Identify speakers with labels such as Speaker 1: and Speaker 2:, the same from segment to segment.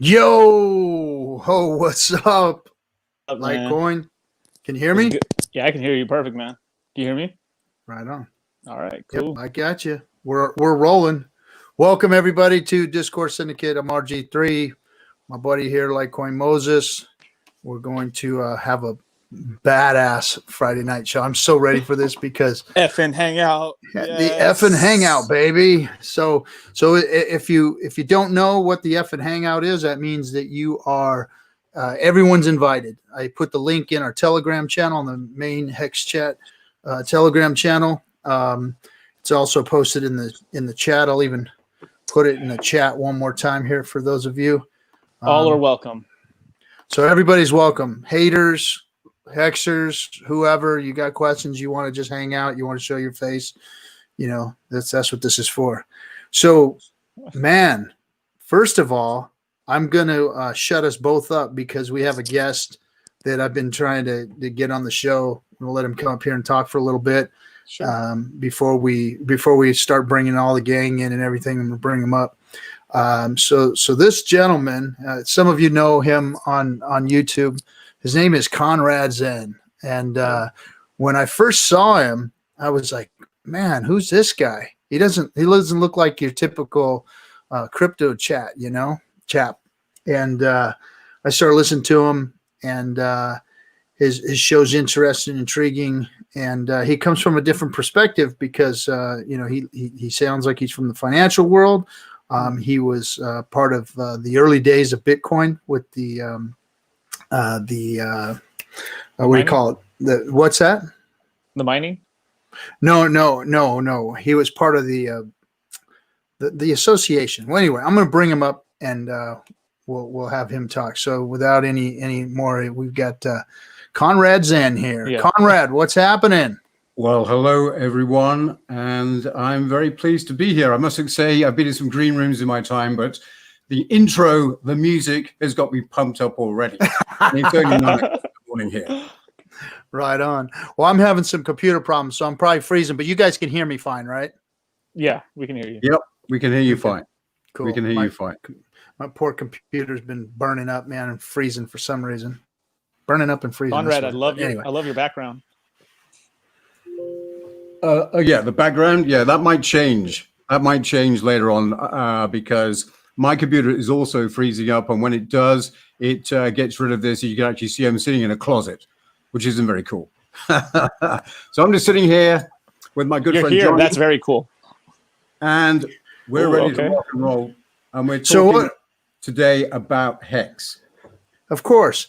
Speaker 1: Yo, ho, what's up?
Speaker 2: Up, man?
Speaker 1: Litecoin, can you hear me?
Speaker 2: Yeah, I can hear you perfect, man. Do you hear me?
Speaker 1: Right on.
Speaker 2: All right,
Speaker 1: Yep,
Speaker 2: cool.
Speaker 1: I got you. We're rolling. Welcome everybody to Discourse Syndicate. I'm RG3. My buddy here, Litecoin Moses. We're going to have a badass Friday night show. I'm so ready for this because
Speaker 2: FN Hangout.
Speaker 1: the FN Hangout, baby. So if you don't know what the FN Hangout is, that means that you are everyone's invited. I put the link in our Telegram channel, on the main Hex Chat Telegram channel. It's also posted in the chat. I'll even put it in the chat one more time here for those of you.
Speaker 2: All are welcome.
Speaker 1: So everybody's welcome. Haters, Hexers, whoever, you got questions, you want to just hang out, you want to show your face, that's what this is for. So, man, first of all, I'm going to shut us both up because we have a guest that I've been trying to get on the show. We'll let him come up here and talk for a little bit. Sure. Before we start bringing all the gang in and everything, and we'll bring them up. So this gentleman, some of you know him on YouTube. His name is Conrad Zen. And when I first saw him, I was like, man, who's this guy? He doesn't look like your typical crypto chap. And I started listening to him, and his show's interesting, intriguing, and he comes from a different perspective because he sounds like he's from the financial world. He was part of the early days of Bitcoin with the what do you call it? What's that?
Speaker 2: The mining?
Speaker 1: No. He was part of the association. Well, anyway, I'm going to bring him up and we'll have him talk. So without any more, we've got Conrad Zen here. Yeah. Conrad, what's happening?
Speaker 3: Well, hello, everyone, and I'm very pleased to be here. I must say I've been in some green rooms in my time, but the intro, the music has got me pumped up already. And it's only 9 o'clock in the morning here.
Speaker 1: Right on. Well, I'm having some computer problems, so I'm probably freezing, but you guys can hear me fine, right?
Speaker 2: Yeah, we can hear you.
Speaker 3: Yep, we can hear you fine.
Speaker 1: Cool.
Speaker 3: We can hear you fine.
Speaker 1: My poor computer's been burning up, man, and freezing for some reason. Burning up and freezing.
Speaker 2: Conrad, I love your background.
Speaker 3: Yeah, the background. Yeah, that might change. That might change later on because my computer is also freezing up, and when it does, it gets rid of this. You can actually see I'm sitting in a closet, which isn't very cool. So I'm just sitting here with my good friend John.
Speaker 2: That's very cool.
Speaker 3: And we're ready to rock and roll. And we're talking today about Hex.
Speaker 1: Of course.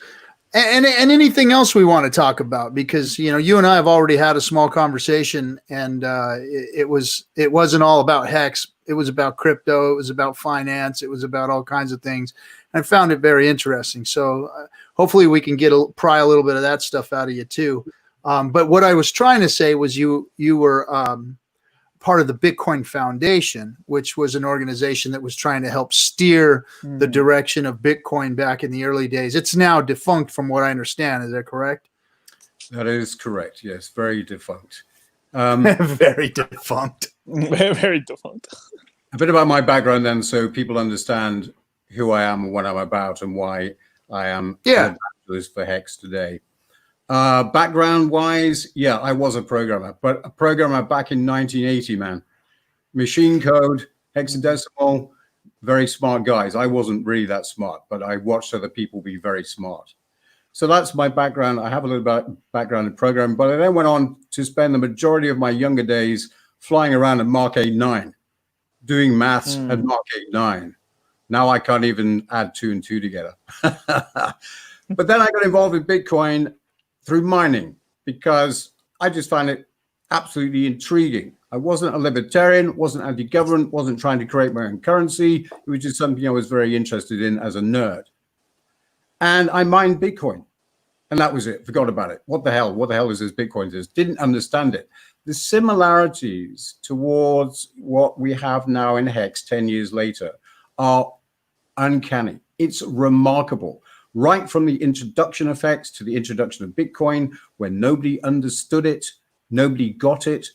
Speaker 1: And anything else we want to talk about, because you and I have already had a small conversation, and it wasn't all about Hex. It was about crypto. It was about finance. It was about all kinds of things. I found it very interesting. So hopefully we can pry a little bit of that stuff out of you too. But what I was trying to say was you were part of the Bitcoin Foundation, which was an organization that was trying to help steer the direction of Bitcoin back in the early days. It's now defunct from what I understand. Is that correct?
Speaker 3: That is correct. Yes, very defunct.
Speaker 1: Very defunct.
Speaker 2: Very defunct.
Speaker 3: A bit about my background then, so people understand who I am and what I'm about and why I am for Hex today. Background wise, yeah, I was a programmer, but a programmer back in 1980, man. Machine code, hexadecimal, very smart guys. I wasn't really that smart, but I watched other people be very smart. So that's my background. I have a little background in programming, but I then went on to spend the majority of my younger days flying around at Mark 8-9, doing maths at Mark 8-9. Now I can't even add 2 and 2 together. But then I got involved in Bitcoin through mining because I just found it absolutely intriguing. I wasn't a libertarian, wasn't anti-government, wasn't trying to create my own currency. It was just something I was very interested in as a nerd. And I mined Bitcoin. And that was it. Forgot about it. What the hell? What the hell is this Bitcoin? Didn't understand it. The similarities towards what we have now in Hex 10 years later are uncanny. It's remarkable. Right from the introduction of Hex to the introduction of Bitcoin, when nobody understood it, nobody got it.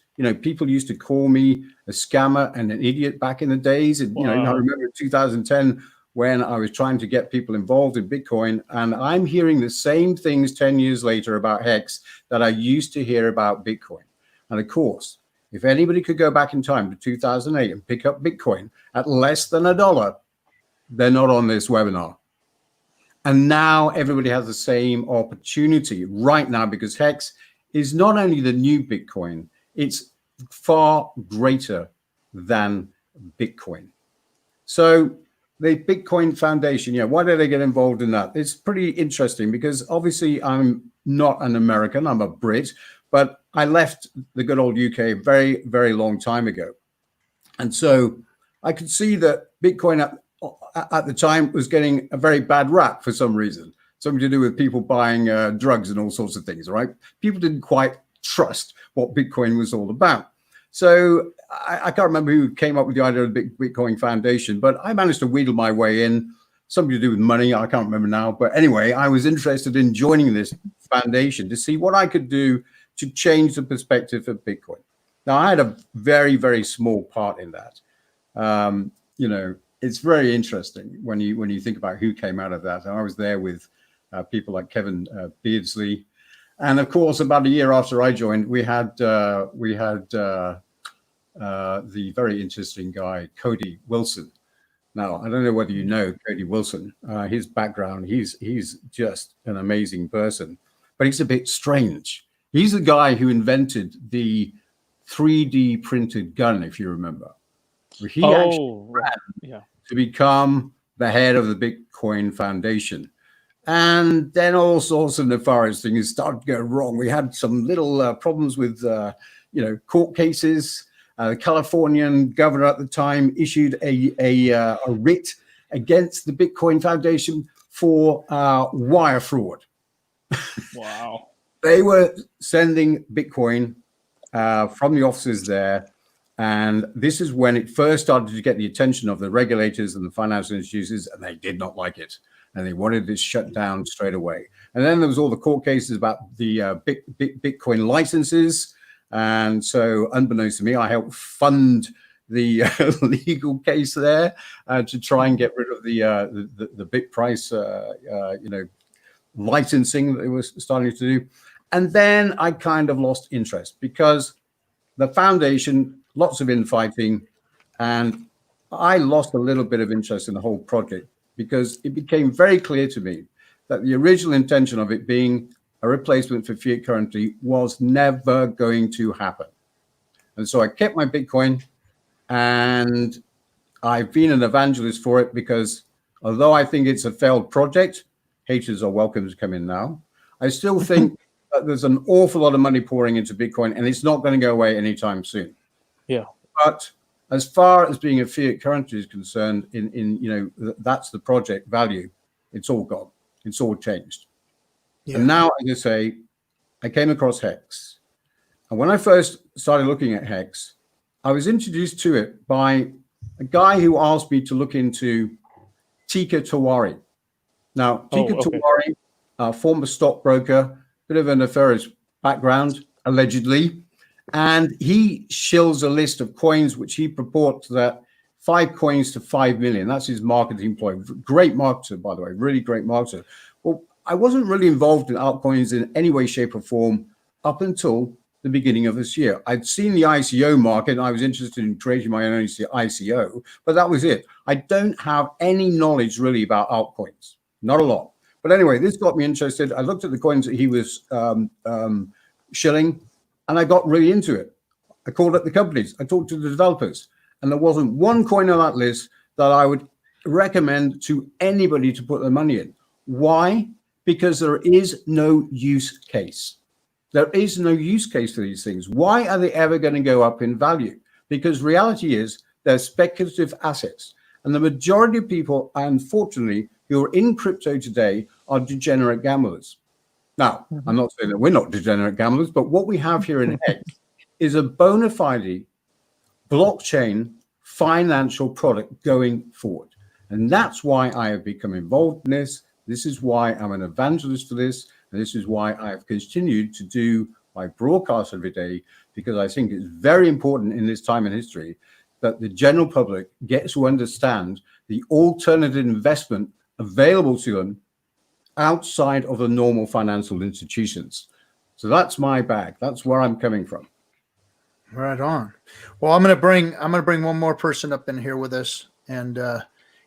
Speaker 3: People used to call me a scammer and an idiot back in the days. And, I remember in 2010 when I was trying to get people involved in Bitcoin. And I'm hearing the same things 10 years later about Hex that I used to hear about Bitcoin. And of course, if anybody could go back in time to 2008 and pick up Bitcoin at less than $1, they're not on this webinar. And now everybody has the same opportunity right now, because Hex is not only the new Bitcoin, it's far greater than Bitcoin. So the Bitcoin Foundation, yeah, why did I get involved in that? It's pretty interesting because obviously I'm not an American, I'm a Brit, but I left the good old UK a very, very long time ago. And so I could see that Bitcoin at the time was getting a very bad rap for some reason. Something to do with people buying drugs and all sorts of things, right? People didn't quite trust what Bitcoin was all about. So I can't remember who came up with the idea of the Bitcoin Foundation, but I managed to wheedle my way in. Something to do with money, I can't remember now. But anyway, I was interested in joining this foundation to see what I could do to change the perspective of Bitcoin. Now, I had a very, very small part in that. You know, it's very interesting when you think about who came out of that. I was there with people like Kevin Beardsley. And of course, about a year after I joined, we had the very interesting guy, Cody Wilson. Now, I don't know whether you know Cody Wilson, his background, he's just an amazing person, but he's a bit strange. He's the guy who invented the 3D printed gun, if you remember. He actually ran to become the head of the Bitcoin Foundation. And then all sorts of nefarious things started to go wrong. We had some little problems with, court cases. The Californian governor at the time issued a writ against the Bitcoin Foundation for wire fraud.
Speaker 2: Wow.
Speaker 3: They were sending Bitcoin from the offices there. And this is when it first started to get the attention of the regulators and the financial institutions, and they did not like it. And they wanted it shut down straight away. And then there was all the court cases about the Bitcoin licenses. And so unbeknownst to me, I helped fund the legal case there to try and get rid of the bit price, licensing that they were starting to do. And then I kind of lost interest because the foundation, lots of infighting, and I lost a little bit of interest in the whole project because it became very clear to me that the original intention of it being a replacement for fiat currency was never going to happen. And so I kept my Bitcoin, and I've been an evangelist for it because although I think it's a failed project, haters are welcome to come in now. I still think that there's an awful lot of money pouring into Bitcoin, and it's not going to go away anytime soon.
Speaker 2: Yeah.
Speaker 3: But as far as being a fiat currency is concerned, that's the project value. It's all gone. It's all changed. Yeah. And now, as I say, I came across Hex. And when I first started looking at Hex, I was introduced to it by a guy who asked me to look into Tika Tawari. Now, Tika Tawari, former stockbroker, bit of a nefarious background, allegedly. And he shills a list of coins, which he purports that 5 coins to 5 million. That's his marketing ploy. Great marketer, by the way, really great marketer. Well, I wasn't really involved in altcoins in any way, shape, or form up until the beginning of this year. I'd seen the ICO market, and I was interested in creating my own ICO, but that was it. I don't have any knowledge really about altcoins, not a lot. But anyway, this got me interested. I looked at the coins that he was shilling, and I got really into it. I called up the companies. I talked to the developers, and there wasn't one coin on that list that I would recommend to anybody to put their money in. Why? Because there is no use case. There is no use case for these things. Why are they ever going to go up in value? Because reality is they're speculative assets. And the majority of people, unfortunately, who are in crypto today are degenerate gamblers. Now, I'm not saying that we're not degenerate gamblers, but what we have here in Hex is a bona fide blockchain financial product going forward. And that's why I have become involved in this. This is why I'm an evangelist for this. And this is why I have continued to do my broadcast every day, because I think it's very important in this time in history that the general public gets to understand the alternative investment available to them outside of the normal financial institutions. So that's my bag. That's where I'm coming from.
Speaker 1: Right on. Well, I'm gonna bring one more person up in here with us, and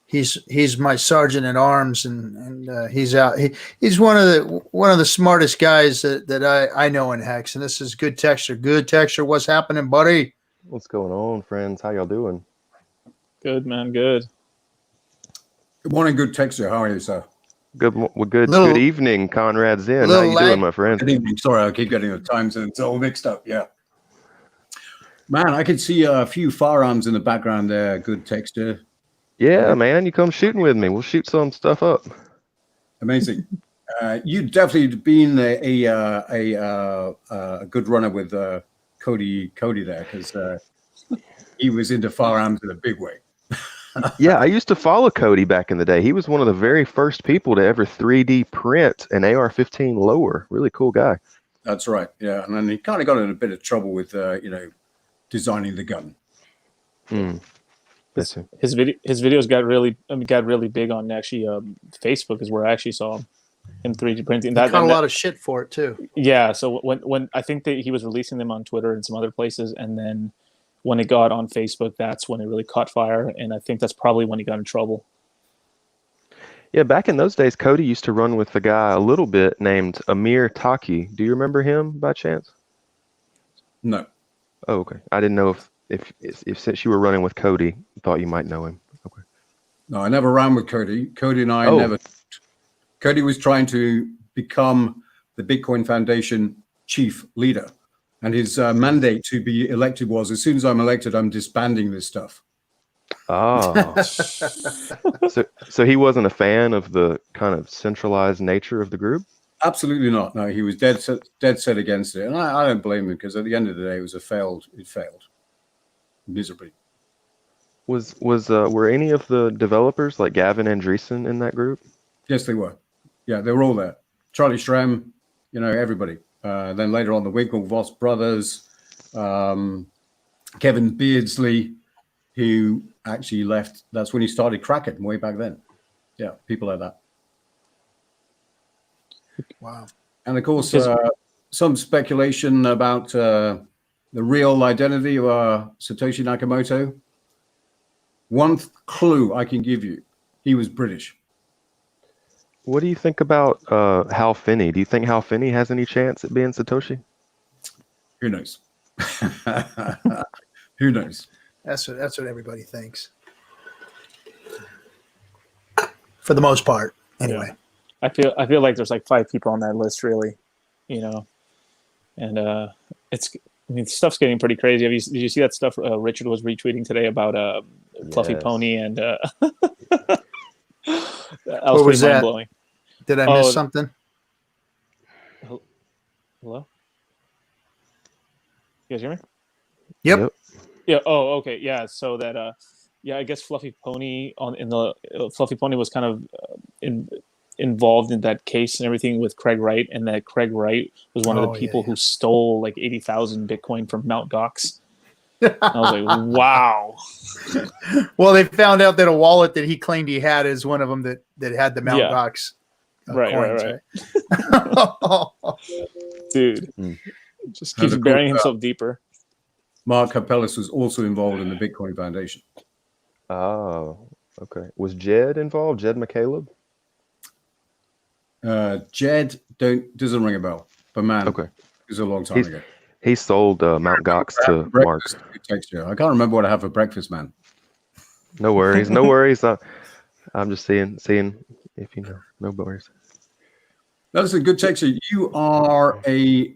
Speaker 1: he's my sergeant at arms, and he's out. He's one of the smartest guys that I know in Hex, and this is Good Texture. Good Texture, what's happening, buddy?
Speaker 4: What's going on, friends? How y'all doing?
Speaker 2: Good, man. Good.
Speaker 3: Good morning, Good Texture. How are you, sir?
Speaker 4: Good evening, Conrad Zen. How you doing, my friend?
Speaker 3: Good evening. Sorry, I keep getting the times and it's all mixed up. Yeah. Man, I can see a few firearms in the background there. Good Texture.
Speaker 4: Yeah, man. You come shooting with me. We'll shoot some stuff up.
Speaker 3: Amazing. You've definitely been a good runner with Cody there, because he was into firearms in a big way.
Speaker 4: Yeah, I used to follow Cody back in the day. He was one of the very first people to ever 3D print an AR-15 lower. Really cool guy.
Speaker 3: That's right. Yeah, and then he kind of got in a bit of trouble with designing the gun.
Speaker 2: His videos got really big on actually Facebook is where I actually saw him in 3D printing.
Speaker 1: That got a lot of shit for it too.
Speaker 2: Yeah, so when I think that he was releasing them on Twitter and some other places, and then when it got on Facebook, that's when it really caught fire, and I think that's probably when he got in trouble.
Speaker 4: Yeah, back in those days, Cody used to run with a guy a little bit named Amir Taki. Do you remember him by chance?
Speaker 3: No.
Speaker 4: Oh, okay. I didn't know if since you were running with Cody, thought you might know him. Okay.
Speaker 3: No, I never ran with Cody. Cody and I never. Cody was trying to become the Bitcoin Foundation chief leader, and his mandate to be elected was, as soon as I'm elected, I'm disbanding this stuff.
Speaker 4: Oh, so he wasn't a fan of the kind of centralized nature of the group?
Speaker 3: Absolutely not. No, he was dead set against it, and I don't blame him, because at the end of the day, it failed miserably.
Speaker 4: Were any of the developers like Gavin Andreessen in that group?
Speaker 3: Yes, they were. Yeah, they were all there. Charlie Schramm, everybody. Then later on, the Winklevoss brothers, Kevin Beardsley, who actually left. That's when he started Kraken way back then. Yeah, people like that.
Speaker 1: Wow.
Speaker 3: And of course, some speculation about the real identity of Satoshi Nakamoto. One clue I can give you, he was British.
Speaker 4: What do you think about Hal Finney? Do you think Hal Finney has any chance at being Satoshi?
Speaker 3: Who knows? Who knows?
Speaker 1: That's what everybody thinks. For the most part, anyway.
Speaker 2: Yeah. I feel like there's like 5 people on that list, really, and stuff's getting pretty crazy. Did you see that stuff Richard was retweeting today about Fluffy Pony and that was pretty mind-blowing.
Speaker 1: Did I miss something?
Speaker 2: Hello? You guys hear me?
Speaker 1: Yep.
Speaker 2: Yeah. Oh, okay. Yeah. So that I guess Fluffy Pony Fluffy Pony was kind of involved in that case and everything with Craig Wright, and that Craig Wright was one of the people who stole like 80,000 Bitcoin from Mt. Gox. I was like, wow.
Speaker 1: Well, they found out that a wallet that he claimed he had is one of them that had the Mt. Gox coins,
Speaker 2: right. Dude, just keeps burying himself deeper.
Speaker 3: Mark Capellis was also involved in the Bitcoin Foundation.
Speaker 4: Oh, okay. Was Jed involved? Jed McCaleb?
Speaker 3: Jed doesn't ring a bell, but man, it was a long time ago.
Speaker 4: He sold Mt. Gox to Mark.
Speaker 3: I can't remember what I have for breakfast, man.
Speaker 4: No worries, no worries. I'm just seeing if you know. No worries.
Speaker 3: That's a good texture. You are a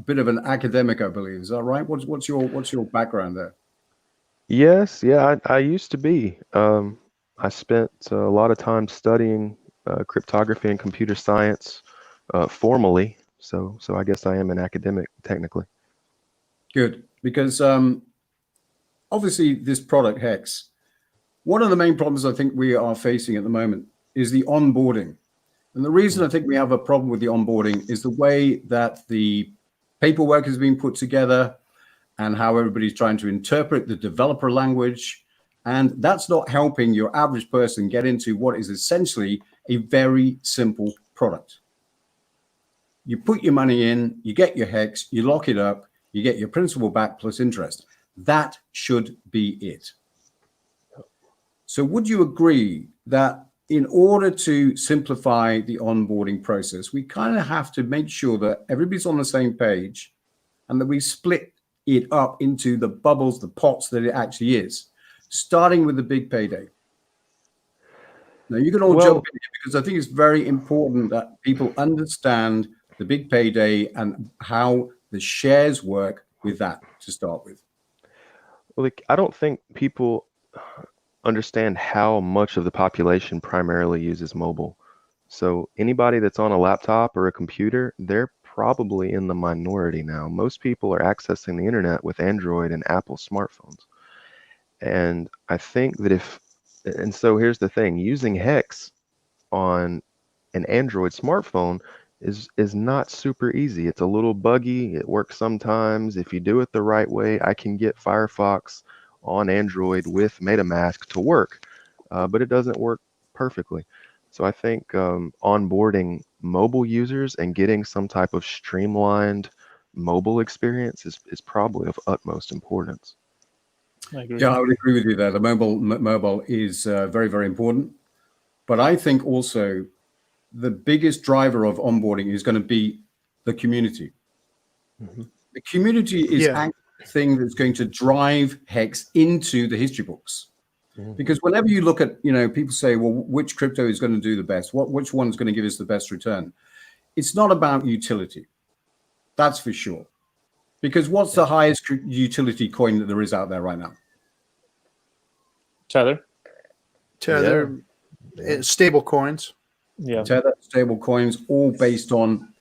Speaker 3: bit of an academic, I believe. Is that right? What's your background there?
Speaker 4: Yes, yeah, I used to be. I spent a lot of time studying cryptography and computer science formally. So I guess I am an academic technically.
Speaker 3: Good, because obviously this product Hex, one of the main problems I think we are facing at the moment is the onboarding. And the reason I think we have a problem with the onboarding is the way that the paperwork is being put together and how everybody's trying to interpret the developer language. And that's not helping your average person get into what is essentially a very simple product. You put your money in, you get your hex, you lock it up, you get your principal back plus interest. That should be it. So would you agree that in order to simplify the onboarding process, we kind of have to make sure that everybody's on the same page and that we split it up into the bubbles, the pots that it actually is, starting with the big payday? Now, you can all jump in here because I think it's very important that people understand the big payday and how the shares work with that to start with.
Speaker 4: Well, like, I don't think people understand how much of the population primarily uses mobile. So anybody that's on a laptop or a computer, they're probably in the minority now. Most people are accessing the internet with Android and Apple smartphones. And I think that so here's the thing, using Hex on an Android smartphone is not super easy. It's a little buggy. It works sometimes. If you do it the right way, I can get Firefox on Android with MetaMask to work, but it doesn't work perfectly. So I think onboarding mobile users and getting some type of streamlined mobile experience is probably of utmost importance.
Speaker 3: I would agree with you there. The mobile is very, very important. But I think also the biggest driver of onboarding is going to be the community. Mm-hmm. The community is the thing that's going to drive Hex into the history books. Mm-hmm. Because whenever you look at, people say, well, which crypto is going to do the best? Which one's going to give us the best return? It's not about utility. That's for sure. Because what's the highest utility coin that there is out there right now?
Speaker 2: Tether.
Speaker 1: Stable coins.
Speaker 2: Yeah.
Speaker 3: Tether, stable coins, all based on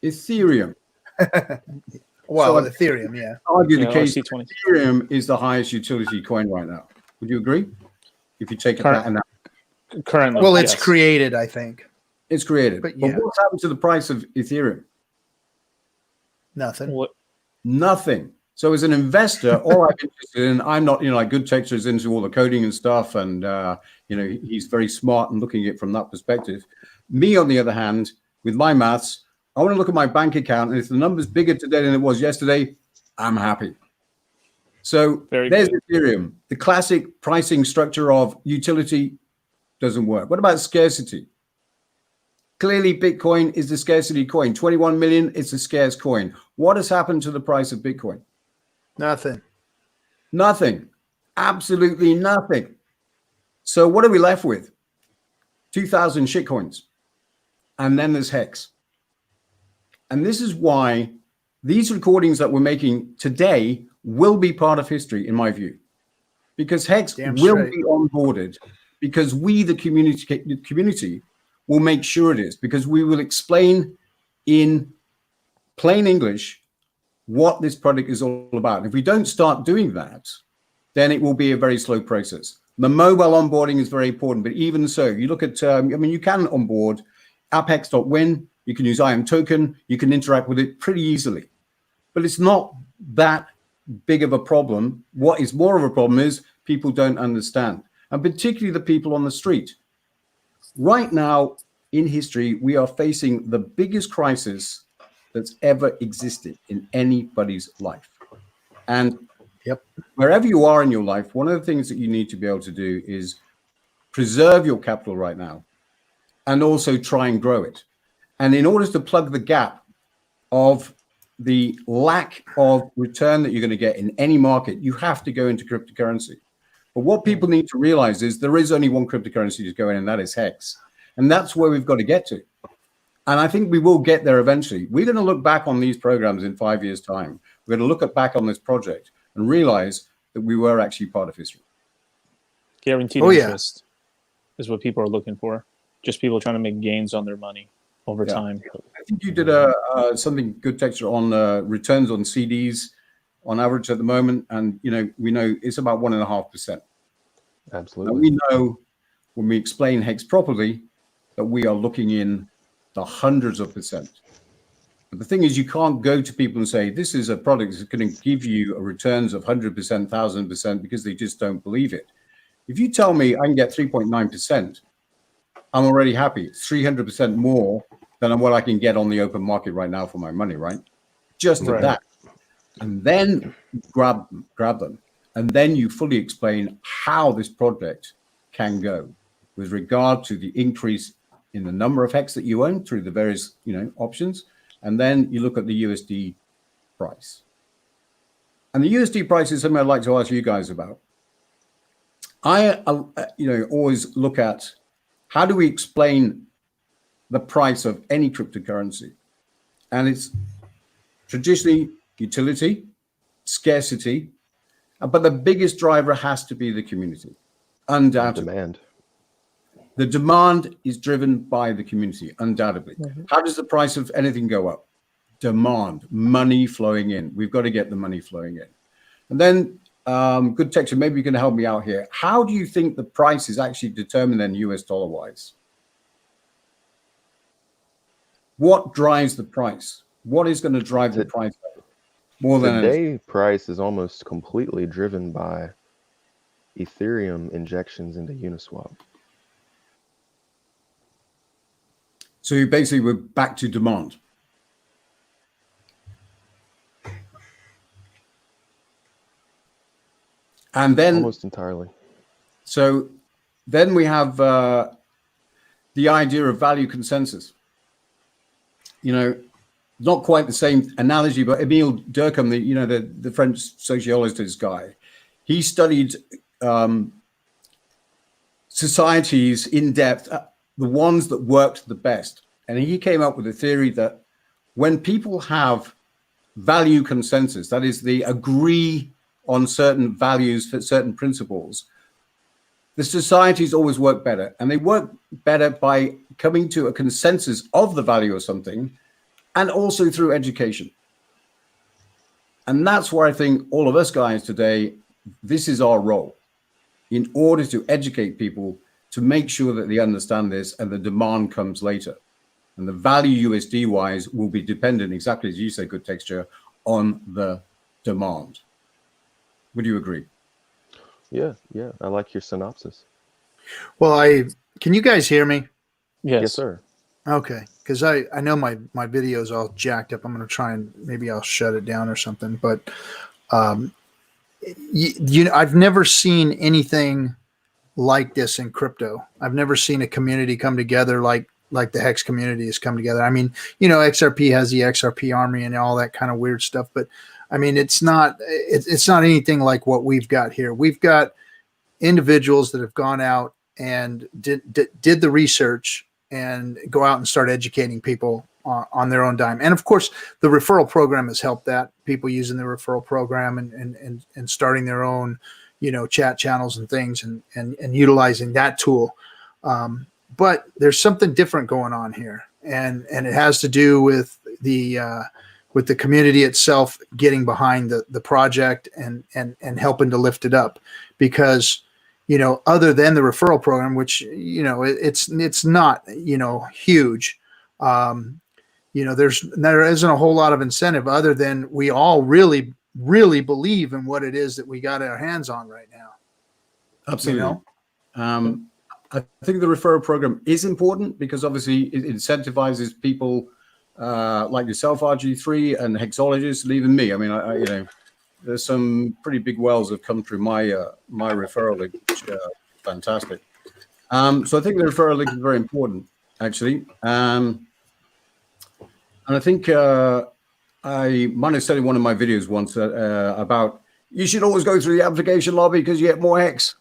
Speaker 3: Ethereum.
Speaker 1: Well, so Ethereum, yeah.
Speaker 3: Argue the case. Ethereum is the highest utility coin right now. Would you agree? If you take it that and that.
Speaker 2: Currently.
Speaker 1: Well, it's created, I think.
Speaker 3: It's created. But what's happened to the price of Ethereum?
Speaker 1: Nothing.
Speaker 3: Nothing. So as an investor, all I'm interested in, I'm not, like Good Texture is into all the coding and stuff, and he's very smart and looking at it from that perspective. Me, on the other hand, with my maths, I want to look at my bank account, and if the number's bigger today than it was yesterday, I'm happy. So there's Ethereum. The classic pricing structure of utility doesn't work. What about scarcity? Clearly, Bitcoin is the scarcity coin. 21 million, it's a scarce coin. What has happened to the price of Bitcoin?
Speaker 1: Nothing.
Speaker 3: Nothing. Absolutely nothing. So what are we left with? 2,000 shitcoins. And then there's Hex. And this is why these recordings that we're making today will be part of history, in my view. Because Hex will be onboarded, because we, the community, will make sure it is, because we will explain in plain English what this product is all about. If we don't start doing that, then it will be a very slow process. The mobile onboarding is very important, but even so, you look at, you can onboard apphex.win, you can use IAM token, you can interact with it pretty easily, but it's not that big of a problem. What is more of a problem is people don't understand, and particularly the people on the street. Right now in history, we are facing the biggest crisis that's ever existed in anybody's life. And wherever you are in your life, one of the things that you need to be able to do is preserve your capital right now and also try and grow it. And in order to plug the gap of the lack of return that you're going to get in any market, you have to go into cryptocurrency. But what people need to realize is there is only one cryptocurrency to go in, and that is Hex. And that's where we've got to get to. And I think we will get there eventually. We're going to look back on these programs in 5 years' time. We're going to look back on this project and realize that we were actually part of history.
Speaker 2: Guaranteed interest is what people are looking for. Just people trying to make gains on their money over time.
Speaker 3: I think you did something Good Texture on returns on CDs on average at the moment. And, we know it's about 1.5%.
Speaker 4: Absolutely.
Speaker 3: And we know when we explain Hex properly that we are looking in the hundreds of percent. But the thing is, you can't go to people and say, this is a product that's going to give you a returns of 100%, 1,000%, because they just don't believe it. If you tell me I can get 3.9%, I'm already happy. It's 300% more than what I can get on the open market right now for my money, right? Just at that. And then grab them. And then you fully explain how this project can go with regard to the increase in the number of hex that you own through the various, options. And then you look at the USD price. And the USD price is something I'd like to ask you guys about. I always look at how do we explain the price of any cryptocurrency? And it's traditionally utility, scarcity, but the biggest driver has to be the community, undoubtedly.
Speaker 4: Demand.
Speaker 3: The demand is driven by the community, undoubtedly. Mm-hmm. How does the price of anything go up? Demand, money flowing in. We've got to get the money flowing in. And then, good texture, maybe you can help me out here. How do you think the price is actually determined then US dollar wise? What drives the price? What is going to drive the price up? More than
Speaker 4: today's price is almost completely driven by Ethereum injections into Uniswap.
Speaker 3: So basically we're back to demand. And then
Speaker 4: almost entirely.
Speaker 3: So then we have the idea of value consensus. Not quite the same analogy, but Emile Durkheim, the French sociologist guy, he studied societies in depth, the ones that worked the best. And he came up with a theory that when people have value consensus, that is, they agree on certain values for certain principles, the societies always work better. And they work better by coming to a consensus of the value of something, and also through education. And that's where I think all of us guys today, this is our role, in order to educate people to make sure that they understand this, and the demand comes later. And the value USD wise will be dependent, exactly as you say, good texture, on the demand. Would you agree?
Speaker 4: Yeah, I like your synopsis.
Speaker 1: Well, can you guys hear me?
Speaker 4: Yes, sir.
Speaker 1: Okay, because I know my video is all jacked up. I'm going to try and maybe I'll shut it down or something. But I've never seen anything like this in crypto. I've never seen a community come together like the Hex community has come together. I mean, XRP has the XRP army and all that kind of weird stuff. But I mean, it's not anything like what we've got here. We've got individuals that have gone out and did the research and go out and start educating people on their own dime. And of course, the referral program has helped that. People using the referral program and starting their own, chat channels and things and utilizing that tool. But there's something different going on here. And it has to do with the community itself getting behind the project and helping to lift it up. Because other than the referral program, which, it's not, huge, there isn't a whole lot of incentive other than we all really, really believe in what it is that we got our hands on right now.
Speaker 3: Absolutely. I think the referral program is important because obviously it incentivizes people like yourself, RG3 and Hexologist, and even me. I mean, there's some pretty big wells have come through my my referral link, which fantastic. So I think the referral link is very important, actually. And I think I might have said in one of my videos once about you should always go through the application lobby because you get more Hex.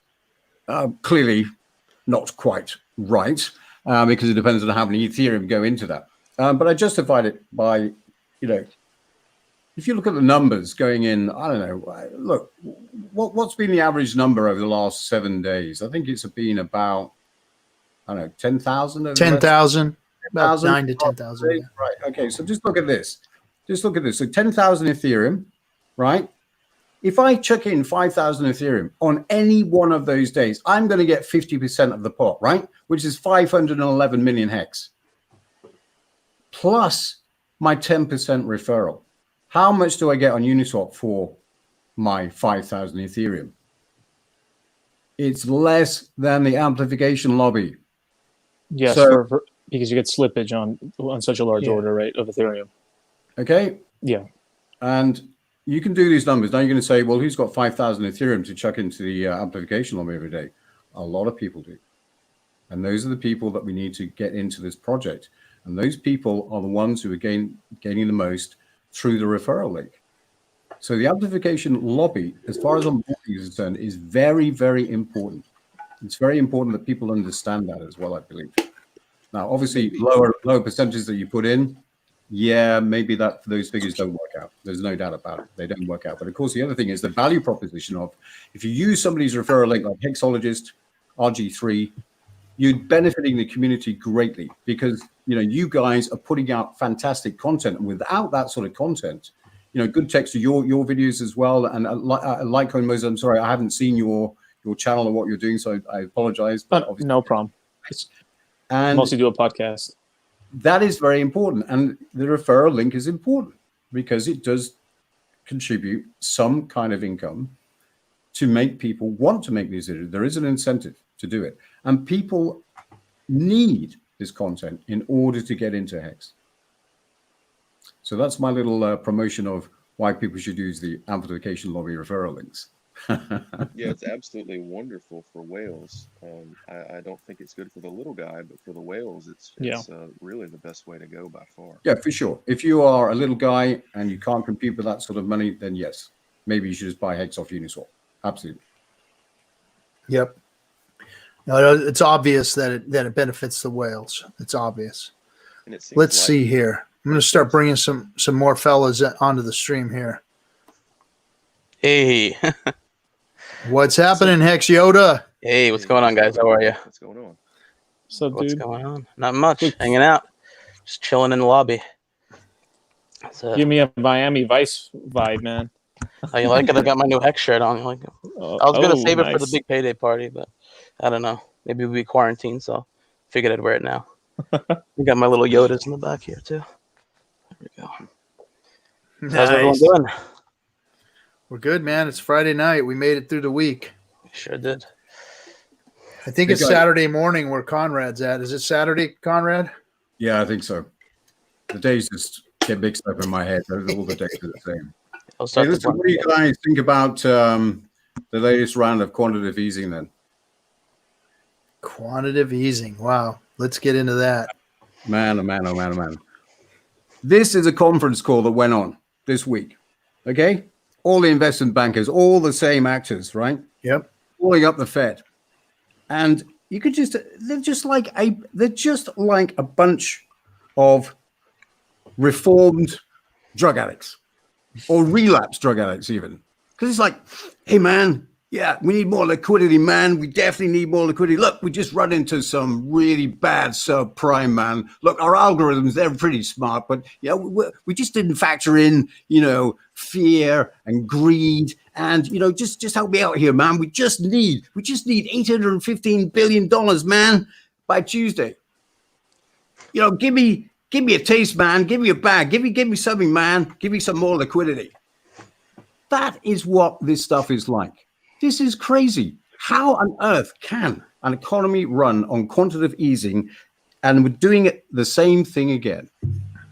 Speaker 3: Clearly not quite right because it depends on how many Ethereum go into that. But I justified it by, if you look at the numbers going in, I don't know, look, what's been the average number over the last 7 days? I think it's been about, 10,000?
Speaker 1: 10,000, about 9 to 10,000. Yeah.
Speaker 3: Right, okay, so just look at this. So 10,000 Ethereum, right? If I chuck in 5,000 Ethereum on any one of those days, I'm going to get 50% of the pot, right? Which is 511 million Hex. Plus my 10% referral. How much do I get on Uniswap for my 5,000 Ethereum? It's less than the amplification lobby.
Speaker 2: Yes,
Speaker 3: So,
Speaker 2: because you get slippage on such a large order, right, of Ethereum.
Speaker 3: Okay.
Speaker 2: Yeah.
Speaker 3: And you can do these numbers. Now you're going to say, well, who's got 5,000 Ethereum to chuck into the amplification lobby every day? A lot of people do. And those are the people that we need to get into this project. And those people are the ones who are gaining the most through the referral link. So the amplification lobby, as far as onboarding is concerned, is very, very important. It's very important that people understand that as well, I believe. Now, obviously, lower percentages that you put in, yeah, maybe those figures don't work out. There's no doubt about it. They don't work out. But of course, the other thing is the value proposition of if you use somebody's referral link like Hexologist, RG3, you're benefiting the community greatly because you guys are putting out fantastic content, and without that sort of content, good text to your videos as well. And Litecoin Moses, I'm sorry, I haven't seen your channel and what you're doing, so I apologize. But
Speaker 2: no problem.
Speaker 3: And
Speaker 2: mostly do a podcast.
Speaker 3: That is very important, and the referral link is important because it does contribute some kind of income to make people want to make these videos. There is an incentive to do it, and people need this content in order to get into Hex. So that's my little promotion of why people should use the amplification lobby referral links.
Speaker 5: Yeah, it's absolutely wonderful for whales. I don't think it's good for the little guy, but for the whales, it's really the best way to go by far.
Speaker 3: Yeah, for sure. If you are a little guy and you can't compete with that sort of money, then yes, maybe you should just buy Hex off Uniswap. Absolutely.
Speaker 1: Yep. No, it's obvious that it benefits the whales. It's obvious.
Speaker 5: And it seems
Speaker 1: Let's see here. I'm going to start bringing some more fellas onto the stream here.
Speaker 6: Hey.
Speaker 1: What's happening, Hex Yoda?
Speaker 6: Hey, what's going on, guys? How are you?
Speaker 5: What's going on?
Speaker 2: So,
Speaker 6: What's
Speaker 2: dude,
Speaker 6: going on? Not much. Hanging out. Just chilling in the lobby.
Speaker 2: give me a Miami Vice vibe, man.
Speaker 6: Oh, you like it? I got my new Hex shirt on. You like it? I was going to save it for the
Speaker 2: nice.
Speaker 6: big payday party, but I don't know. Maybe we'll be quarantined, so figured I'd wear it now. We got my little Yodas in the back here, too. There we go.
Speaker 1: Nice.
Speaker 6: How's everyone doing?
Speaker 1: We're good, man. It's Friday night. We made it through the week.
Speaker 6: Sure did.
Speaker 1: I think it's Saturday morning where Conrad's at. Is it Saturday, Conrad?
Speaker 3: Yeah, I think so. The days just get mixed up in my head. All the days are the same. Hey, listen, what do you guys think about the latest round of quantitative easing then?
Speaker 1: Quantitative easing. Wow. Let's get into that.
Speaker 3: Man, oh man, oh man, oh man. This is a conference call that went on this week. Okay? All the investment bankers, all the same actors, right?
Speaker 1: Yep.
Speaker 3: Calling up the Fed. And you could they're just like a bunch of reformed drug addicts or relapsed drug addicts even. Because it's like, hey man, yeah, we need more liquidity, man. We definitely need more liquidity. Look, we just run into some really bad subprime, man. Look, our algorithms, they're pretty smart, but yeah, we just didn't factor in, fear and greed. And, just help me out here, man. We just need $815 billion, man, by Tuesday. Give me a taste, man. Give me a bag. Give me something, man. Give me some more liquidity. That is what this stuff is like. This is crazy. How on earth can an economy run on quantitative easing and we're doing it the same thing again?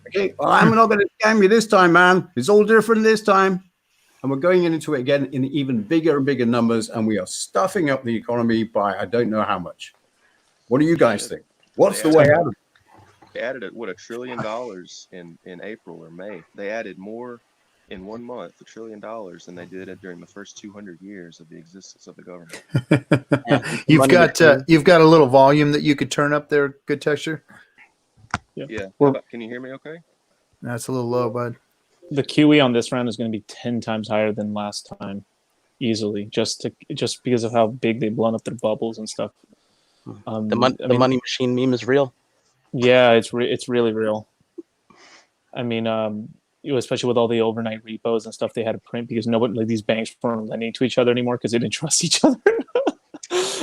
Speaker 3: Okay, well, I'm not going to scam you this time, man. It's all different this time. And we're going into it again in even bigger and bigger numbers, and we are stuffing up the economy by I don't know how much. What do you guys think? What's the way out of it?
Speaker 5: They added $1 trillion in April or May. They added more in 1 month, $1 trillion, than they did it during the first 200 years of the existence of the government.
Speaker 1: You've got a little volume that you could turn up there. Good texture.
Speaker 5: Yeah. Can you hear me okay?
Speaker 1: That's a little low, bud.
Speaker 2: The QE on this round is going to be 10 times higher than last time, easily, just because of how big they blown up their bubbles and stuff.
Speaker 6: The money machine meme is real.
Speaker 2: Yeah, it's really real. I mean, especially with all the overnight repos and stuff they had to print because these banks weren't lending to each other anymore because they didn't trust each other.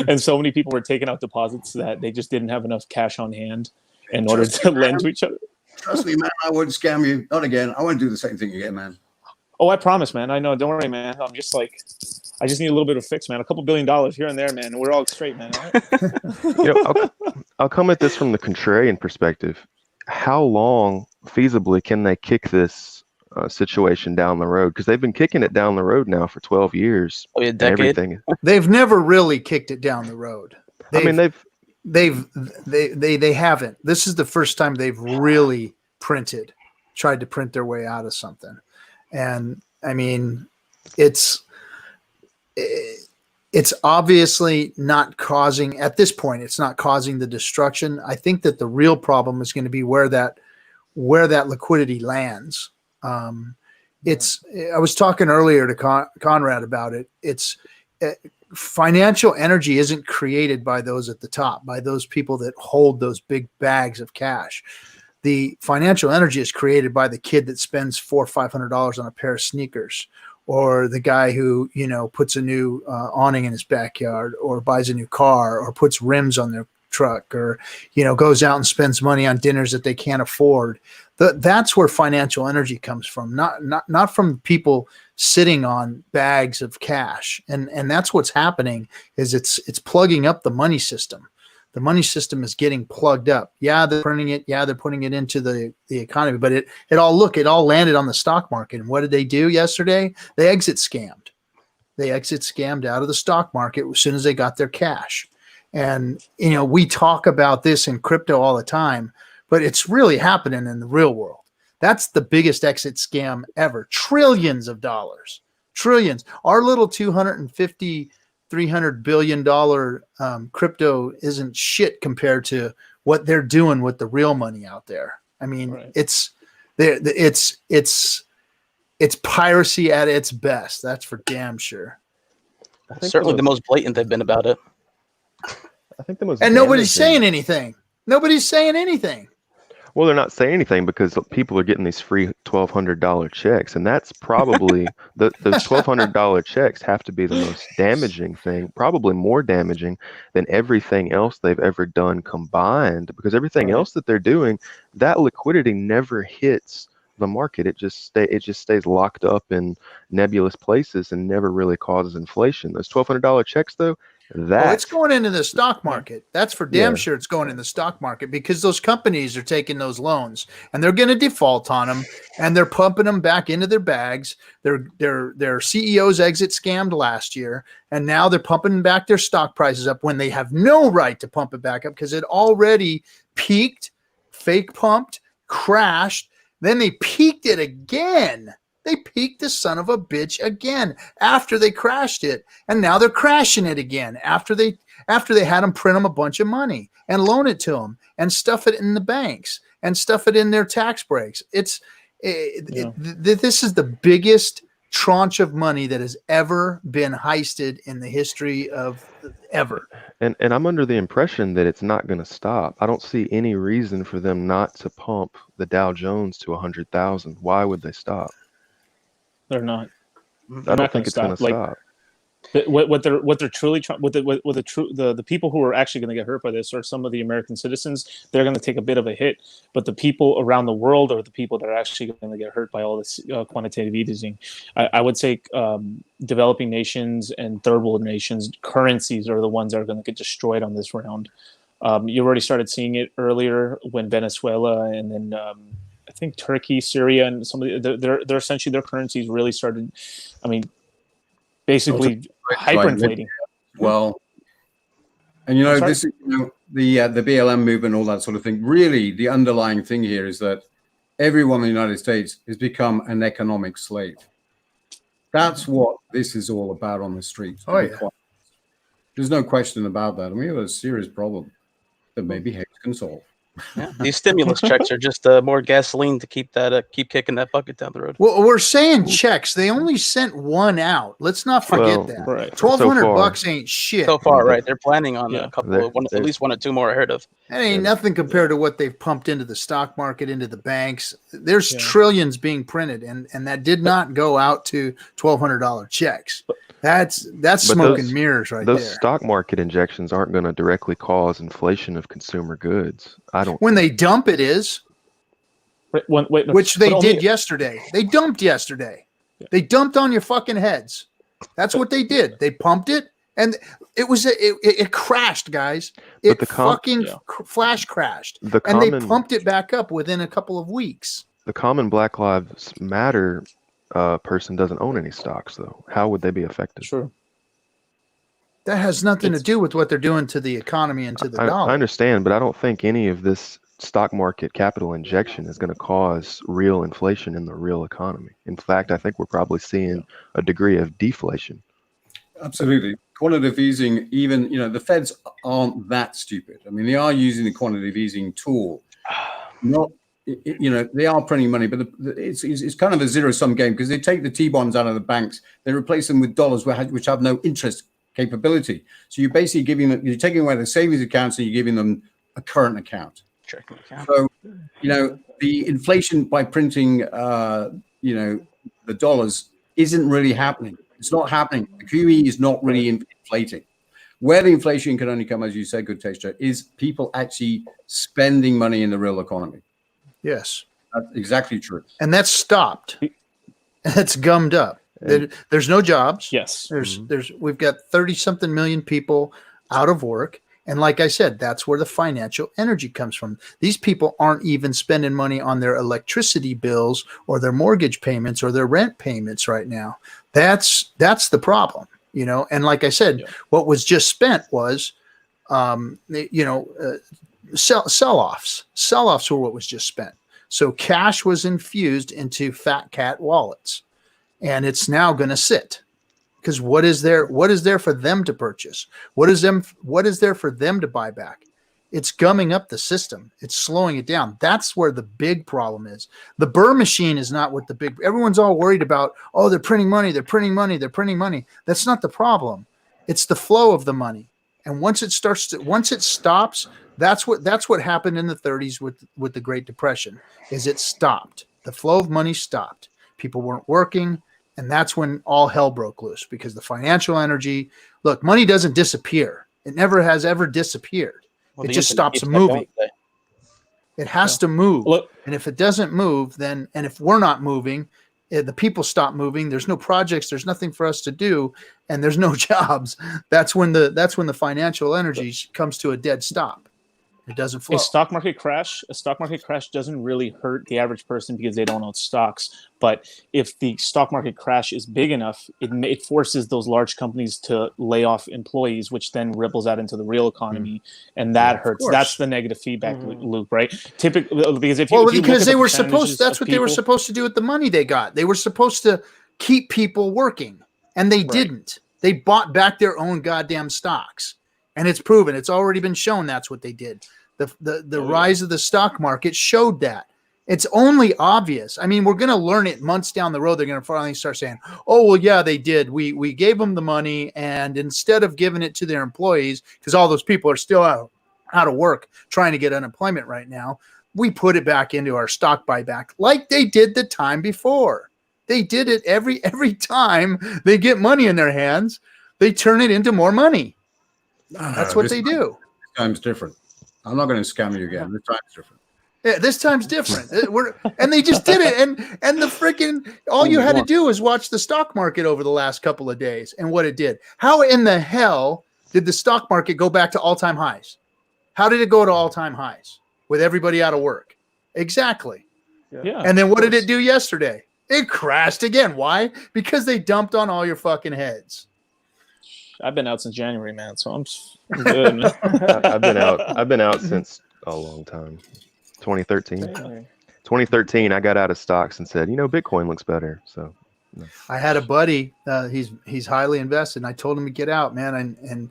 Speaker 2: And so many people were taking out deposits that they just didn't have enough cash on hand in order to lend to each other.
Speaker 3: Trust me, man. I won't scam you. Not again. I won't do the same thing again, man.
Speaker 2: Oh, I promise, man. I know. Don't worry, man. I'm just like, I just need a little bit of a fix, man. A couple $1 billion here and there, man. And we're all straight, man. All right?
Speaker 4: I'll come at this from the contrarian perspective. How long feasibly can they kick this situation down the road? Because they've been kicking it down the road now for 12 years.
Speaker 6: Oh, a decade.
Speaker 4: Everything.
Speaker 1: They've never really kicked it down the road.
Speaker 4: They
Speaker 1: haven't. This is the first time they've really tried to print their way out of something. And I mean, it's obviously not causing, at this point, it's not causing the destruction. I think that the real problem is going to be where that liquidity lands. I was talking earlier to Conrad about it. It's financial energy isn't created by those at the top, by those people that hold those big bags of cash. The financial energy is created by the kid that spends $400 or $500 on a pair of sneakers, or the guy who, puts a new awning in his backyard, or buys a new car, or puts rims on their truck, or, goes out and spends money on dinners that they can't afford. That's where financial energy comes from, not from people sitting on bags of cash. And that's what's happening is it's plugging up the money system. The money system is getting plugged up. Yeah, they're printing it. Yeah, they're putting it into the economy. But it all landed on the stock market. And what did they do yesterday? They exit scammed. They exit scammed out of the stock market as soon as they got their cash. And, we talk about this in crypto all the time, but it's really happening in the real world. That's the biggest exit scam ever. Trillions of dollars. Trillions. Our little 250 $300 billion crypto isn't shit compared to what they're doing with the real money out there. I mean,
Speaker 2: Right.
Speaker 1: it's piracy at its best. That's for damn sure.
Speaker 6: Certainly the most blatant they've been about it.
Speaker 4: I think the most
Speaker 1: And nobody's
Speaker 4: damaging-
Speaker 1: saying anything. Nobody's saying anything.
Speaker 4: Well, they're not saying anything because people are getting these free $1,200 checks, and that's probably those $1,200 checks have to be the most damaging thing, probably more damaging than everything else they've ever done combined. Because everything else that they're doing, that liquidity never hits the market. It just stays locked up in nebulous places and never really causes inflation. Those $1,200 checks, though.
Speaker 1: It's going into the stock market. That's for damn sure. It's going in the stock market because those companies are taking those loans and they're going to default on them and they're pumping them back into their bags. Their CEOs exit scammed last year and now they're pumping back their stock prices up when they have no right to pump it back up because it already peaked, fake pumped, crashed. Then they peaked it again. They peaked the son of a bitch again after they crashed it. And now they're crashing it again after they had them print them a bunch of money and loan it to them and stuff it in the banks and stuff it in their tax breaks. This is the biggest tranche of money that has ever been heisted in the history of ever.
Speaker 4: And I'm under the impression that it's not going to stop. I don't see any reason for them not to pump the Dow Jones to 100,000. Why would they stop?
Speaker 2: They're not.
Speaker 4: I don't think it's going to stop.
Speaker 2: What they're truly trying, the people who are actually going to get hurt by this are some of the American citizens. They're going to take a bit of a hit, but the people around the world are the people that are actually going to get hurt by all this quantitative easing. I would say developing nations and third world nations currencies are the ones that are going to get destroyed on this round. You already started seeing it earlier when Venezuela and then. I think Turkey, Syria, and some of they're essentially their currencies really started. I mean, basically hyperinflating.
Speaker 3: Well, and this is the BLM movement, all that sort of thing. Really, the underlying thing here is that everyone in the United States has become an economic slave. That's what this is all about on the streets.
Speaker 1: Oh, yeah.
Speaker 3: There's no question about that. I mean, we have a serious problem that maybe Hex can solve.
Speaker 6: Yeah, these stimulus checks are just more gasoline to keep kicking that bucket down the road.
Speaker 1: Well, we're saying checks. They only sent one out. Let's not forget that.
Speaker 2: Right.
Speaker 1: $1,200 ain't shit.
Speaker 6: So far, right? They're planning on a couple, at least one or two more ahead of.
Speaker 1: That ain't nothing compared to what they've pumped into the stock market, into the banks. There's trillions being printed, and that did not go out to $1,200 checks. That's smoke and mirrors right there.
Speaker 4: Those stock market injections aren't going to directly cause inflation of consumer goods.
Speaker 1: When they dump, it is. which they did yesterday. They dumped yesterday.
Speaker 2: Yeah.
Speaker 1: They dumped on your fucking heads. That's what they did. They pumped it, and it crashed, guys. It flash crashed, and they pumped it back up within a couple of weeks.
Speaker 4: The common Black Lives Matter person doesn't own any stocks, though. How would they be affected?
Speaker 2: Sure.
Speaker 1: That has nothing to do with what they're doing to the economy and to the dollar.
Speaker 4: I understand, but I don't think any of this stock market capital injection is going to cause real inflation in the real economy. In fact, I think we're probably seeing a degree of deflation.
Speaker 3: Absolutely. Quantitative easing, even, the Feds aren't that stupid. I mean, they are using the quantitative easing tool. Not, they are printing money, but it's kind of a zero-sum game because they take the T-bonds out of the banks, they replace them with dollars which have no interest capability. So you're basically you're taking away the savings accounts and you're giving them a current account.
Speaker 6: Checking account.
Speaker 3: So, the inflation by printing, the dollars isn't really happening. It's not happening. The QE is not really inflating. Where the inflation can only come, as you said, good texture, is people actually spending money in the real economy.
Speaker 1: Yes.
Speaker 3: That's exactly true.
Speaker 1: And that's stopped. It's gummed up. There's no jobs.
Speaker 2: Yes.
Speaker 1: We've got 30-something million people out of work. And like I said, that's where the financial energy comes from. These people aren't even spending money on their electricity bills or their mortgage payments or their rent payments right now. That's the problem, And like I said, what was just spent was, sell-offs. Sell-offs were what was just spent. So cash was infused into fat cat wallets, and it's now going to sit. Because what is there for them to purchase? What is there for them to buy back? It's gumming up the system. It's slowing it down. That's where the big problem is. The Burr machine is not what everyone's all worried about. Oh, they're printing money. That's not the problem. It's the flow of the money. And once it stops, that's what happened in the 30s with the Great Depression, is it stopped. The flow of money stopped. People weren't working. And that's when all hell broke loose, because the financial energy, look, money doesn't disappear. It never has ever disappeared. It just stops moving. It has to move. Look, and if it doesn't move, and if we're not moving, the people stop moving. There's no projects. There's nothing for us to do. And there's no jobs. That's when the financial energy comes to a dead stop. It doesn't flow.
Speaker 2: A stock market crash doesn't really hurt the average person because they don't own stocks. But if the stock market crash is big enough, it forces those large companies to lay off employees, which then ripples out into the real economy, and that hurts. That's the negative feedback loop, right? Typically, because they were supposed. That's what they were supposed to do with the money they got. They were supposed to keep people working, and they didn't. They bought back their own goddamn stocks. And it's proven. It's already been shown that's what they did. The rise of the stock market showed that. It's only obvious. I mean, we're going to learn it months down the road. They're going to finally start saying, oh, well, yeah, they did. We gave them the money, and instead of giving it to their employees, because all those people are still out of work trying to get unemployment right now, we put it back into our stock buyback like they did the time before. They did it every time they get money in their hands, they turn it into more money. That's what they do.
Speaker 3: This time's different. I'm not going to scam you again. This time's different.
Speaker 1: Yeah, this time's different. And they just did it. And the freaking all you had to do was watch the stock market over the last couple of days and what it did. How in the hell did the stock market go back to all-time highs? How did it go to all-time highs with everybody out of work? Exactly.
Speaker 2: Yeah.
Speaker 1: And then what did it do yesterday? It crashed again. Why? Because they dumped on all your fucking heads.
Speaker 2: I've been out since January, man. So I'm good, man.
Speaker 4: I've been out since a long time. 2013. 2013, I got out of stocks and said, Bitcoin looks better. So
Speaker 1: I had a buddy. He's highly invested, and I told him to get out, man. And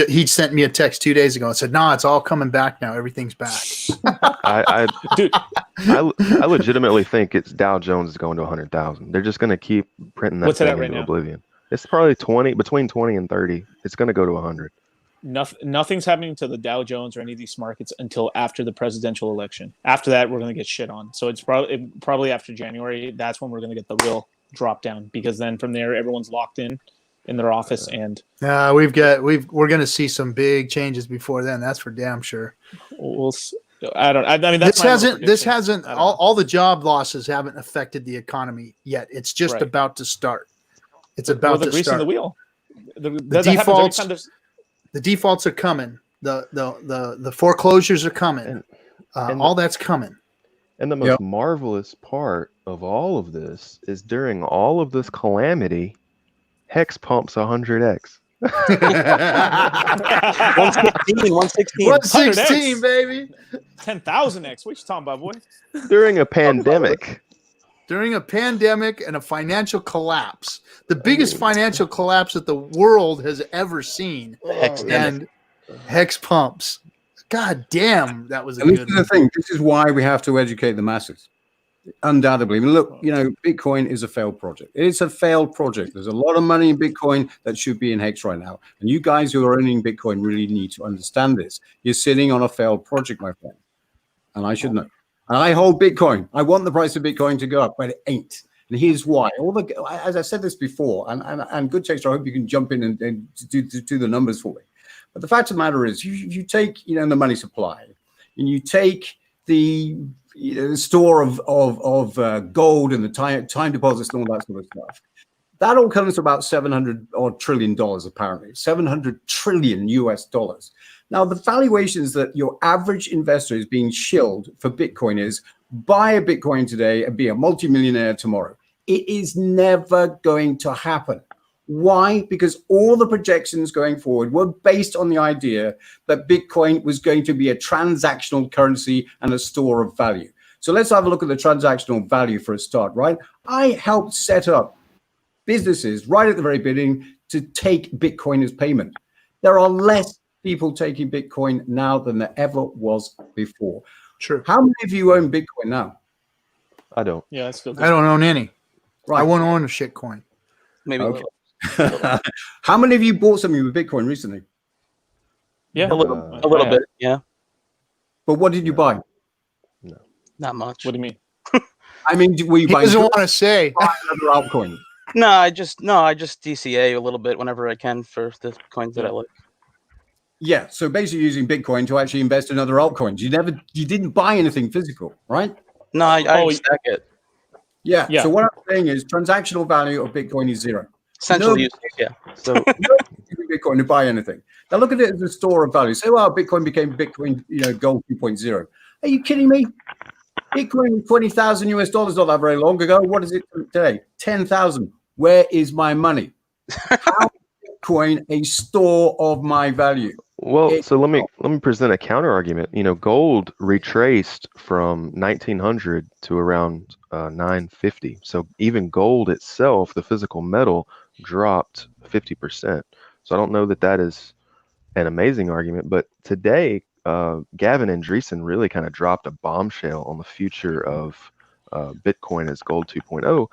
Speaker 1: he sent me a text 2 days ago and said, "No, it's all coming back now. Everything's back."
Speaker 4: I legitimately think it's Dow Jones is going to 100,000. They're just going to keep printing that thing into oblivion. It's probably between 20 and 30. It's going to go to 100.
Speaker 2: Nothing's happening to the Dow Jones or any of these markets until after the presidential election. After that, we're going to get shit on. So it's probably after January. That's when we're going to get the real drop down, because then from there, everyone's locked in their office. And
Speaker 1: we're going to see some big changes before then. That's for damn sure.
Speaker 2: I mean, that's
Speaker 1: this hasn't all the job losses haven't affected the economy yet. It's just about to start. It's about to
Speaker 2: greasing
Speaker 1: start.
Speaker 2: the wheel.
Speaker 1: The defaults are coming. The foreclosures are coming. And all that's coming.
Speaker 4: And the most marvelous part of all of this is during all of this calamity, Hex pumps 100x.
Speaker 1: 116, baby.
Speaker 2: 10,000x. What you talking about, boy?
Speaker 4: During a pandemic.
Speaker 1: During a pandemic and a financial collapse, the biggest financial collapse that the world has ever seen, and Hex pumps. God damn, that was a good.
Speaker 3: This is the thing. This is why we have to educate the masses. Undoubtedly. I mean, look, Bitcoin is a failed project. It's a failed project. There's a lot of money in Bitcoin that should be in Hex right now. And you guys who are owning Bitcoin really need to understand this. You're sitting on a failed project, my friend. And I should know. And I hold Bitcoin. I want the price of Bitcoin to go up, but it ain't. And here's why. As I said this before, and good Texter, I hope you can jump in and do the numbers for me. But the fact of the matter is, you take the money supply, and you take the store of gold and the time deposits and all that sort of stuff. That all comes to about $700 trillion, apparently, $700 trillion US. Now, the valuations that your average investor is being shilled for Bitcoin is buy a Bitcoin today and be a multimillionaire tomorrow. It is never going to happen. Why? Because all the projections going forward were based on the idea that Bitcoin was going to be a transactional currency and a store of value. So let's have a look at the transactional value for a start, right? I helped set up businesses right at the very beginning to take Bitcoin as payment. There are less people taking Bitcoin now than there ever was before.
Speaker 1: True.
Speaker 3: How many of you own Bitcoin now?
Speaker 4: I don't.
Speaker 2: Yeah, I
Speaker 1: don't own any.
Speaker 3: Right.
Speaker 1: I won't own a shit coin.
Speaker 6: Maybe
Speaker 3: okay. How many of you bought something with Bitcoin recently?
Speaker 2: Yeah,
Speaker 6: a little bit. Yeah.
Speaker 3: But what did you buy?
Speaker 4: No,
Speaker 6: not much.
Speaker 2: What do you mean?
Speaker 3: I mean, were you
Speaker 1: he
Speaker 3: buying?
Speaker 1: Doesn't want to say.
Speaker 3: Another altcoin.
Speaker 6: No, I just DCA a little bit whenever I can for the coins that I like.
Speaker 3: Yeah, so basically using Bitcoin to actually invest in other altcoins. You didn't buy anything physical, right?
Speaker 6: No, I stack it.
Speaker 3: Yeah. So what I'm saying is transactional value of Bitcoin is zero.
Speaker 6: Essentially, yeah.
Speaker 3: So using Bitcoin to buy anything. Now look at it as a store of value. Say, well, Bitcoin became Bitcoin, gold 2.0. Are you kidding me? Bitcoin $20,000 US not that very long ago. What is it today? 10,000. Where is my money? How is Bitcoin a store of my value?
Speaker 4: Well, so let me present a counter argument. Gold retraced from 1900 to around 950. So even gold itself, the physical metal, dropped 50%. So I don't know that is an amazing argument, but today Gavin Andreessen really kind of dropped a bombshell on the future of Bitcoin as gold 2.0.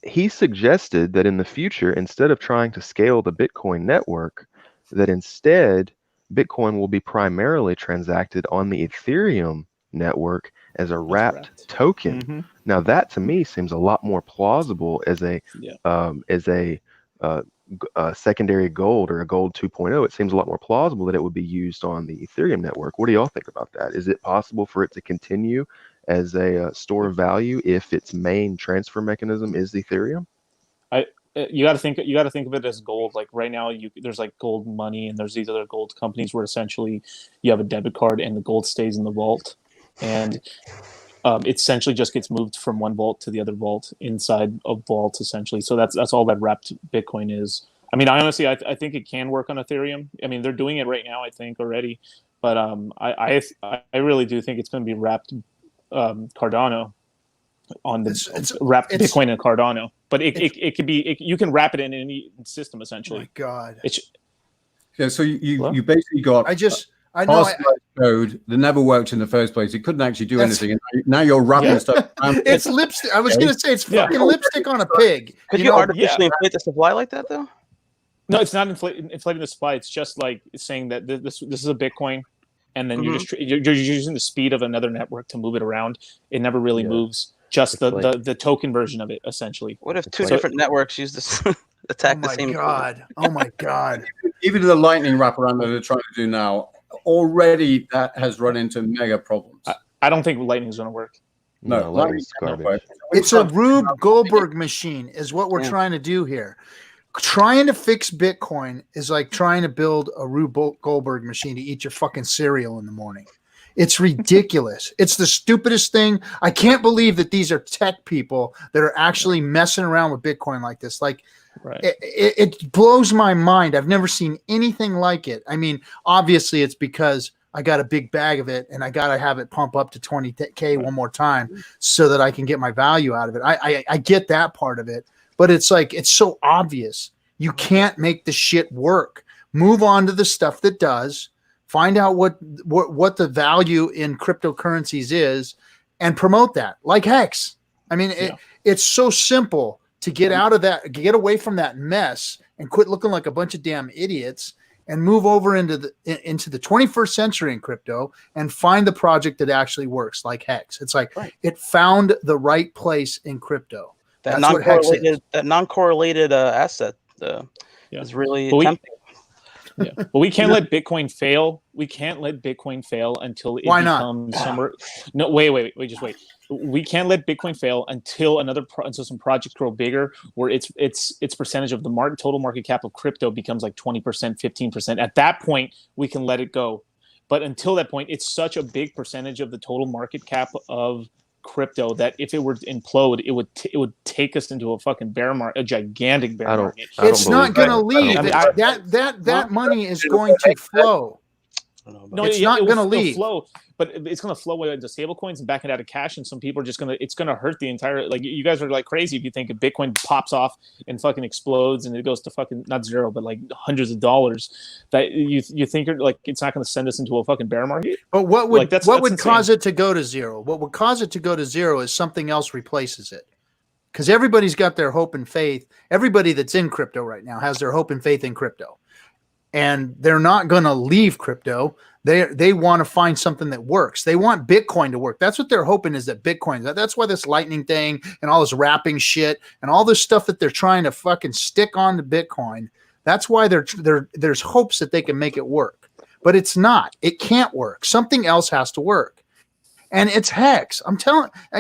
Speaker 4: He suggested that in the future, instead of trying to scale the Bitcoin network, that instead Bitcoin will be primarily transacted on the Ethereum network as a wrapped token. Mm-hmm. Now that to me seems a lot more plausible as a secondary gold or a gold 2.0. It seems a lot more plausible that it would be used on the Ethereum network. What do y'all think about that? Is it possible for it to continue as a store of value if its main transfer mechanism is Ethereum?
Speaker 2: You got to think of it as gold. Like right now, there's like gold money, and there's these other gold companies where essentially you have a debit card and the gold stays in the vault, and it essentially just gets moved from one vault to the other vault inside a vault essentially. So that's all that wrapped Bitcoin is. I mean, honestly, I think it can work on Ethereum. I mean, they're doing it right now, I think already, but I really do think it's going to be wrapped Cardano on the wrapped Bitcoin and Cardano. But it could be you can wrap it in any system essentially.
Speaker 1: Oh my God.
Speaker 3: So you basically got
Speaker 1: I know
Speaker 3: code that never worked in the first place. It couldn't actually do anything. And now you're wrapping stuff around.
Speaker 1: It's lipstick. I was going to say it's fucking lipstick on a pig.
Speaker 6: Could you artificially inflate the supply like that though?
Speaker 2: No, it's not inflating the supply. It's just like saying that this is a Bitcoin, and then you're using the speed of another network to move it around. It never really moves. Just the token version of it, essentially.
Speaker 6: What if two different networks use this attack the same?
Speaker 1: Oh my God!
Speaker 3: Even the lightning wraparound that they're trying to do now, already that has run into mega problems.
Speaker 2: I don't think Lightning's going to work.
Speaker 3: No,
Speaker 4: Lightning's
Speaker 3: Lightning
Speaker 4: garbage.
Speaker 1: It's a Rube Goldberg machine is what we're trying to do here. Trying to fix Bitcoin is like trying to build a Rube Goldberg machine to eat your fucking cereal in the morning. It's ridiculous. It's the stupidest thing. I can't believe that these are tech people that are actually messing around with Bitcoin like this. Like,
Speaker 2: Right.
Speaker 1: It blows my mind. I've never seen anything like it. I mean, obviously it's because I got a big bag of it and I got to have it pump up to 20K one more time so that I can get my value out of it. I get that part of it, but it's like, it's so obvious. You can't make the shit work. Move on to the stuff that does. Find out what the value in cryptocurrencies is and promote that, like Hex. I mean, it's so simple to get out of that, get away from that mess and quit looking like a bunch of damn idiots and move over into the 21st century in crypto and find the project that actually works, like Hex. It's like it found the right place in crypto.
Speaker 6: That
Speaker 1: That's what Hex is.
Speaker 6: non-correlated asset is really tempting.
Speaker 2: Yeah, but we can't let Bitcoin fail. We can't let Bitcoin fail until it becomes somewhere. No, wait, just wait. We can't let Bitcoin fail until until some projects grow bigger, where its percentage of the total market cap of crypto becomes like 20%, 15%. At that point, we can let it go. But until that point, it's such a big percentage of the total market cap of crypto that if it were to implode, it would take us into a fucking bear market, a gigantic bear market.
Speaker 1: It's not going to leave. That money is going to flow.
Speaker 2: No,
Speaker 1: it's not going to leave.
Speaker 2: Flow, but it's going to flow into stable coins and back it out of cash, and some people are just it's going to hurt the entire. Like, you guys are like crazy if you think if Bitcoin pops off and fucking explodes and it goes to fucking not zero but like hundreds of dollars, that you think like it's not going to send us into a fucking bear market.
Speaker 1: But what would cause it to go to zero? What would cause it to go to zero is something else replaces it. Because everybody's got their hope and faith. Everybody that's in crypto right now has their hope and faith in crypto. And they're not going to leave crypto. They want to find something that works. They want Bitcoin to work. That's what they're hoping, is that Bitcoin. That's why this Lightning thing and all this wrapping shit and all this stuff that they're trying to fucking stick on to Bitcoin. That's why there's hopes that they can make it work. But it's not. It can't work. Something else has to work. And it's Hex. And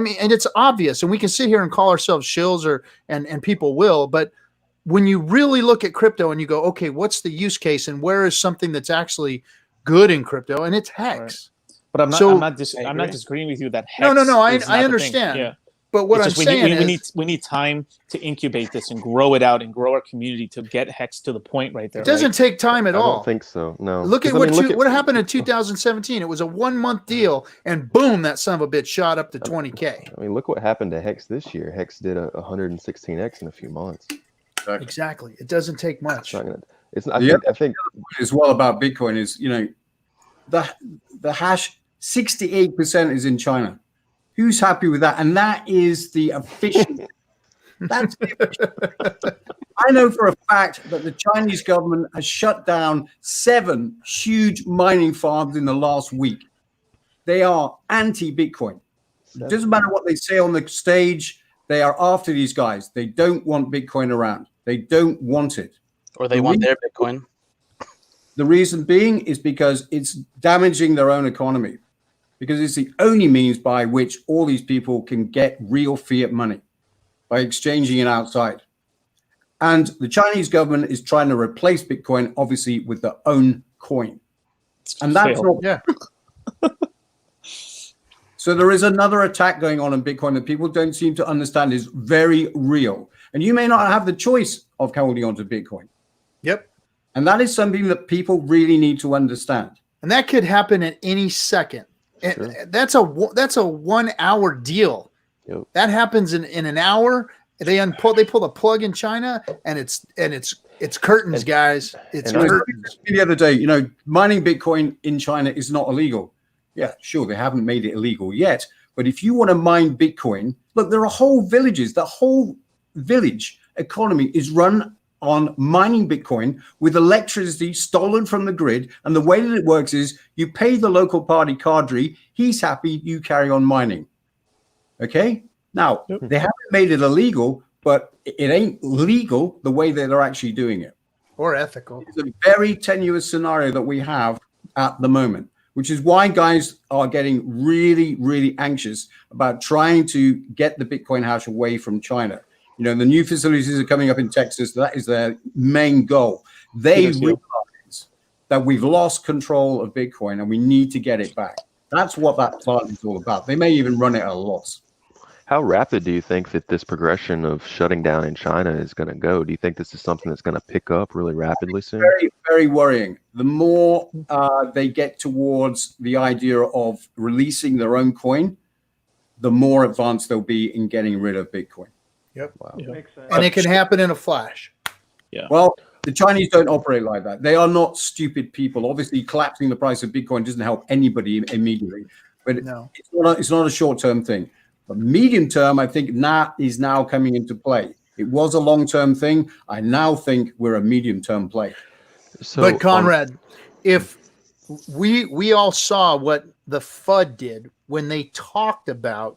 Speaker 1: it's obvious. And we can sit here and call ourselves shills and people will, but when you really look at crypto and you go, okay, what's the use case and where is something that's actually good in crypto? And it's Hex.
Speaker 2: Right. But I'm not disagreeing with you that Hex.
Speaker 1: No. I understand. Yeah. But what I'm saying is
Speaker 2: we need time to incubate this and grow it out and grow our community to get Hex to the point right there.
Speaker 1: It doesn't take time at all.
Speaker 4: I don't think so. No.
Speaker 1: Look at what happened in 2017. It was a 1 month deal, and boom, that son of a bitch shot up to 20K.
Speaker 4: I mean, look what happened to Hex this year. Hex did a 116x in a few months.
Speaker 1: Exactly. It doesn't take much.
Speaker 3: I think as well about Bitcoin is, the hash 68% is in China. Who's happy with that? And that is the official. That's the official. I know for a fact that the Chinese government has shut down 7 huge mining farms in the last week. They are anti-Bitcoin. It doesn't matter what they say on the stage. They are after these guys. They don't want Bitcoin around. They don't want it.
Speaker 6: Or they want their Bitcoin.
Speaker 3: The reason being is because it's damaging their own economy. Because it's the only means by which all these people can get real fiat money, by exchanging it outside. And the Chinese government is trying to replace Bitcoin, obviously, with their own coin. And that's not...
Speaker 1: Yeah.
Speaker 3: So there is another attack going on in Bitcoin that people don't seem to understand is very real. And you may not have the choice of holding on to Bitcoin.
Speaker 1: Yep.
Speaker 3: And that is something that people really need to understand. And
Speaker 1: that could happen at any second. Sure. That's a 1 hour deal. Yep. That happens in an hour. They pull the plug in China, and it's curtains, guys. It's curtains.
Speaker 3: The other day, mining Bitcoin in China is not illegal. Yeah, sure, they haven't made it illegal yet. But if you want to mine Bitcoin, look, there are whole villages. The whole village economy is run on mining Bitcoin with electricity stolen from the grid. And the way that it works is you pay the local party cadre. He's happy. You carry on mining. Okay. Now, they haven't made it illegal, but it ain't legal the way that they're actually doing it.
Speaker 1: Or ethical.
Speaker 3: It's a very tenuous scenario that we have at the moment, which is why guys are getting really, really anxious about trying to get the Bitcoin hash away from China. You know, the new facilities are coming up in Texas. That is their main goal. They realize that we've lost control of Bitcoin and we need to get it back. That's what that plant is all about. They may even run it at a loss.
Speaker 4: How rapid do you think that this progression of shutting down in China is going to go? Do you think this is something that's going to pick up really rapidly soon?
Speaker 3: Very, very worrying. The more they get towards the idea of releasing their own coin, the more advanced they'll be in getting rid of Bitcoin.
Speaker 1: Yep.
Speaker 4: Wow.
Speaker 2: Yeah.
Speaker 1: And it can happen in a flash.
Speaker 2: Yeah.
Speaker 3: Well, the Chinese don't operate like that. They are not stupid people. Obviously, collapsing the price of Bitcoin doesn't help anybody immediately, but
Speaker 1: No.
Speaker 3: it's not a short-term thing. But medium term, I think that is now coming into play. It was a long-term thing. I now think we're a medium-term play.
Speaker 4: So,
Speaker 1: But Conrad, if we all saw what the FUD did when they talked about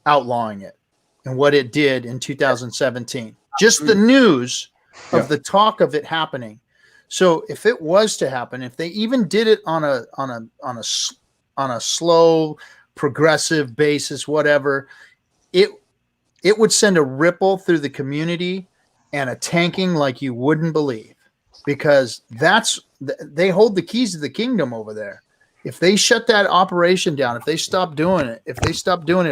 Speaker 1: outlawing it and what it did in 2017, just the news of the talk of it happening. So if it was to happen, if they even did it on a slow, progressive basis, whatever, it would send a ripple through the community and a tanking like you wouldn't believe, because they hold the keys to the kingdom over there. If they shut that operation down, if they stop doing it,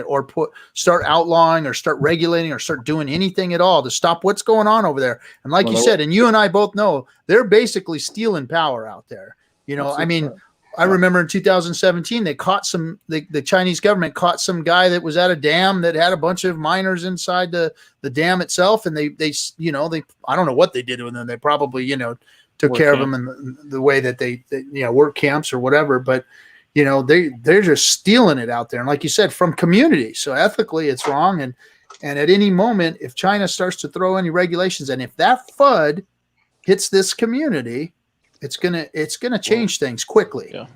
Speaker 1: or start outlawing or start regulating or start doing anything at all to stop what's going on over there. And like you said, and you and I both know, they're basically stealing power out there. You know, I mean, I remember in 2017, they caught the Chinese government caught some guy that was at a dam that had a bunch of miners inside the dam itself. And they I don't know what they did with them. They probably, took care of them in the way that they work camps or whatever. But, they're just stealing it out there. And like you said, from community. So ethically it's wrong. And at any moment, if China starts to throw any regulations, and if that FUD hits this community, it's gonna change things quickly.
Speaker 2: Yeah.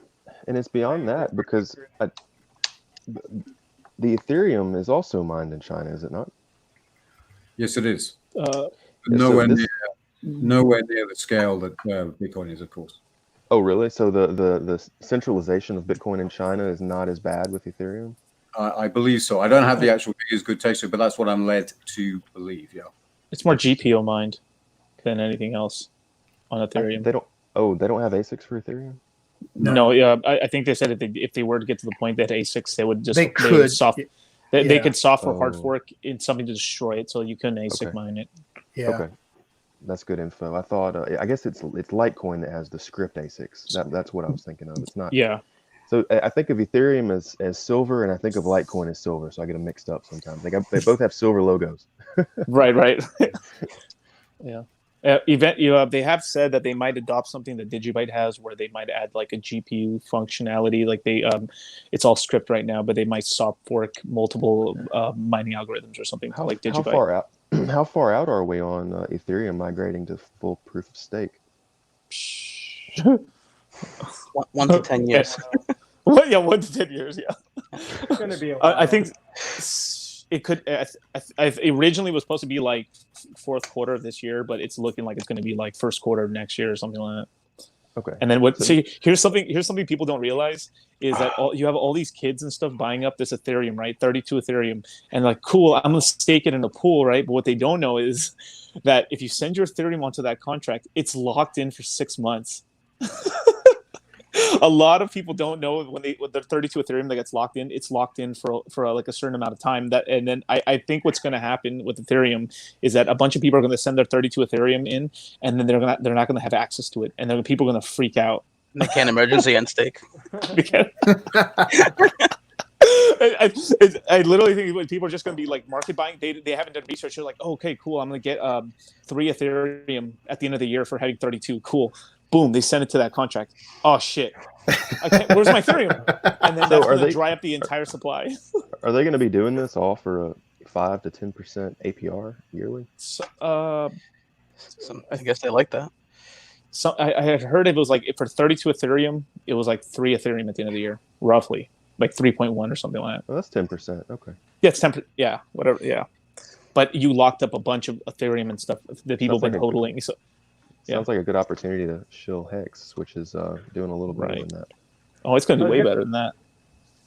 Speaker 4: And it's beyond that, because the Ethereum is also mined in China, is it not?
Speaker 3: Yes, it is.
Speaker 4: So
Speaker 3: Nowhere near the scale that Bitcoin is, of course.
Speaker 4: Oh, really? So the centralization of Bitcoin in China is not as bad with Ethereum?
Speaker 3: I believe so. I don't have the actual figures, good texture, but that's what I'm led to believe. Yeah.
Speaker 2: It's more GPO mined than anything else on Ethereum.
Speaker 4: They don't have ASICs for Ethereum?
Speaker 2: No, yeah, I think they said if they were to get to the point that ASICs, they would just
Speaker 1: They could
Speaker 2: software hard fork in something to destroy it, so you couldn't ASIC mine it.
Speaker 1: Yeah.
Speaker 4: Okay. That's good info. I thought, I guess it's Litecoin that has the script ASICs. That's what I was thinking of. It's not.
Speaker 2: Yeah.
Speaker 4: So I think of Ethereum as silver, and I think of Litecoin as silver. So I get them mixed up sometimes. They both have silver logos.
Speaker 2: Right. Yeah. They have said that they might adopt something that Digibyte has, where they might add like a GPU functionality. Like it's all script right now, but they might soft fork multiple mining algorithms or something like Digibyte.
Speaker 4: How far out are we on Ethereum migrating to full proof of stake?
Speaker 6: 1 to 10 years.
Speaker 2: Well, yeah, 1 to 10 years. Yeah,
Speaker 7: It's going to be a while.
Speaker 2: I think it could. It originally was supposed to be like fourth quarter of this year, but it's looking like it's going to be like first quarter of next year or something like that.
Speaker 4: Okay.
Speaker 2: And then here's something people don't realize is that you have all these kids and stuff buying up this Ethereum, right? 32 Ethereum, and like, cool, I'm gonna stake it in a pool, right? But what they don't know is that if you send your Ethereum onto that contract, it's locked in for 6 months. A lot of people don't know when the 32 Ethereum that gets locked in, it's locked in for like a certain amount of time. And then I think what's going to happen with Ethereum is that a bunch of people are going to send their 32 Ethereum in, and then they're not going to have access to it, and then people are going to freak out.
Speaker 6: They can't emergency end stake.
Speaker 2: I literally think people are just going to be like market buying. They haven't done research. They're like, oh, okay, cool. I'm going to get 3 Ethereum at the end of the year for having 32. Cool. Boom, they send it to that contract. Oh, shit. Where's my Ethereum? And then that's going to dry up the entire supply.
Speaker 4: Are they going to be doing this all for a 5 to 10% APR yearly?
Speaker 2: So,
Speaker 6: I guess they like that.
Speaker 2: So I had heard it was like for 32 Ethereum, it was like 3 Ethereum at the end of the year, roughly. Like 3.1 or something like that.
Speaker 4: Oh, that's 10%. Okay.
Speaker 2: Yeah, it's 10%. Yeah, whatever. Yeah. But you locked up a bunch of Ethereum and stuff that people have been hodling. So
Speaker 4: Sounds like a good opportunity to shill Hex, which is doing a little better
Speaker 2: Right.
Speaker 4: than that.
Speaker 2: Oh, it's going to do way better than that.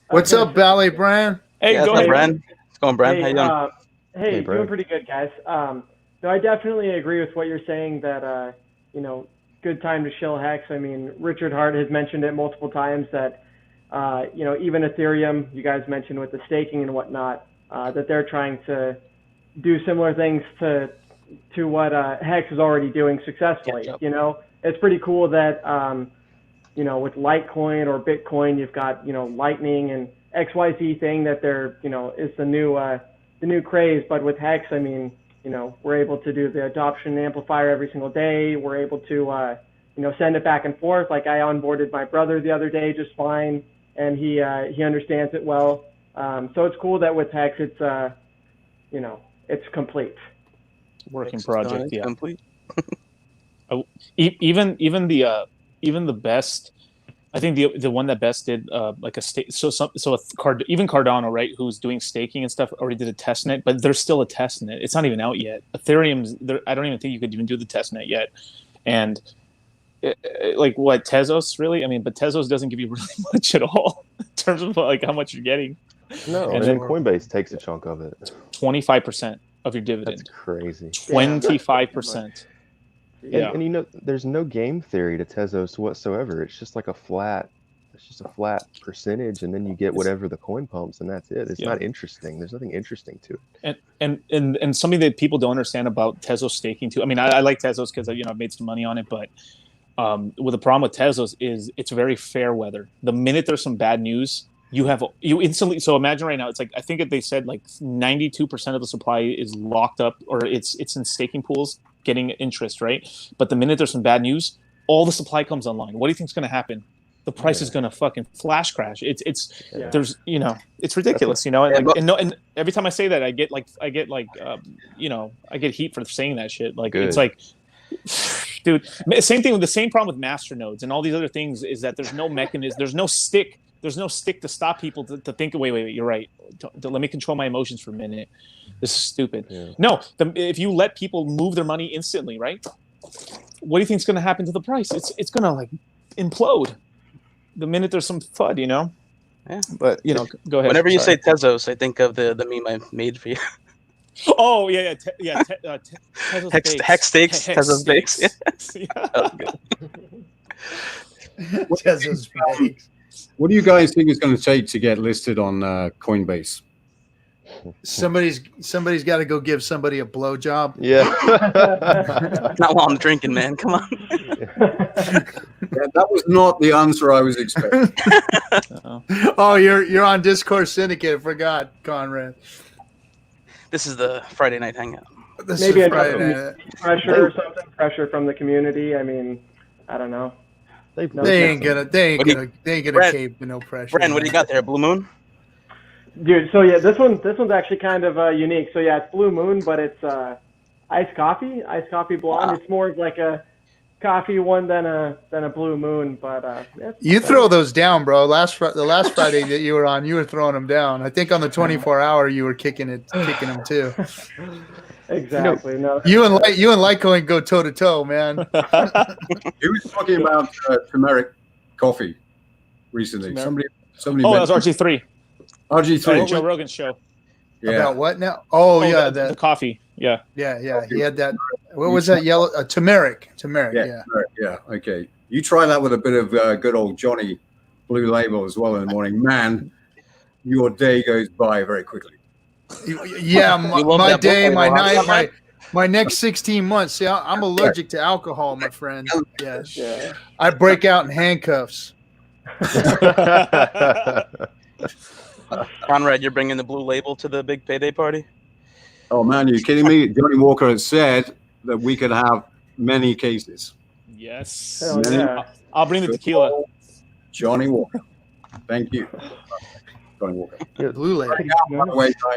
Speaker 1: What's up, Ballet Brian?
Speaker 2: Hey,
Speaker 6: Yeah,
Speaker 2: go
Speaker 6: what's up,
Speaker 2: ahead.
Speaker 6: Bran? What's going, Bran?
Speaker 7: Hey,
Speaker 6: How you doing?
Speaker 7: Hey,
Speaker 4: Hey, Brad.
Speaker 7: doing pretty good, guys. No, I definitely agree with what you're saying that, good time to shill Hex. I mean, Richard Hart has mentioned it multiple times that, even Ethereum, you guys mentioned with the staking and whatnot, that they're trying to do similar things to what Hex is already doing successfully.
Speaker 6: Yep.
Speaker 7: It's pretty cool that, with Litecoin or Bitcoin, you've got, Lightning and XYZ thing that they're, is the new craze. But with Hex, I mean, we're able to do the adoption amplifier every single day. We're able to, send it back and forth. Like I onboarded my brother the other day just fine, and he understands it well. So it's cool that with Hex, it's, it's complete.
Speaker 2: Working project, yeah.
Speaker 6: Complete.
Speaker 2: Even the best, I think the one that best did like a stake. Even Cardano, right, who's doing staking and stuff, already did a test net, but there's still a test net. It's not even out yet. Ethereum's there. I don't even think you could even do the test net yet. And like what Tezos really? I mean, but Tezos doesn't give you really much at all in terms of like how much you're getting.
Speaker 4: No,
Speaker 2: And
Speaker 4: and
Speaker 2: then-
Speaker 4: then Coinbase takes a chunk of it.
Speaker 2: 25% of your
Speaker 4: That's
Speaker 2: dividend.
Speaker 4: crazy.
Speaker 2: 25%. Yeah.
Speaker 4: And there's no game theory to Tezos whatsoever. It's just like a flat percentage, and then you get whatever the coin pumps, and that's it. It's not interesting. There's nothing interesting to it.
Speaker 2: And something that people don't understand about Tezos staking too. I mean, I like Tezos because I've made some money on it, but with the problem with Tezos is it's very fair weather. The minute there's some bad news, you instantly. So imagine right now, it's like I think that they said like 92% of the supply is locked up, or it's in staking pools getting interest, right? But the minute there's some bad news, all the supply comes online. What do you think's going to happen? The price is going to fucking flash crash. There's it's ridiculous, and every time I say that, I get heat for saying that shit. Like
Speaker 4: Good.
Speaker 2: It's like, dude, same thing with the same problem with master nodes and all these other things is that there's no mechanism, there's no stick to stop people to think, wait, you're right. Let me control my emotions for a minute. This is stupid. Yeah. No, if you let people move their money instantly, right? What do you think is going to happen to the price? It's going to like implode the minute there's some FUD,
Speaker 6: Yeah.
Speaker 2: But go ahead.
Speaker 6: Whenever you say Tezos, I think of the meme I made for you.
Speaker 2: Oh yeah. Tezos
Speaker 6: Hex stakes, Tezos bakes.
Speaker 1: Tezos bakes.
Speaker 3: What do you guys think it's going to take to get listed on Coinbase?
Speaker 1: Somebody's got to go give somebody a blowjob.
Speaker 4: Yeah.
Speaker 6: Not while I'm drinking, man. Come on.
Speaker 3: Yeah, that was not the answer I was expecting.
Speaker 1: Oh, you're on Discourse Syndicate. I forgot, Conrad.
Speaker 6: This is the Friday night hangout.
Speaker 7: Maybe I got some pressure or something. Pressure from the community. I mean, I don't know.
Speaker 1: They ain't gonna
Speaker 6: Brent,
Speaker 1: cave to no pressure.
Speaker 6: Bren, what do you got there? Blue Moon?
Speaker 7: Dude, so yeah, this one's actually kind of unique. So yeah, it's Blue Moon, but it's iced coffee blonde. Wow. It's more of like a coffee one than a Blue Moon, but
Speaker 1: you throw those down, bro. The last Friday that you were on, you were throwing them down. I think on the 24-hour you were kicking them too.
Speaker 7: Exactly.
Speaker 1: You and Litecoin go toe to toe, man.
Speaker 3: He was talking about turmeric coffee recently. Somebody.
Speaker 2: Oh, that was RG3.
Speaker 3: RG3.
Speaker 2: Joe Rogan's show.
Speaker 3: Yeah.
Speaker 1: About what now? Oh yeah,
Speaker 2: the coffee. Yeah.
Speaker 1: Yeah. He had that. What was that yellow? Turmeric. Yeah.
Speaker 3: Yeah. Okay. You try that with a bit of good old Johnny Blue Label as well in the morning. Man, your day goes by very quickly.
Speaker 1: Yeah, my day, my night, my next 16 months. See, I'm allergic to alcohol, my friend. Yes. Yeah. I break out in handcuffs.
Speaker 6: Conrad, you're bringing the Blue Label to the big payday party?
Speaker 3: Oh, man, are you kidding me? Johnny Walker has said that we could have many cases.
Speaker 2: Yes.
Speaker 7: Yeah.
Speaker 2: I'll bring the tequila.
Speaker 3: Johnny Walker. Thank you. Johnny Walker.
Speaker 1: Blue Label.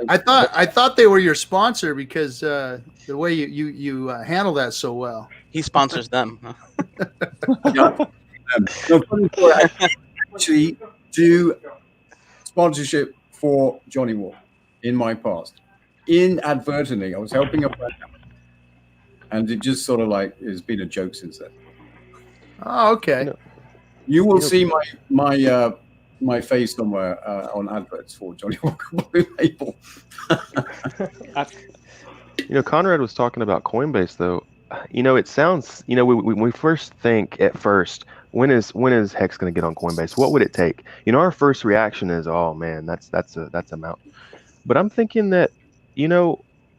Speaker 1: I thought they were your sponsor because the way you handle that so well.
Speaker 6: He sponsors them. Huh?
Speaker 3: I actually do sponsorship for Johnny Walker in my past. Inadvertently, I was helping a friend. and it just sort of like has been a joke since then.
Speaker 1: Oh, okay.
Speaker 3: You will see my face somewhere on adverts for Johnny Walker Blue Label.
Speaker 4: Conrad was talking about Coinbase though. It sounds, we first think at first, when is Hex going to get on Coinbase? What would it take? Our first reaction is, oh man, that's a mountain. But I'm thinking that,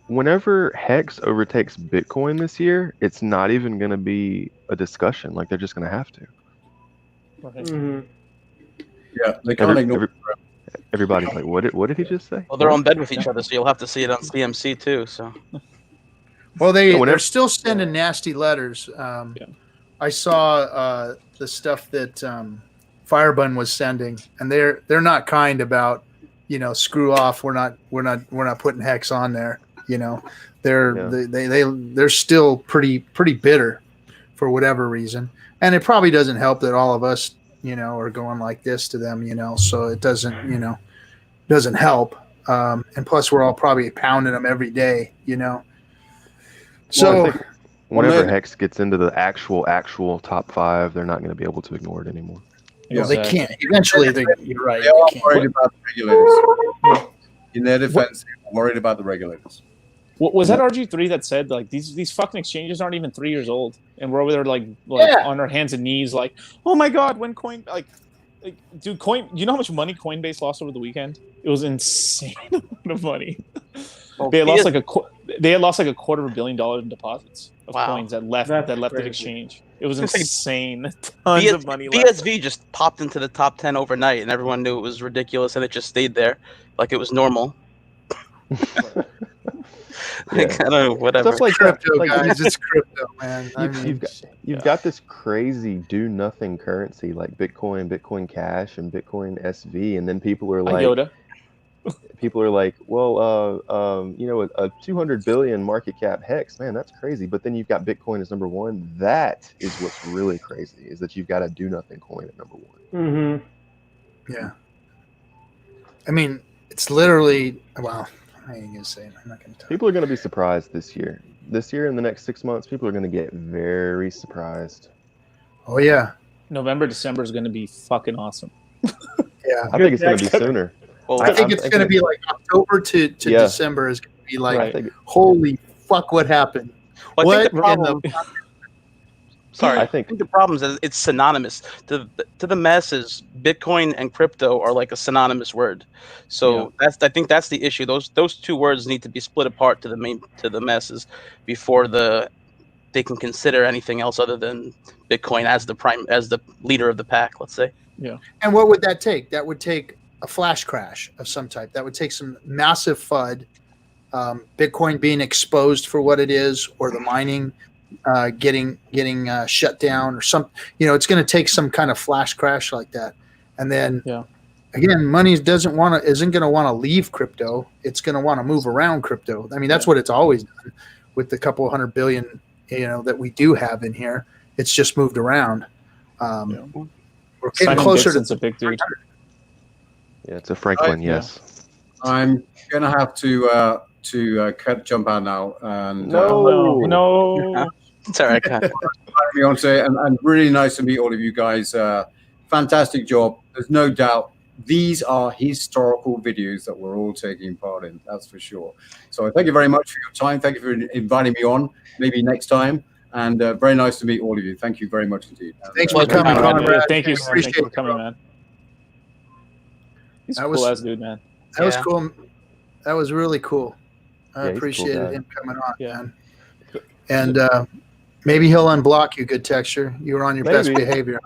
Speaker 4: whenever Hex overtakes Bitcoin this year, it's not even going to be a discussion. Like, they're just going to have to.
Speaker 7: Mm-hmm.
Speaker 3: Yeah, they can't ignore.
Speaker 4: Everybody's like, what did he just say?
Speaker 6: Well, they're on bed with each other, so you'll have to see it on CMC too. So.
Speaker 1: Well, they're still sending nasty letters. I saw the stuff that Firebun was sending, and they're not kind about, screw off. We're not putting Hex on there. They're still pretty bitter for whatever reason, and it probably doesn't help that all of us, are going like this to them. So it doesn't help. And plus, we're all probably pounding them every day. So
Speaker 4: whenever Hex gets into the actual top 5, they're not going to be able to ignore it anymore.
Speaker 1: Well, they can't. Eventually, you're right.
Speaker 3: They are worried about the regulators. In their defense, they're worried about the regulators.
Speaker 2: Was that RG3 that said like these fucking exchanges aren't even 3 years old, and we're over there like on our hands and knees like, oh my god, when coin dude, you know how much money Coinbase lost over the weekend? It was insane amount of money.
Speaker 6: Well,
Speaker 2: they had lost like $250 million in deposits of coins that left the exchange. It was insane. Tons of money left.
Speaker 6: BSV just popped into the top 10 overnight, and everyone knew it was ridiculous, and it just stayed there like it was normal. I don't know, whatever.
Speaker 4: Stuff like
Speaker 1: Crypto,
Speaker 4: that.
Speaker 1: guys. It's crypto, man.
Speaker 4: You've got this crazy do nothing currency like Bitcoin Cash, and Bitcoin SV, and then people are like,
Speaker 2: IOTA.
Speaker 4: well, a 200 billion market cap Hex, man, that's crazy. But then you've got Bitcoin as number 1. That is what's really crazy, is that you've got a do nothing coin at number 1.
Speaker 7: Mm-hmm.
Speaker 1: Yeah. I mean, it's literally, well, I ain't gonna say it. I'm not gonna tell.
Speaker 4: People are gonna be surprised this year. This year, in the next 6 months, people are gonna get very surprised.
Speaker 1: Oh yeah.
Speaker 2: November, December is gonna be fucking awesome.
Speaker 1: Yeah.
Speaker 4: I think it's gonna be sooner.
Speaker 6: Well,
Speaker 1: I think it's gonna be like October to December is gonna be like, holy fuck, what happened?
Speaker 6: Well, I think
Speaker 1: What
Speaker 6: the problem. Sorry, I think the problem is that it's synonymous to the masses. Bitcoin and crypto are like a synonymous word, so I think that's the issue. Those two words need to be split apart to the masses before they can consider anything else other than Bitcoin as the leader of the pack. Let's say.
Speaker 2: Yeah.
Speaker 1: And what would that take? That would take a flash crash of some type. That would take some massive FUD, Bitcoin being exposed for what it is, or the mining getting shut down, or some. It's going to take some kind of flash crash like that, and then again, money isn't going to want to leave crypto. It's going to want to move around crypto. I mean, that's what it's always done with the couple $100 billion that we do have in here. It's just moved around. We're getting closer to
Speaker 2: a big dude.
Speaker 4: Yeah, it's a Franklin. Yes.
Speaker 3: I'm gonna have to jump out now. And
Speaker 2: no.
Speaker 6: It's all right,
Speaker 3: and really nice to meet all of you guys. Fantastic job. There's no doubt these are historical videos that we're all taking part in. That's for sure. So thank you very much for your time. Thank you for inviting me on. Maybe next time. And very nice to meet all of you. Thank you very much indeed.
Speaker 1: Thanks for coming, Conrad.
Speaker 2: Thank you for coming, man. He's a cool ass dude, man.
Speaker 1: That was cool. That was really cool. I appreciated him coming on, man. And maybe he'll unblock you, Good Texture. You were on your best behavior.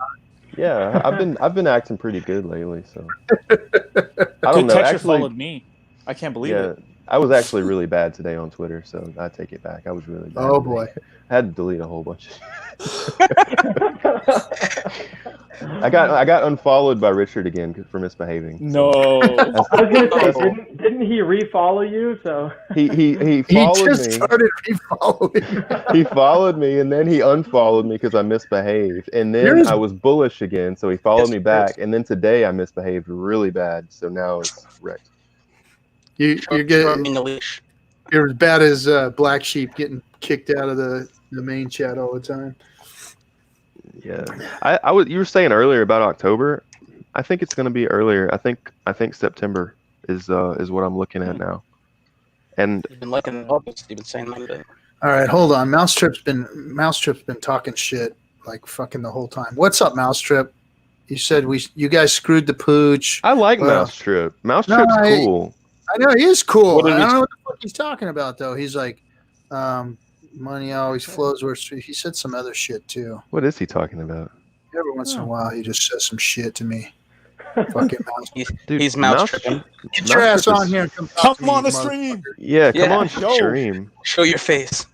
Speaker 4: Yeah, I've been acting pretty good lately. So I don't
Speaker 2: Good
Speaker 4: know.
Speaker 2: Texture followed me. I can't believe it.
Speaker 4: I was actually really bad today on Twitter, so I take it back. I was really bad.
Speaker 1: Oh boy.
Speaker 4: I had to delete a whole bunch. I got unfollowed by Richard again for misbehaving.
Speaker 2: No.
Speaker 7: I was gonna say, didn't he refollow you? So
Speaker 4: he followed me.
Speaker 1: He just started refollowing.
Speaker 4: He followed me and then he unfollowed me because I misbehaved, and then I was bullish again, so he followed me back, and then today I misbehaved really bad, so now it's wrecked.
Speaker 1: You're as bad as Black Sheep getting kicked out of the the main chat all the time.
Speaker 4: Yeah, you were saying earlier about October. I think it's going to be earlier. I think September is what I'm looking at now. And
Speaker 6: You've been looking at August. You've been saying Monday.
Speaker 1: All right, hold on. Mousetrip's been talking shit like fucking the whole time. What's up, Mousetrip? You said you guys screwed the pooch.
Speaker 4: I like Mousetrip. Mousetrip's cool.
Speaker 1: I know he is cool. I don't know what the fuck he's talking about though. He's like, money always flows where it's. He said some other shit too.
Speaker 4: What is he talking about?
Speaker 1: Every once in a while, he just says some shit to me. Fucking mouse.
Speaker 6: He's mouse tripping.
Speaker 1: Get your ass on here and come
Speaker 2: on the stream.
Speaker 4: Yeah, come on stream.
Speaker 6: Show your face.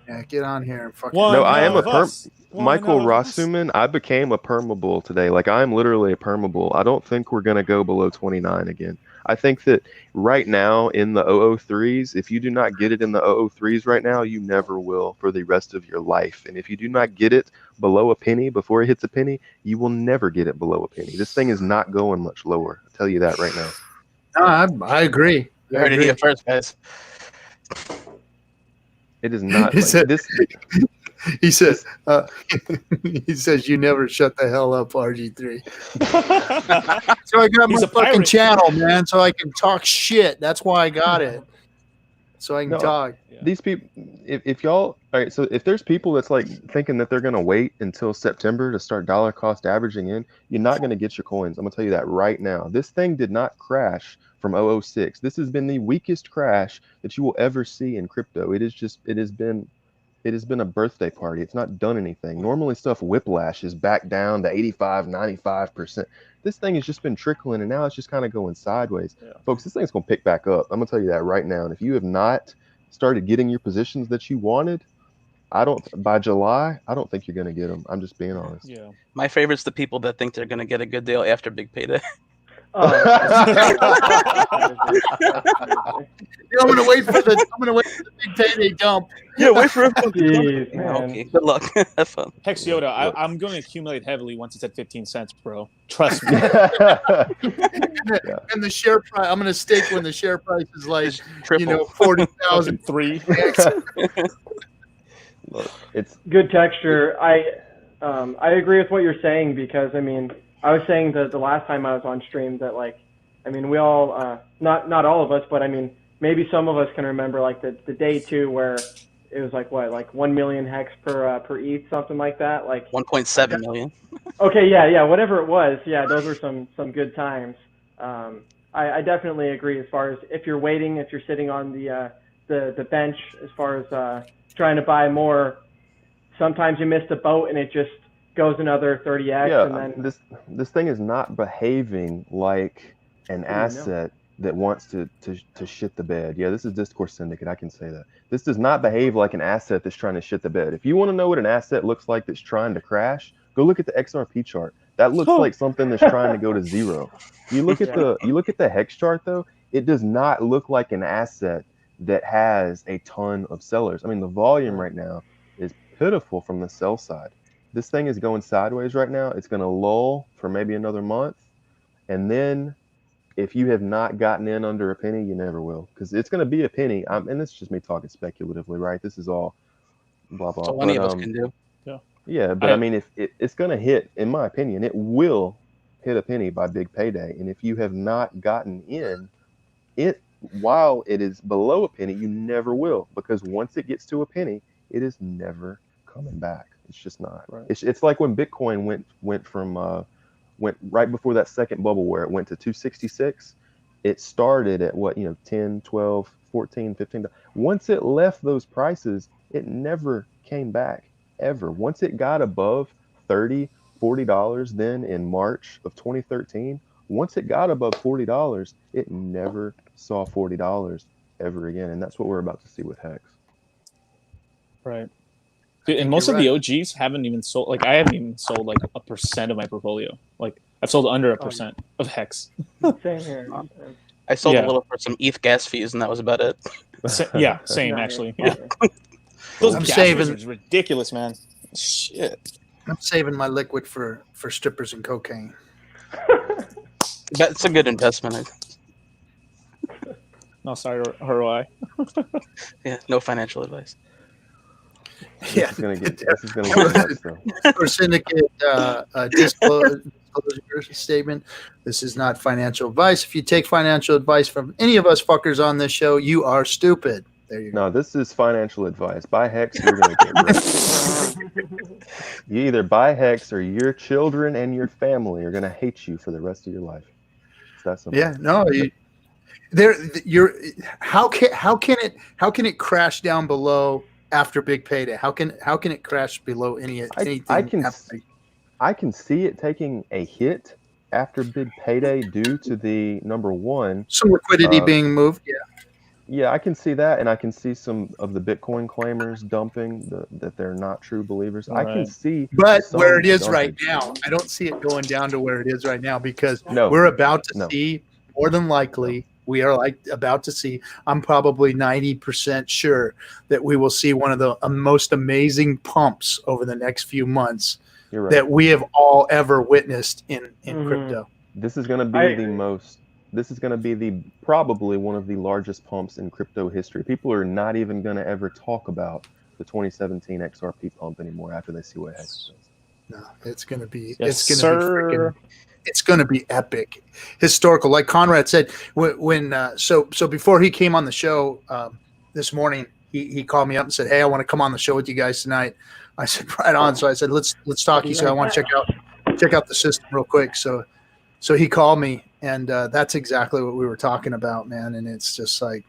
Speaker 1: Yeah, get on here and fucking.
Speaker 4: No, I am a Michael Rossuman. I became a permabull today. Like I'm literally a permabull. I don't think we're gonna go below 29 again. I think that right now in the 003s, if you do not get it in the 003s right now, you never will for the rest of your life. And if you do not get it below a penny before it hits a penny, you will never get it below a penny. This thing is not going much lower. I'll tell you that right now.
Speaker 1: I agree.
Speaker 6: You heard it here first, guys.
Speaker 4: It is not.
Speaker 1: He
Speaker 4: like
Speaker 1: said,
Speaker 4: this.
Speaker 1: He says, he says, you never shut the hell up, RG3. So I got my fucking channel, man, so I can talk shit. That's why I got it. So I can talk.
Speaker 4: These people, if y'all, all right, so if there's people that's like thinking that they're going to wait until September to start dollar cost averaging in, you're not going to get your coins. I'm going to tell you that right now. This thing did not crash from 006. This has been the weakest crash that you will ever see in crypto. It has been a birthday party. It's not done anything. Normally stuff whiplashes back down to 85, 95%. This thing has just been trickling, and now it's just kind of going sideways. Yeah. Folks, this thing's going to pick back up. I'm going to tell you that right now. And if you have not started getting your positions that you wanted, by July, I don't think you're going to get them. I'm just being honest.
Speaker 6: Yeah. My favorite's the people that think they're going to get a good deal after big payday.
Speaker 1: I'm gonna wait for the big payday dump.
Speaker 6: Yeah, wait for it. Okay, good luck. Have fun.
Speaker 2: Hex Yoda, I'm going to accumulate heavily once it's at 15 cents, bro. Trust me.
Speaker 1: And the share price, I'm gonna stake when the share price is like,
Speaker 6: triple.
Speaker 1: 40,003.
Speaker 7: It's good texture. I agree with what you're saying because I was saying that the last time I was on stream that we all, not all of us, but maybe some of us can remember the day two where it was 1 million hex per ETH, something like that.
Speaker 6: 1.7 million.
Speaker 7: Okay, yeah, whatever it was. Yeah, those were some good times. I definitely agree as far as if you're waiting, if you're sitting on the bench as far as trying to buy more, sometimes you miss the boat and it just goes another 30x.
Speaker 4: Yeah,
Speaker 7: and then
Speaker 4: this thing is not behaving like an asset that wants to shit the bed. Yeah, this is Discourse Syndicate. I can say that. This does not behave like an asset that's trying to shit the bed. If you want to know what an asset looks like that's trying to crash, go look at the XRP chart. That looks like something that's trying to go to zero. You look at the hex chart though, it does not look like an asset that has a ton of sellers. The volume right now is pitiful from the sell side. This thing is going sideways right now. It's going to lull for maybe another month. And then if you have not gotten in under a penny, you never will. Because it's going to be a penny. And this is just me talking speculatively, right? This is all blah, blah.
Speaker 6: That's all any of us can do.
Speaker 4: Yeah, but if it's going to hit, in my opinion, it will hit a penny by big payday. And if you have not gotten in it while it is below a penny, you never will. Because once it gets to a penny, it is never coming back. It's just not. Right. It's like when Bitcoin went right before that second bubble where it went to 266. It started at 10, 12, 14, 15. Once it left those prices, it never came back ever. Once it got above $30, $40 then in March of 2013, once it got above $40, it never saw $40 ever again. And that's what we're about to see with Hex.
Speaker 2: Right. And most of the OGs haven't even sold. I haven't even sold 1% of my portfolio. I've sold under 1% of Hex.
Speaker 7: Same here.
Speaker 6: I sold a little for some ETH gas fees, and that was about it.
Speaker 2: Same actually. Yeah. Those gas fees are ridiculous, man. Shit.
Speaker 1: I'm saving my liquid for strippers and cocaine.
Speaker 6: That's a good investment.
Speaker 2: No, sorry, ROI.
Speaker 6: Yeah, no financial advice.
Speaker 1: Yeah,
Speaker 4: this is gonna get nuts, though.
Speaker 1: Discourse Syndicate disclosure statement. This is not financial advice. If you take financial advice from any of us fuckers on this show, you are stupid. There you go.
Speaker 4: No, this is financial advice. Buy Hex, you're gonna get rich. You either buy Hex or your children and your family are gonna hate you for the rest of your life. It's that simple.
Speaker 1: Yeah, no, how can it crash down below after big payday? How can it crash below anything?
Speaker 4: I can see it taking a hit after big payday due to the number one,
Speaker 1: some liquidity being moved.
Speaker 4: Yeah, I can see that, and I can see some of the Bitcoin claimers dumping that they're not true believers. Right. I can see,
Speaker 1: but where it is right now, I don't see it going down to where it is right now because we're about to see, more than likely, we are about to see. I'm probably 90% sure that we will see one of the most amazing pumps over the next few months that we have all ever witnessed in crypto.
Speaker 4: This is going to be This is going to be probably one of the largest pumps in crypto history. People are not even going to ever talk about the 2017 XRP pump anymore after they see what Hex does.
Speaker 1: No, it's going to be it's going to be epic, historical. Like Conrad said, so before he came on the show this morning, he called me up and said, "Hey, I want to come on the show with you guys tonight." I said, "Right on." So I said, "Let's talk." He said, "I want to check out the system real quick." So he called me, and that's exactly what we were talking about, man. And it's just like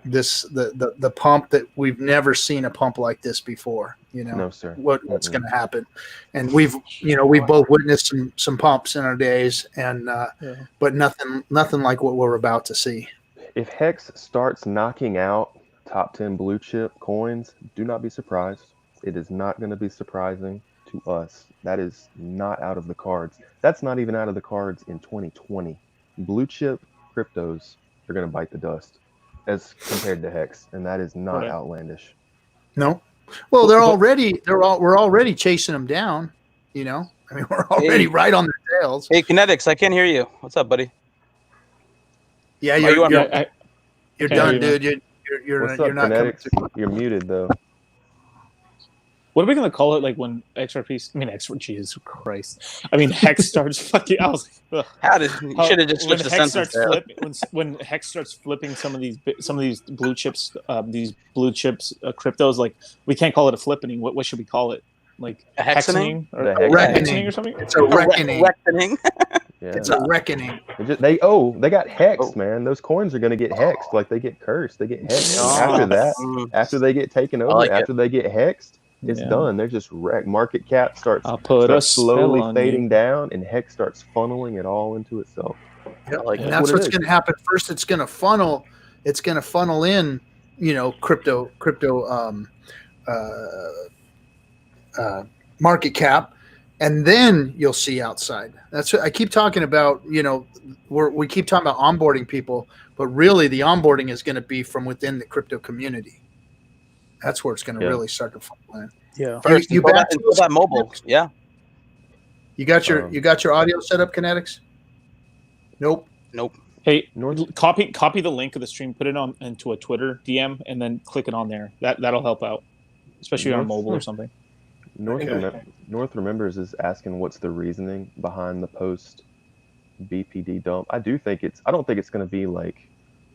Speaker 1: the pump that we've never seen a pump like this before.
Speaker 4: No, sir.
Speaker 1: What's going to happen? And we've both witnessed some pumps in our days, and but nothing like what we're about to see.
Speaker 4: If Hex starts knocking out top 10 blue chip coins, do not be surprised. It is not going to be surprising to us. That is not out of the cards. That's not even out of the cards in 2020. Blue chip cryptos are going to bite the dust as compared to Hex, and that is not outlandish.
Speaker 1: No. Well, we're already chasing them down, I mean, we're already right on their tails.
Speaker 6: Hey, Kinetics, I can't hear you. What's up, buddy?
Speaker 1: Yeah, you're done, dude. You're
Speaker 4: What's up,
Speaker 1: not
Speaker 4: Kinetics? You're muted though.
Speaker 2: What are we gonna call it? Like when Jesus Christ! I mean, Hex starts fucking. I was like,
Speaker 6: you should have just switched the sentence.
Speaker 2: When Hex starts flipping some of these blue chips, cryptos, like we can't call it a flippening. What should we call it? Like
Speaker 6: a hexening
Speaker 2: or a reckoning or something?
Speaker 1: It's a reckoning.
Speaker 4: Yeah.
Speaker 1: It's a reckoning.
Speaker 4: They got hexed, man. Those coins are going to get hexed, like they get cursed. They get hexed. After they get taken over, they get hexed, it's done. They're just wrecked. Market cap starts slowly fading down, and Hex starts funneling it all into itself.
Speaker 1: Yeah, and that's what's going to happen. First, it's going to funnel. It's going to funnel in, crypto market cap. And then you'll see outside. That's what I keep talking about. We keep talking about onboarding people, but really the onboarding is going to be from within the crypto community. That's where it's going to really start to funnel in.
Speaker 6: Yeah. First, you back to that mobile. Yeah.
Speaker 1: You got your audio set up, Kinetics? Nope.
Speaker 2: Hey, copy the link of the stream, put it on into a Twitter DM, and then click it on there. That'll help out, especially on mobile or something.
Speaker 4: North Remembers is asking what's the reasoning behind the post BPD dump. I don't think it's going to be like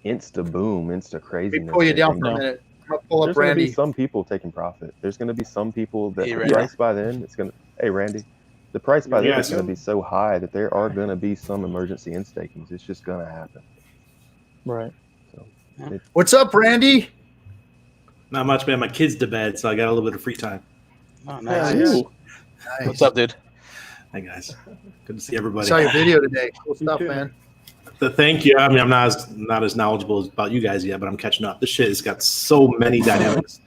Speaker 4: insta boom, insta craziness.
Speaker 1: Let me pull you down for a minute. I'm going to pull up Randy.
Speaker 4: There's going to be some people taking profit. There's going to be some people that the price by then it's going to. Hey, Randy, the price by then is going to be so high that there are going to be some emergency instakings. It's just going to happen.
Speaker 2: Right.
Speaker 4: So,
Speaker 1: what's up, Randy?
Speaker 8: Not much, man. My kid's to bed, so I got a little bit of free time.
Speaker 6: Oh, nice. Nice. What's up, dude?
Speaker 8: Hi, guys. Good to see everybody.
Speaker 1: Saw your video today. Cool stuff, man.
Speaker 8: Thank you. I mean, I'm not as knowledgeable about you guys yet, but I'm catching up. This shit has got so many dynamics.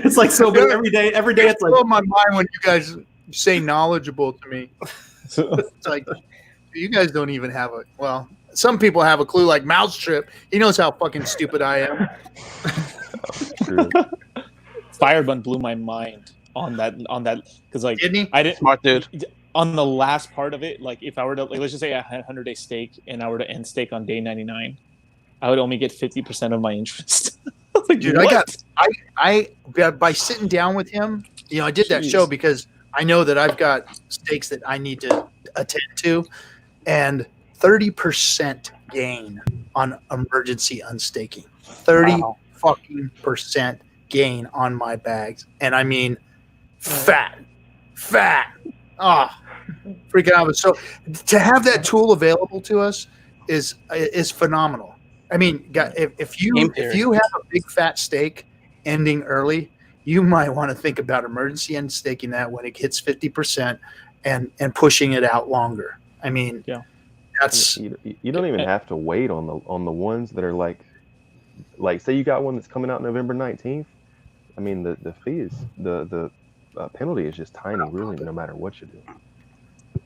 Speaker 8: It's like so good every day. Every day, it's like
Speaker 1: blow my mind when you guys say knowledgeable to me. It's like you guys don't even have a some people have a clue. Like Mousetrip, he knows how fucking stupid I am.
Speaker 4: True.
Speaker 2: Firebun blew my mind on that because like
Speaker 1: didn't he?
Speaker 2: I didn't
Speaker 6: smart dude
Speaker 2: on the last part of it. Like if I were to let's just say I had 100-day stake and I were to end stake on day 99, I would only get 50% of my interest. like,
Speaker 1: dude,
Speaker 2: what?
Speaker 1: I by sitting down with him, I did that show because I know that I've got stakes that I need to attend to, and 30% gain on emergency unstaking. 30 fucking percent gain on my bags, and I mean, fat. Freaking out. So to have that tool available to us is phenomenal. I mean, if you have a big fat stake ending early, you might want to think about emergency end staking that when it hits 50% and pushing it out longer. I mean, that's
Speaker 4: you don't even have to wait on the ones that are like say you got one that's coming out November 19th. I mean, the fee is the penalty is just tiny, really, no matter what you do.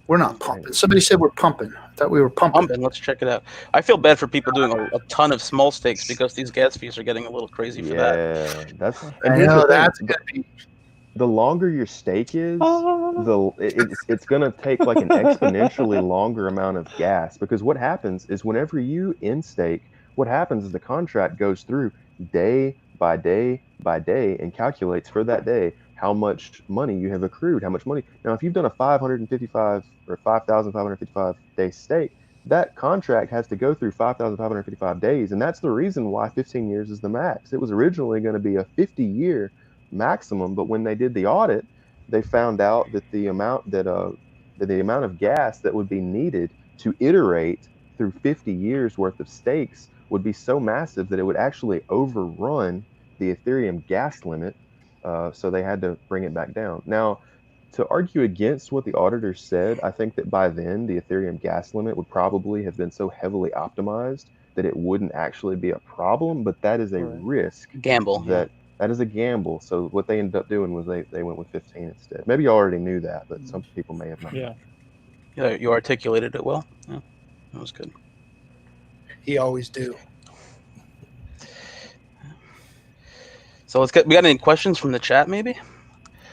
Speaker 1: We're not pumping. Somebody said we're pumping. I thought we were pumping.
Speaker 6: Let's check it out. I feel bad for people doing a ton of small stakes because these gas fees are getting a little crazy for that.
Speaker 4: Yeah, that's.
Speaker 1: I know that's gonna be.
Speaker 4: The longer your stake is, it's gonna take like an exponentially longer amount of gas, because what happens is whenever you end stake, what happens is the contract goes through day by day by day and calculates for that day how much money you have accrued, how much money. Now, if you've done a 555 or 5,555 day stake, that contract has to go through 5,555 days. And that's the reason why 15 years is the max. It was originally going to be a 50-year maximum, but when they did the audit, they found out that the amount of gas that would be needed to iterate through 50 years worth of stakes would be so massive that it would actually overrun the Ethereum gas limit. So they had to bring it back down. Now, to argue against what the auditors said, I think that by then the Ethereum gas limit would probably have been so heavily optimized that it wouldn't actually be a problem, but that is a risk.
Speaker 6: Gamble.
Speaker 4: That is a gamble. So what they ended up doing was they went with 15 instead. Maybe you already knew that, but some people may have not.
Speaker 6: Yeah, you articulated it well. Yeah, that was good.
Speaker 1: He always do.
Speaker 6: So we got any questions from the chat, maybe?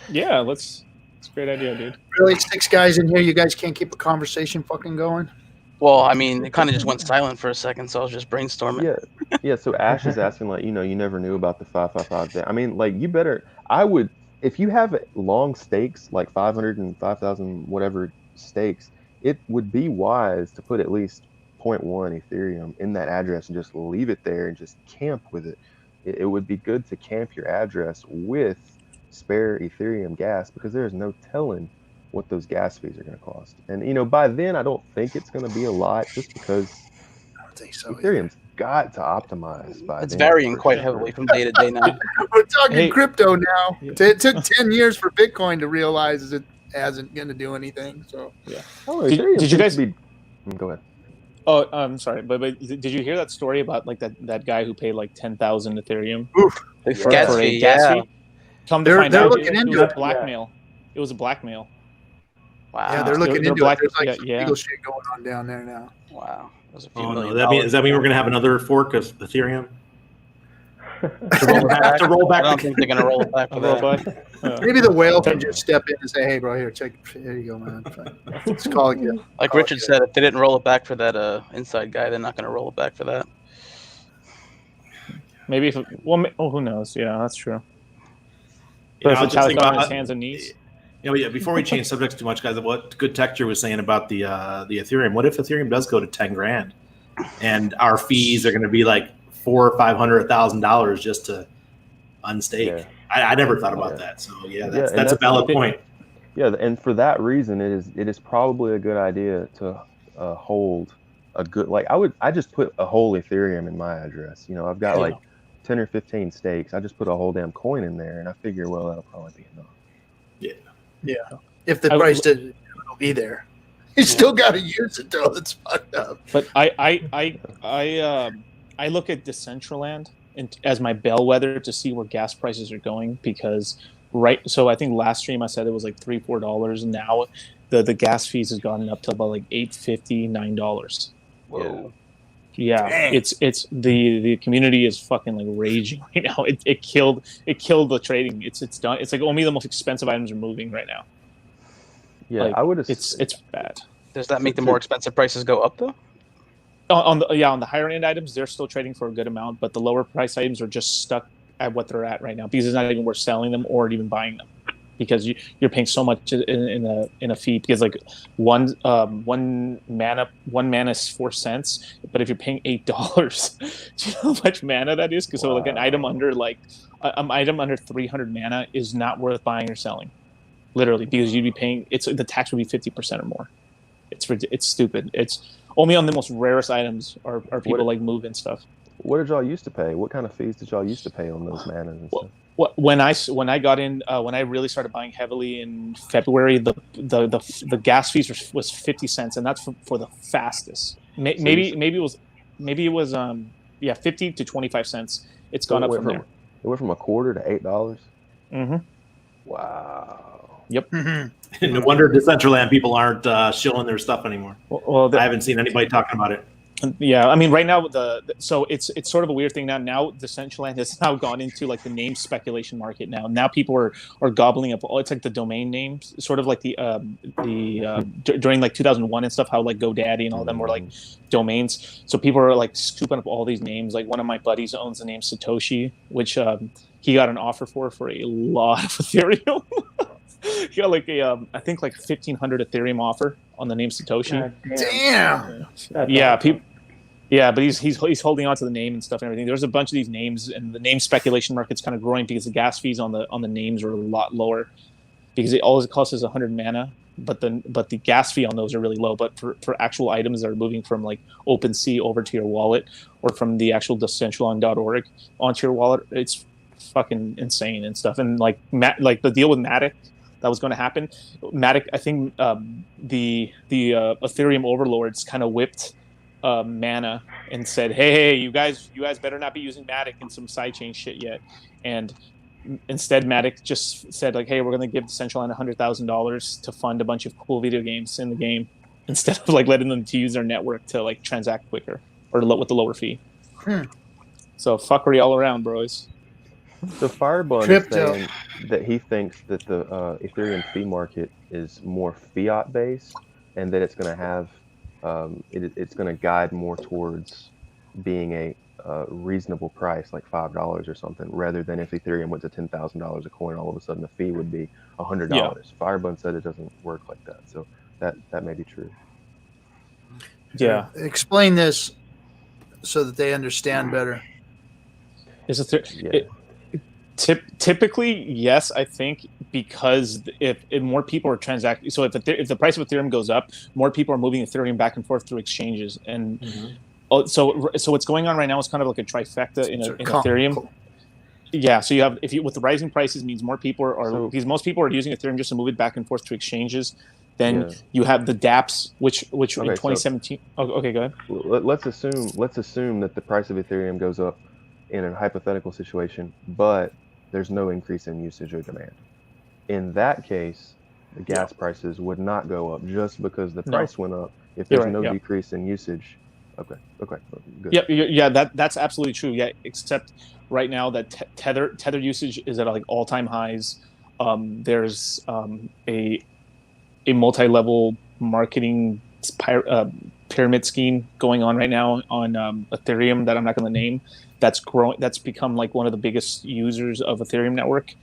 Speaker 2: Yeah, it's a great idea, dude.
Speaker 1: Really, 6 guys in here, you guys can't keep a conversation fucking going?
Speaker 6: Well, I mean, it kind of just went silent for a second, so I was just brainstorming.
Speaker 4: Yeah. So Ash is asking, like, you never knew about the 555. I mean, like, if you have long stakes, like 500 and 5,000, whatever stakes, it would be wise to put at least 0.1 Ethereum in that address and just leave it there and just camp with it. It would be good to camp your address with spare Ethereum gas, because there's no telling what those gas fees are going to cost. And, by then, I don't think it's going to be a lot, just because
Speaker 1: I don't think so.
Speaker 4: Ethereum's got to optimize by
Speaker 6: It's
Speaker 4: then.
Speaker 6: varying quite heavily from day to day now.
Speaker 1: We're talking crypto now. It took 10 years for Bitcoin to realize it hasn't going to do anything. So
Speaker 2: Did you guys
Speaker 4: go ahead?
Speaker 2: Oh, I'm sorry, but did you hear that story about like that guy who paid like 10,000 Ethereum
Speaker 6: for a gas fee?
Speaker 2: Come to find out, it was a blackmail. It was a blackmail.
Speaker 6: Wow.
Speaker 1: Yeah, they're looking into it. There's like
Speaker 2: legal
Speaker 1: shit going on down there now.
Speaker 6: Wow.
Speaker 8: Does that mean we're going to have another fork of Ethereum? to roll back.
Speaker 6: I don't think they're going to roll it back for that.
Speaker 1: Maybe the whale can just step in and say, "Hey, bro, here, there you go, man. Let's call it good."
Speaker 6: Like Richard said, if they didn't roll it back for that inside guy, they're not going to roll it back for that.
Speaker 2: Maybe who knows? Yeah, that's true. But if it's on his hands and knees.
Speaker 8: Before we change subjects too much, guys, what Good Texture was saying about the Ethereum. What if Ethereum does go to 10 grand, and our fees are going to be like $400 or $500, $1,000 just to unstake? Yeah. I never thought about that. So that's a valid point.
Speaker 4: Yeah, and for that reason, it is probably a good idea to hold a good, like I just put a whole Ethereum in my address. I've got like 10 or 15 stakes. I just put a whole damn coin in there, and I figure, well, that'll probably be enough.
Speaker 1: Yeah. If the price didn't be there, you still got to use it though. It's fucked up.
Speaker 2: But I look at Decentraland as my bellwether to see where gas prices are going, because so I think last stream I said it was like $3-4, and now the gas fees has gone up to about like $8.50, $9.
Speaker 6: Whoa.
Speaker 2: Yeah, it's the community is fucking like raging right now. It killed the trading. It's done. It's like only the most expensive items are moving right now.
Speaker 4: Yeah,
Speaker 2: like,
Speaker 4: I would.
Speaker 2: It's bad.
Speaker 6: Does that make the more expensive prices go up though?
Speaker 2: On the higher end items, they're still trading for a good amount, but the lower price items are just stuck at what they're at right now, because it's not even worth selling them or even buying them, because you're paying so much in a fee, because like one mana is 4 cents, but if you're paying $8, do you know how much mana that is? Because so like an item under an item under 300 mana is not worth buying or selling, literally, because you'd be paying the tax would be 50% or more. It's stupid. It's only on the most rarest items are people like move and stuff.
Speaker 4: What did y'all used to pay? What kind of fees did y'all used to pay on those manas and stuff?
Speaker 2: When I got in, when I really started buying heavily in February, the gas fees was 50 cents, and that's for the fastest. Maybe it was 50 to 25 cents. It's gone up from there.
Speaker 4: It went from a quarter to $8.
Speaker 2: Mm-hmm.
Speaker 4: Wow.
Speaker 2: Yep.
Speaker 8: Mm-hmm. No wonder Decentraland people aren't shilling their stuff anymore.
Speaker 2: Well,
Speaker 8: I haven't seen anybody talking about it.
Speaker 2: Yeah, I mean, right now so it's sort of a weird thing now. Now Decentraland has now gone into like the name speculation market. Now people are gobbling up. It's like the domain names, sort of like during like 2001 and stuff. How like GoDaddy and all them were like domains. So people are like scooping up all these names. Like one of my buddies owns the name Satoshi, which he got an offer for a lot of Ethereum. He got like I think like 1,500 Ethereum offer on the name Satoshi.
Speaker 1: Damn.
Speaker 2: Yeah, people. Yeah, but he's holding on to the name and stuff and everything. There's a bunch of these names, and the name speculation market's kind of growing because the gas fees on the names are a lot lower, because all it costs is 100 mana, but the gas fee on those are really low. But for actual items that are moving from like OpenSea over to your wallet, or from the actual Decentraland.org onto your wallet, it's fucking insane and stuff. And like the deal with Matic that was going to happen, Matic, I think the Ethereum overlords kind of whipped Mana and said, hey, you guys better not be using Matic in some sidechain shit yet. And instead Matic just said like, hey, we're going to give Decentraland $100,000 to fund a bunch of cool video games in the game, instead of like letting them to use their network to like transact quicker or with the lower fee. So fuckery all around, bros.
Speaker 4: So Firebun is saying that he thinks that the Ethereum fee market is more fiat based, and that it's going to have it's going to guide more towards being a reasonable price, like $5 or something, rather than if Ethereum went to $10,000 a coin, all of a sudden the fee would be $100. Yeah. Firebun said it doesn't work like that, so that may be true.
Speaker 2: Yeah.
Speaker 1: Explain this so that they understand better.
Speaker 2: Typically, yes, I think, because if more people are transacting, so if the price of Ethereum goes up, more people are moving Ethereum back and forth through exchanges, and so what's going on right now is kind of like a trifecta in Ethereum. Yeah, so you have with the rising prices means more people are because most people are using Ethereum just to move it back and forth to exchanges. Then you have the DApps, which in 2017. Okay, go ahead.
Speaker 4: Let's assume that the price of Ethereum goes up in a hypothetical situation, but there's no increase in usage or demand. In that case, the gas prices would not go up just because the price went up. If there's no decrease in usage, okay, good.
Speaker 2: Yeah, that's absolutely true. Yeah, except right now that Tether usage is at like all-time highs. There's a multi-level marketing pyramid scheme going on right now on Ethereum that I'm not going to name. That's growing. That's become like one of the biggest users of Ethereum network,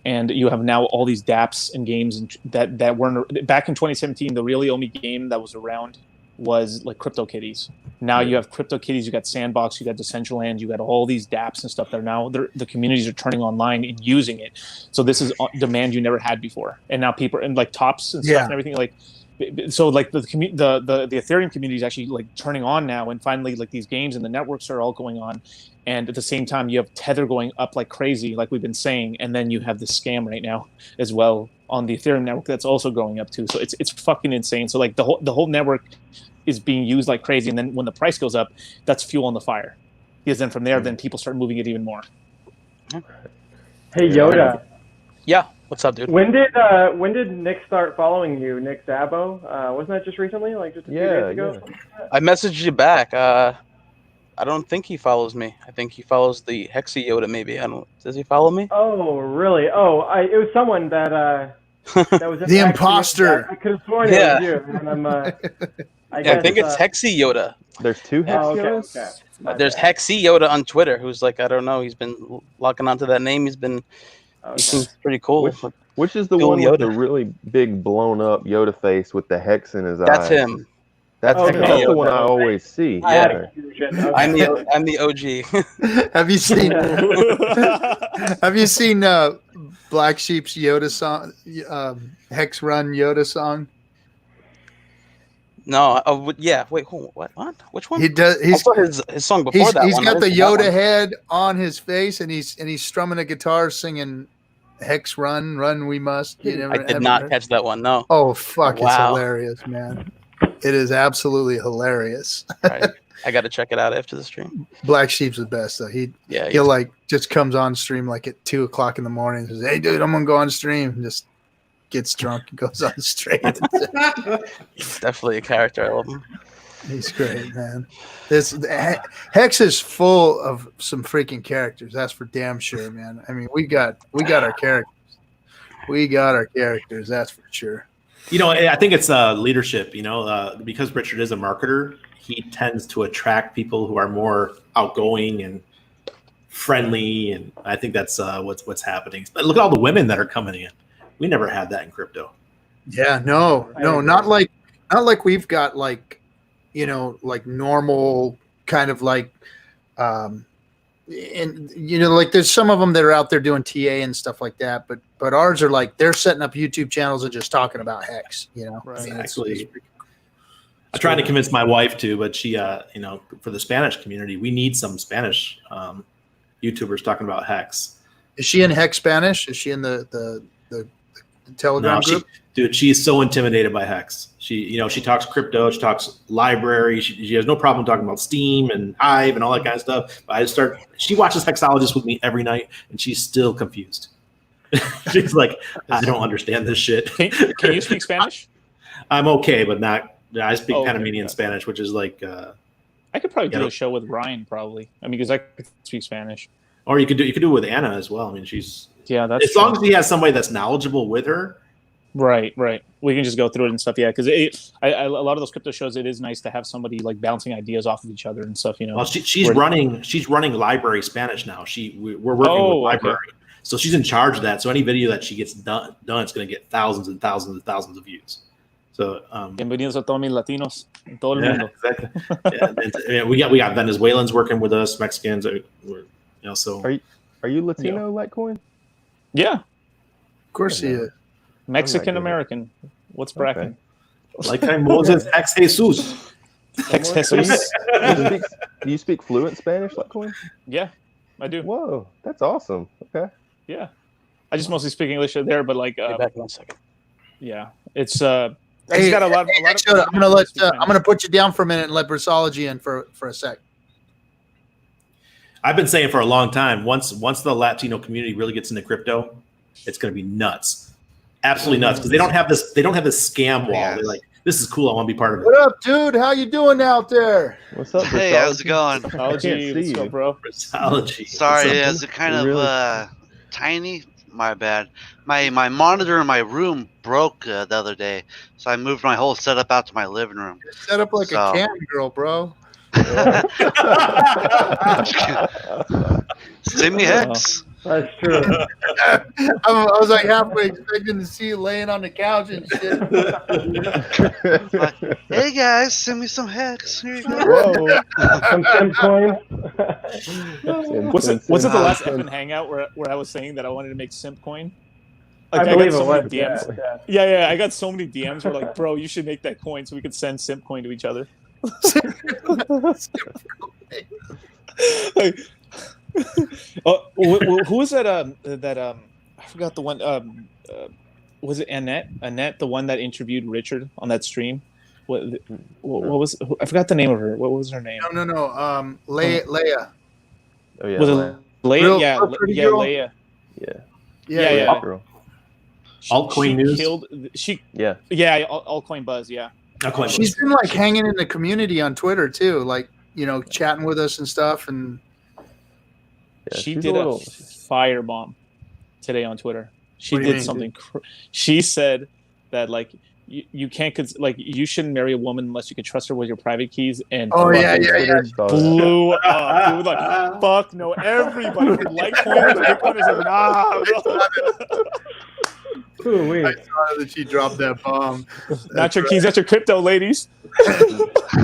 Speaker 2: and you have now all these DApps and games that weren't back in 2017. The really only game that was around was like CryptoKitties. Now you have CryptoKitties, you got Sandbox, you got Decentraland, you got all these DApps and stuff that are now the communities are turning online and using it. So this is demand you never had before, and now people and like Tops and stuff and everything like. So like the Ethereum community is actually like turning on now, and finally like these games and the networks are all going on, and at the same time you have Tether going up like crazy, like we've been saying, and then you have this scam right now as well on the Ethereum network that's also going up too. So it's fucking insane. So like the whole network is being used like crazy, and then when the price goes up, that's fuel on the fire, because then from there then people start moving it even more.
Speaker 7: Hey Yoda.
Speaker 6: Yeah. What's up, dude?
Speaker 7: When did Nick start following you? Nick Dabo? Wasn't that just recently? Like just a few days ago?
Speaker 6: Yeah. I messaged you back. I don't think he follows me. I think he follows the Hexy Yoda maybe. Does he follow me?
Speaker 7: Oh, really? Oh, it was someone that was in
Speaker 1: the imposter.
Speaker 7: I could have sworn it was you. And I'm,
Speaker 6: I think it's Hexy Yoda.
Speaker 4: There's two Hex Yodas?
Speaker 7: Okay.
Speaker 6: There's Hexy Yoda on Twitter, who's like, I don't know, he's been locking onto that name. He seems pretty cool.
Speaker 4: Which is the
Speaker 6: Cool
Speaker 4: one
Speaker 6: Yoda.
Speaker 4: with the really big blown up Yoda face with the hex in his eyes?
Speaker 6: That's him. That's
Speaker 4: the one I always see.
Speaker 6: Yeah.
Speaker 4: Okay.
Speaker 6: I'm the OG.
Speaker 1: Have you seen Have you seen Black Sheep's Yoda song, Hex Run Yoda song?
Speaker 6: No, yeah. Wait, what? Which one?
Speaker 1: He does.
Speaker 6: I saw his song before that.
Speaker 1: He's
Speaker 6: one.
Speaker 1: got the Yoda head on his face, and he's strumming a guitar, singing "Hex Run, Run We Must."
Speaker 6: I did not catch that one. No.
Speaker 1: Oh fuck!
Speaker 6: Wow.
Speaker 1: It's hilarious, man. It is absolutely hilarious.
Speaker 6: Right. I got to check it out after the stream.
Speaker 1: Black Sheep's the best though. He'll like just comes on stream like at 2:00 in the morning. And says, "Hey, dude, I'm gonna go on stream." And just gets drunk and goes on stream.
Speaker 6: He's definitely a character. I love him.
Speaker 1: He's great, man. Hex is full of some freaking characters. That's for damn sure, man. I mean, we got our characters. We got our characters. That's for sure.
Speaker 8: You know, I think it's leadership. You know, because Richard is a marketer, he tends to attract people who are more outgoing and friendly, and I think that's what's happening. But look at all the women that are coming in. We never had that in crypto.
Speaker 1: Yeah, no, not like we've got like, you know, like normal kind of like, and you know, like there's some of them that are out there doing TA and stuff like that, but ours are like they're setting up YouTube channels and just talking about Hex. You know,
Speaker 8: right.
Speaker 1: I mean,
Speaker 8: Actually, I'm trying to convince my wife to, but she, you know, for the Spanish community, we need some Spanish YouTubers talking about Hex.
Speaker 1: Is she in Hex Spanish? Is she in the Telegram group?
Speaker 8: She is so intimidated by Hex. She talks crypto, she talks library. She has no problem talking about Steam and Hive and all that kind of stuff. But she watches Hexologist with me every night, and she's still confused. She's like, I don't understand this shit.
Speaker 2: Can you speak Spanish?
Speaker 8: I'm okay, but not. I speak Panamanian Spanish, which is like.
Speaker 2: I could probably do a show with Ryan, probably. I mean, because I could speak Spanish.
Speaker 8: Or you could do it with Anna as well. I mean, she's.
Speaker 2: Yeah, that's
Speaker 8: as long as he has somebody that's knowledgeable with her.
Speaker 2: Right. We can just go through it and stuff. Yeah, because a lot of those crypto shows, it is nice to have somebody like bouncing ideas off of each other and stuff. You know.
Speaker 8: Well, she's running library Spanish now. We're working with library, so she's in charge of that. So any video that she gets done, it's going to get thousands and thousands and thousands of views. So
Speaker 2: bienvenidos a todos mis latinos, todo el mundo.
Speaker 8: Exactly. We got Venezuelans working with us, Mexicans. So
Speaker 4: are you Latino, Litecoin?
Speaker 2: Yeah,
Speaker 1: of course he is.
Speaker 2: Mexican American. What's bracken?
Speaker 8: Like Moses, Hex Jesus.
Speaker 2: Hex Jesus.
Speaker 4: Do you speak fluent Spanish, Litecoin?
Speaker 2: Yeah, I do.
Speaker 4: Whoa, that's awesome. Okay.
Speaker 2: Yeah, I just mostly speak English there, but like.
Speaker 6: Back 1 second.
Speaker 2: Yeah, it's. I just got a lot of.
Speaker 1: I'm gonna put you down for a minute and let Versology in for a sec.
Speaker 8: I've been saying for a long time, once the Latino community really gets into crypto, it's going to be nuts, absolutely nuts, because they don't have this scam wall. They're like, this is cool, I want to be part of it.
Speaker 1: What up, dude? How you doing out there?
Speaker 4: What's up?
Speaker 9: Hey, how's it going?
Speaker 2: What's up, bro?
Speaker 8: Versology.
Speaker 9: Sorry, it's kind of tiny. My bad. My monitor in my room broke the other day, so I moved my whole setup out to my living room.
Speaker 1: You're set up like a cam girl, bro.
Speaker 9: Send me Hex.
Speaker 7: That's true.
Speaker 1: I was like halfway expecting to see you laying on the couch and shit.
Speaker 9: Like, hey guys, send me some Hex. Here you go.
Speaker 7: Some simp coins.
Speaker 2: Was it the last FN Hangout where I was saying that I wanted to make simp coin? Like,
Speaker 7: I believe
Speaker 2: got so
Speaker 7: it was.
Speaker 2: many DMs. Yeah. I got so many DMs where like, bro, you should make that coin so we could send simp coin to each other. Like, who was that? I forgot the one. Was it Annette? Annette, the one that interviewed Richard on that stream. What was? I forgot the name of her. What was her name?
Speaker 1: No. Leia.
Speaker 4: Oh yeah.
Speaker 2: Was it Leia? Leia. Yeah.
Speaker 4: Girl.
Speaker 8: Altcoin news.
Speaker 2: Altcoin buzz. Yeah.
Speaker 1: She's been like hanging in the community on Twitter too, like chatting with us and stuff. And
Speaker 2: she did a firebomb today on Twitter. She did something. She said that like you can't like you shouldn't marry a woman unless you can trust her with your private keys. And
Speaker 1: Twitter
Speaker 2: blew up. It was like, fuck no. Everybody from Litecoiners, Bitcoiners, like, nah, bro.
Speaker 1: I saw that she dropped that bomb.
Speaker 2: Not your keys, that's your crypto, ladies.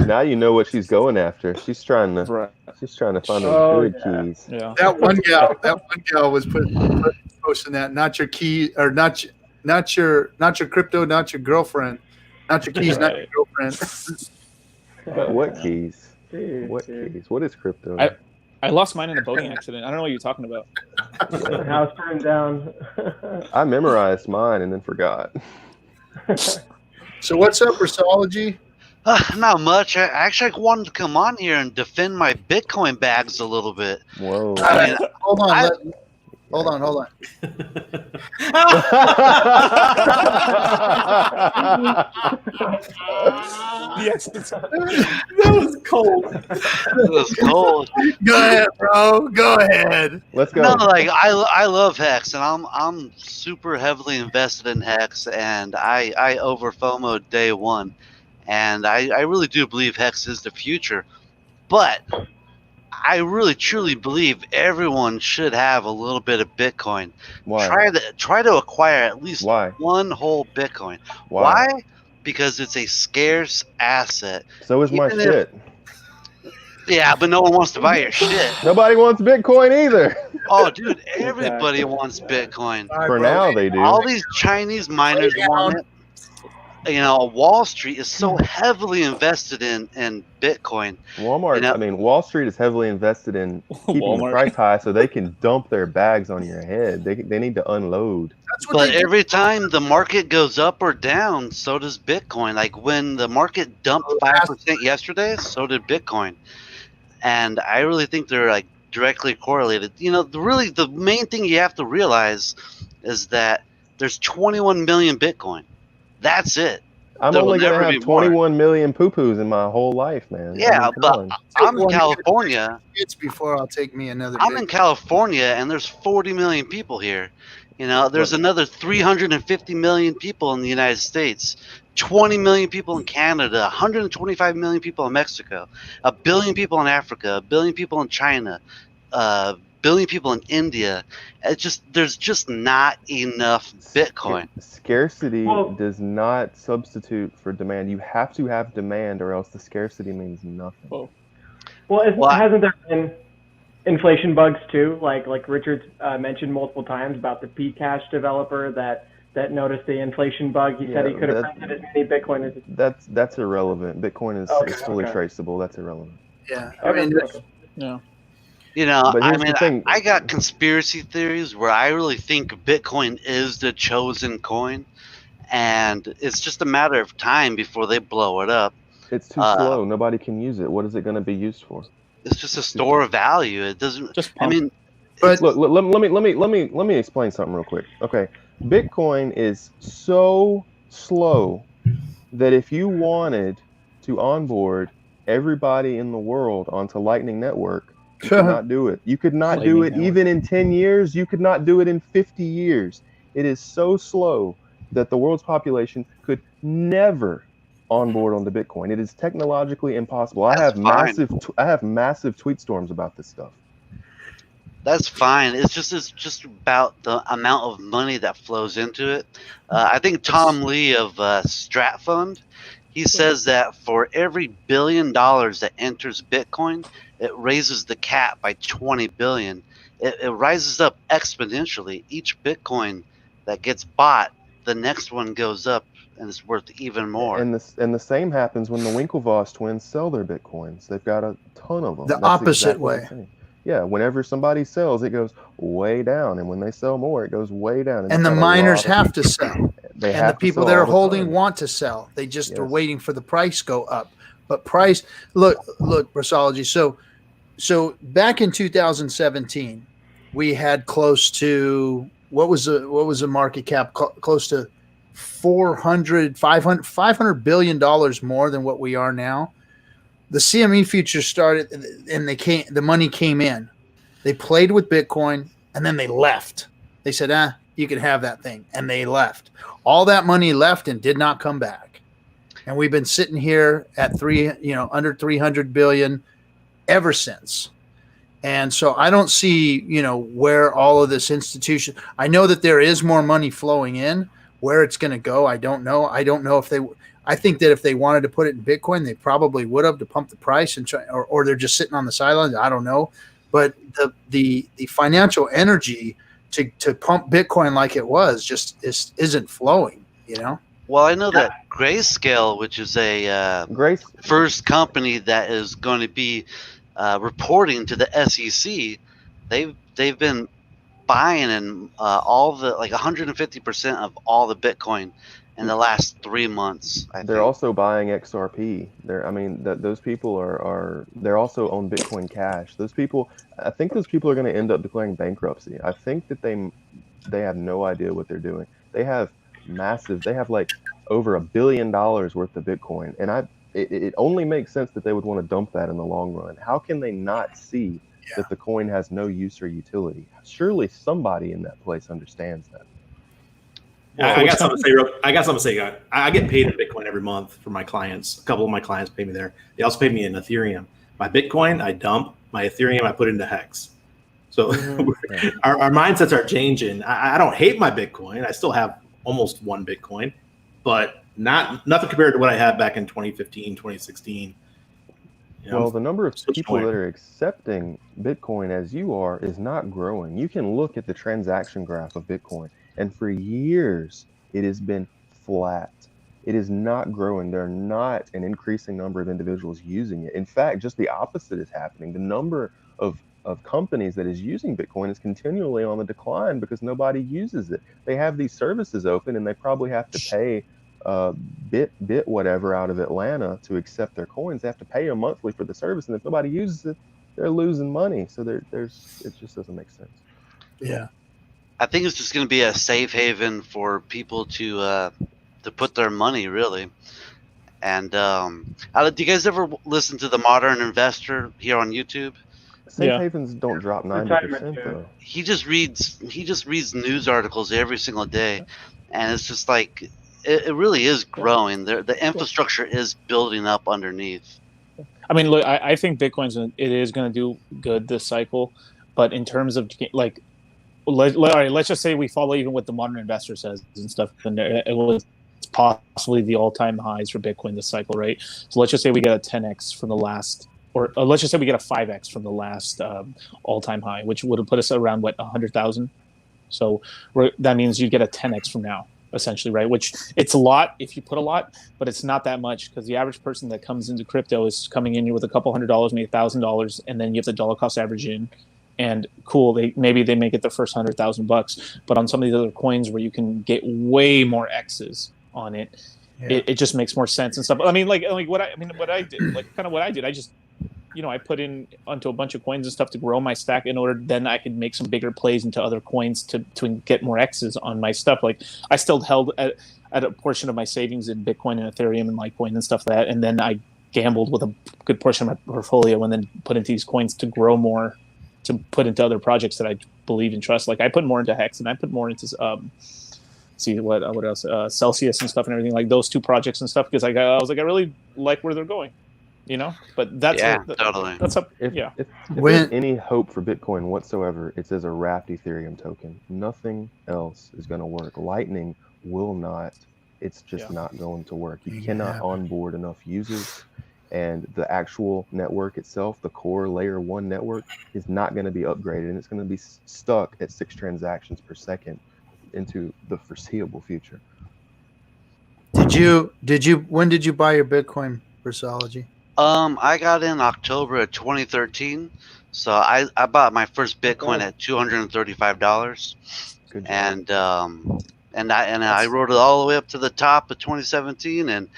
Speaker 4: Now you know what she's going after. She's trying to find those good keys.
Speaker 2: Yeah.
Speaker 1: That one gal was posting that. Not your key, or not your crypto, not your girlfriend, not your keys, not your girlfriend.
Speaker 4: What keys? What keys? What is crypto?
Speaker 2: I lost mine in a boating accident. I don't know what you're talking about.
Speaker 7: The house burned down.
Speaker 4: I memorized mine and then forgot.
Speaker 1: So what's up, Referrology?
Speaker 9: Not much. I actually wanted to come on here and defend my Bitcoin bags a little bit.
Speaker 4: Whoa.
Speaker 1: Hold on.
Speaker 2: Yes,
Speaker 8: that was cold.
Speaker 9: It was cold.
Speaker 1: Go ahead, bro. Go ahead.
Speaker 4: Let's go.
Speaker 9: No, like I love Hex, and I'm super heavily invested in Hex, and I over FOMO'd day one, and I really do believe Hex is the future, but I really truly believe everyone should have a little bit of Bitcoin.
Speaker 4: Why?
Speaker 9: Try to acquire at least
Speaker 4: Why?
Speaker 9: one whole Bitcoin.
Speaker 4: Why?
Speaker 9: Because it's a scarce asset.
Speaker 4: So is my shit.
Speaker 9: Yeah, but no one wants to buy your shit.
Speaker 4: Nobody wants Bitcoin either.
Speaker 9: Oh, dude, everybody wants Bitcoin.
Speaker 4: For now, they do.
Speaker 9: All these Chinese miners want it. You know, Wall Street is so heavily invested in Bitcoin.
Speaker 4: Walmart,
Speaker 9: You know?
Speaker 4: I mean, Wall Street is heavily invested in keeping the price high so they can dump their bags on your head. They need to unload.
Speaker 9: But every time the market goes up or down, so does Bitcoin. Like when the market dumped 5% yesterday, so did Bitcoin. And I really think they're like directly correlated. You know, the main thing you have to realize is that there's 21 million Bitcoin. That's it.
Speaker 4: I'm only going to have 21 million poo-poos in my whole life, man.
Speaker 9: Yeah, but I'm in California.
Speaker 1: It's before I'll take me another.
Speaker 9: I'm in California, and there's 40 million people here. You know, there's another 350 million people in the United States, 20 million people in Canada, 125 million people in Mexico, 1 billion people in Africa, 1 billion people in China, 1 billion people in India. There's just not enough Bitcoin.
Speaker 4: Scarcity does not substitute for demand. You have to have demand, or else the scarcity means nothing.
Speaker 7: Hasn't there been inflation bugs too? Like Richard mentioned multiple times about the Pcash developer that noticed the inflation bug. He said he could have printed as many Bitcoin as. That's
Speaker 4: irrelevant. Bitcoin is fully traceable. That's irrelevant.
Speaker 1: Yeah.
Speaker 2: Yeah.
Speaker 9: You know,
Speaker 4: But here's the thing.
Speaker 9: I got conspiracy theories where I really think Bitcoin is the chosen coin, and it's just a matter of time before they blow it up.
Speaker 4: It's too slow. Nobody can use it. What is it going to be used for?
Speaker 9: It's just a store of value. It doesn't.
Speaker 4: But look, let me explain something real quick. Okay, Bitcoin is so slow that if you wanted to onboard everybody in the world onto Lightning Network, you could not do it. You could not do it even in 10 years. You could not do it in 50 years. It is so slow that the world's population could never onboard onto Bitcoin. It is technologically impossible. I have massive tweet storms about this stuff.
Speaker 9: That's fine. It's just about the amount of money that flows into it. I think Tom Lee of Strat Fund, he says that for every $1 billion that enters Bitcoin, it raises the cap by 20 billion. It rises up exponentially. Each Bitcoin that gets bought, the next one goes up and it's worth even more.
Speaker 4: And the same happens when the Winklevoss twins sell their Bitcoins. They've got a ton of them.
Speaker 1: The opposite way.
Speaker 4: Yeah, whenever somebody sells, it goes way down, and when they sell more, it goes way down.
Speaker 1: And the miners have to sell. And the people that are holding want to sell. They just are waiting for the price go up. But price, look, Referrology. So back in 2017, we had close to what was the market cap? Close to $500 billion more than what we are now. The CME futures started, and the money came in. They played with Bitcoin, and then they left. They said, you can have that thing. And they left. All that money left and did not come back. And we've been sitting here at under 300 billion ever since. And so I don't see, where all of this institution, I know that there is more money flowing in. Where it's going to go, I don't know. I don't know I think that if they wanted to put it in Bitcoin, they probably would have to pump the price and try, or they're just sitting on the sidelines. I don't know. But the financial energy to pump Bitcoin like it was just isn't flowing,
Speaker 9: Well, I know that Grayscale, which is a first company that is going to be reporting to the SEC, they've been buying in all the 150% of all the Bitcoin in the last 3 months.
Speaker 4: They're also buying XRP. Those people they're also on Bitcoin Cash. I think those people are going to end up declaring bankruptcy. I think that they have no idea what they're doing. They have like over $1 billion worth of Bitcoin, and it only makes sense that they would want to dump that in the long run. How can they not see that the coin has no use or utility? Surely somebody in that place understands that.
Speaker 8: I got something to say. I get paid in Bitcoin every month for my clients. A couple of my clients pay me there. They also pay me in Ethereum. My Bitcoin, I dump. My Ethereum, I put into Hex. So our mindsets are changing. I don't hate my Bitcoin. I still have almost 1 Bitcoin, but nothing compared to what I had back in 2015, 2016.
Speaker 4: Well, the number of people that are accepting Bitcoin as you are is not growing. You can look at the transaction graph of Bitcoin, and for years it has been flat. It is not growing. There are not an increasing number of individuals using it. In fact, just the opposite is happening. The number of companies that is using Bitcoin is continually on the decline because nobody uses it. They have these services open, and they probably have to pay bit whatever out of Atlanta to accept their coins. They have to pay them monthly for the service, and if nobody uses it, they're losing money. So it just doesn't make sense.
Speaker 1: Yeah,
Speaker 9: I think it's just going to be a safe haven for people to put their money, really. And do you guys ever listen to the Modern Investor here on YouTube?
Speaker 4: Safe havens don't drop 90% though.
Speaker 9: He just reads news articles every single day, and it's just like it really is growing. The infrastructure is building up underneath.
Speaker 2: I mean, look, I think Bitcoin's it is going to do good this cycle, but in terms of like, all right, let's just say we follow even what the Modern Investor says and stuff, and it was possibly the all-time highs for Bitcoin this cycle, right? So let's just say we get a 10x from the last, or let's just say we get a 5x from the last all-time high, which would have put us around 100,000. So that means you get a 10x from now, essentially, right? Which it's a lot if you put a lot, but it's not that much because the average person that comes into crypto is coming in with a couple $100, maybe $1,000, and then you have the dollar cost average in. And cool, maybe they make it the first $100,000, but on some of these other coins where you can get way more X's on it, it just makes more sense and stuff. I mean, what I did, I just, I put in onto a bunch of coins and stuff to grow my stack in order then I could make some bigger plays into other coins to get more X's on my stuff. Like I still held at a portion of my savings in Bitcoin and Ethereum and Litecoin and stuff like that, and then I gambled with a good portion of my portfolio and then put into these coins to grow more, to put into other projects that I believe and trust. Like I put more into Hex and I put more into what else, Celsius and stuff and everything, like those two projects and stuff, because I was like, I really like where they're going, but that's
Speaker 9: totally.
Speaker 2: That's up.
Speaker 4: If there's any hope for Bitcoin whatsoever, it's as a wrapped Ethereum token. Nothing else is going to work. Lightning will not. It's just not going to work. You cannot onboard enough users, and the actual network itself, the core layer 1 network, is not going to be upgraded, and it's going to be stuck at 6 transactions per second into the foreseeable future.
Speaker 1: When did you buy your Bitcoin, Versology?
Speaker 9: I got in October of 2013, so I bought my first Bitcoin at $235, and I rode it all the way up to the top of 2017, and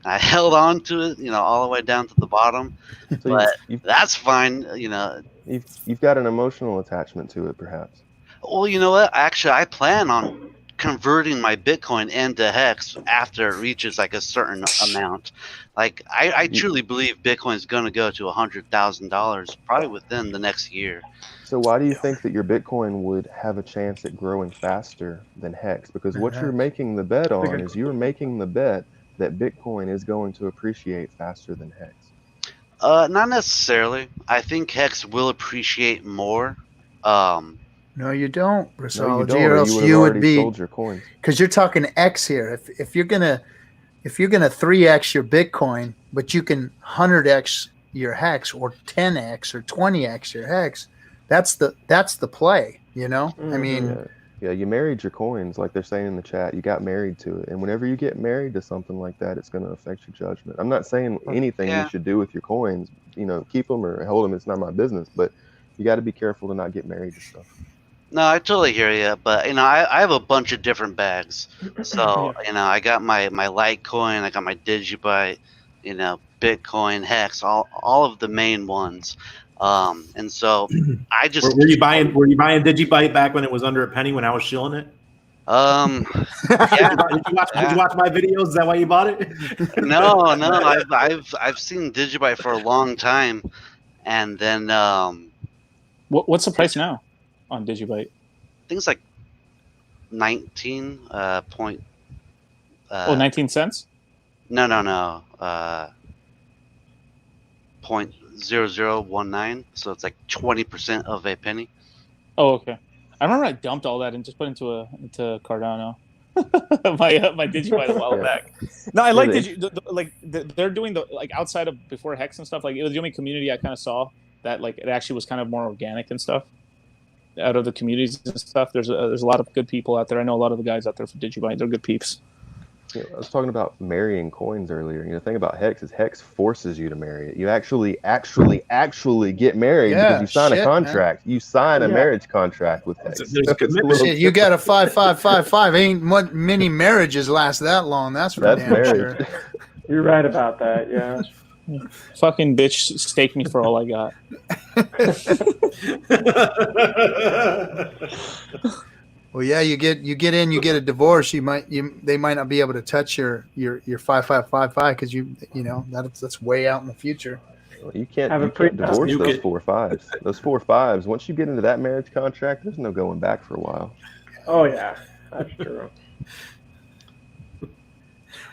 Speaker 9: I held on to it, all the way down to the bottom. So but that's fine,
Speaker 4: You've got an emotional attachment to it, perhaps.
Speaker 9: Well, you know what? Actually, I plan on converting my Bitcoin into Hex after it reaches like a certain amount. Like I truly believe Bitcoin is going to go to $100,000 probably within the next year.
Speaker 4: So why do you think that your Bitcoin would have a chance at growing faster than Hex? Because what you're making the bet on is you're making the bet that Bitcoin is going to appreciate faster than Hex.
Speaker 9: Not necessarily. I think Hex will appreciate more.
Speaker 1: No, you don't, Rexology,
Speaker 4: No, you don't,
Speaker 1: or
Speaker 4: or
Speaker 1: else
Speaker 4: you would have
Speaker 1: you would
Speaker 4: already
Speaker 1: be,
Speaker 4: sold your coins.
Speaker 1: because you're talking X here. If you're gonna 3x your Bitcoin, but you can 100x your Hex or 10x or 20x your Hex, that's the play. You know, I mean,
Speaker 4: Yeah, you married your coins, like they're saying in the chat. You got married to it, and whenever you get married to something like that, it's going to affect your judgment. I'm not saying anything you should do with your coins, you know, keep them or hold them. It's not my business, but you got to be careful to not get married to stuff.
Speaker 9: No, I totally hear you, but I have a bunch of different bags. So I got my Litecoin, I got my Digibyte, Bitcoin, Hex, all of the main ones. And so I just
Speaker 8: were you buying Digibyte back when it was under a penny when I was shilling it?
Speaker 9: Yeah.
Speaker 8: Did you watch my videos? Is that why you bought it?
Speaker 9: No, I've seen Digibyte for a long time, and then
Speaker 2: what's the price now on Digibyte?
Speaker 9: I think it's like 19 point.
Speaker 2: 19 cents?
Speaker 9: No. 0.0019. So it's like 20% of a penny.
Speaker 2: Oh, okay. I remember I dumped all that and just put into Cardano. my Digibyte a while back. No, I like they're doing the outside of before Hex and stuff. Like it was the only community I kind of saw that like it actually was kind of more organic and stuff. Out of the communities and stuff, there's a lot of good people out there. I know a lot of the guys out there for Digibyte. They're good peeps.
Speaker 4: Yeah, I was talking about marrying coins earlier. The thing about Hex is Hex forces you to marry it. You actually get married because you sign a contract. Man. You sign a marriage contract with Hex.
Speaker 1: Shit, you got a 5555. Ain't many marriages last that long. That's for damn sure.
Speaker 7: You're right about that. Yeah.
Speaker 2: Fucking bitch, stake me for all I got.
Speaker 1: Well, yeah, you get a divorce. They might not be able to touch your 5555 because that's way out in the future.
Speaker 4: Well, you can't divorce those 4 5s. Those 4 5s. Once you get into that marriage contract, there's no going back for a while.
Speaker 7: Oh yeah, that's true.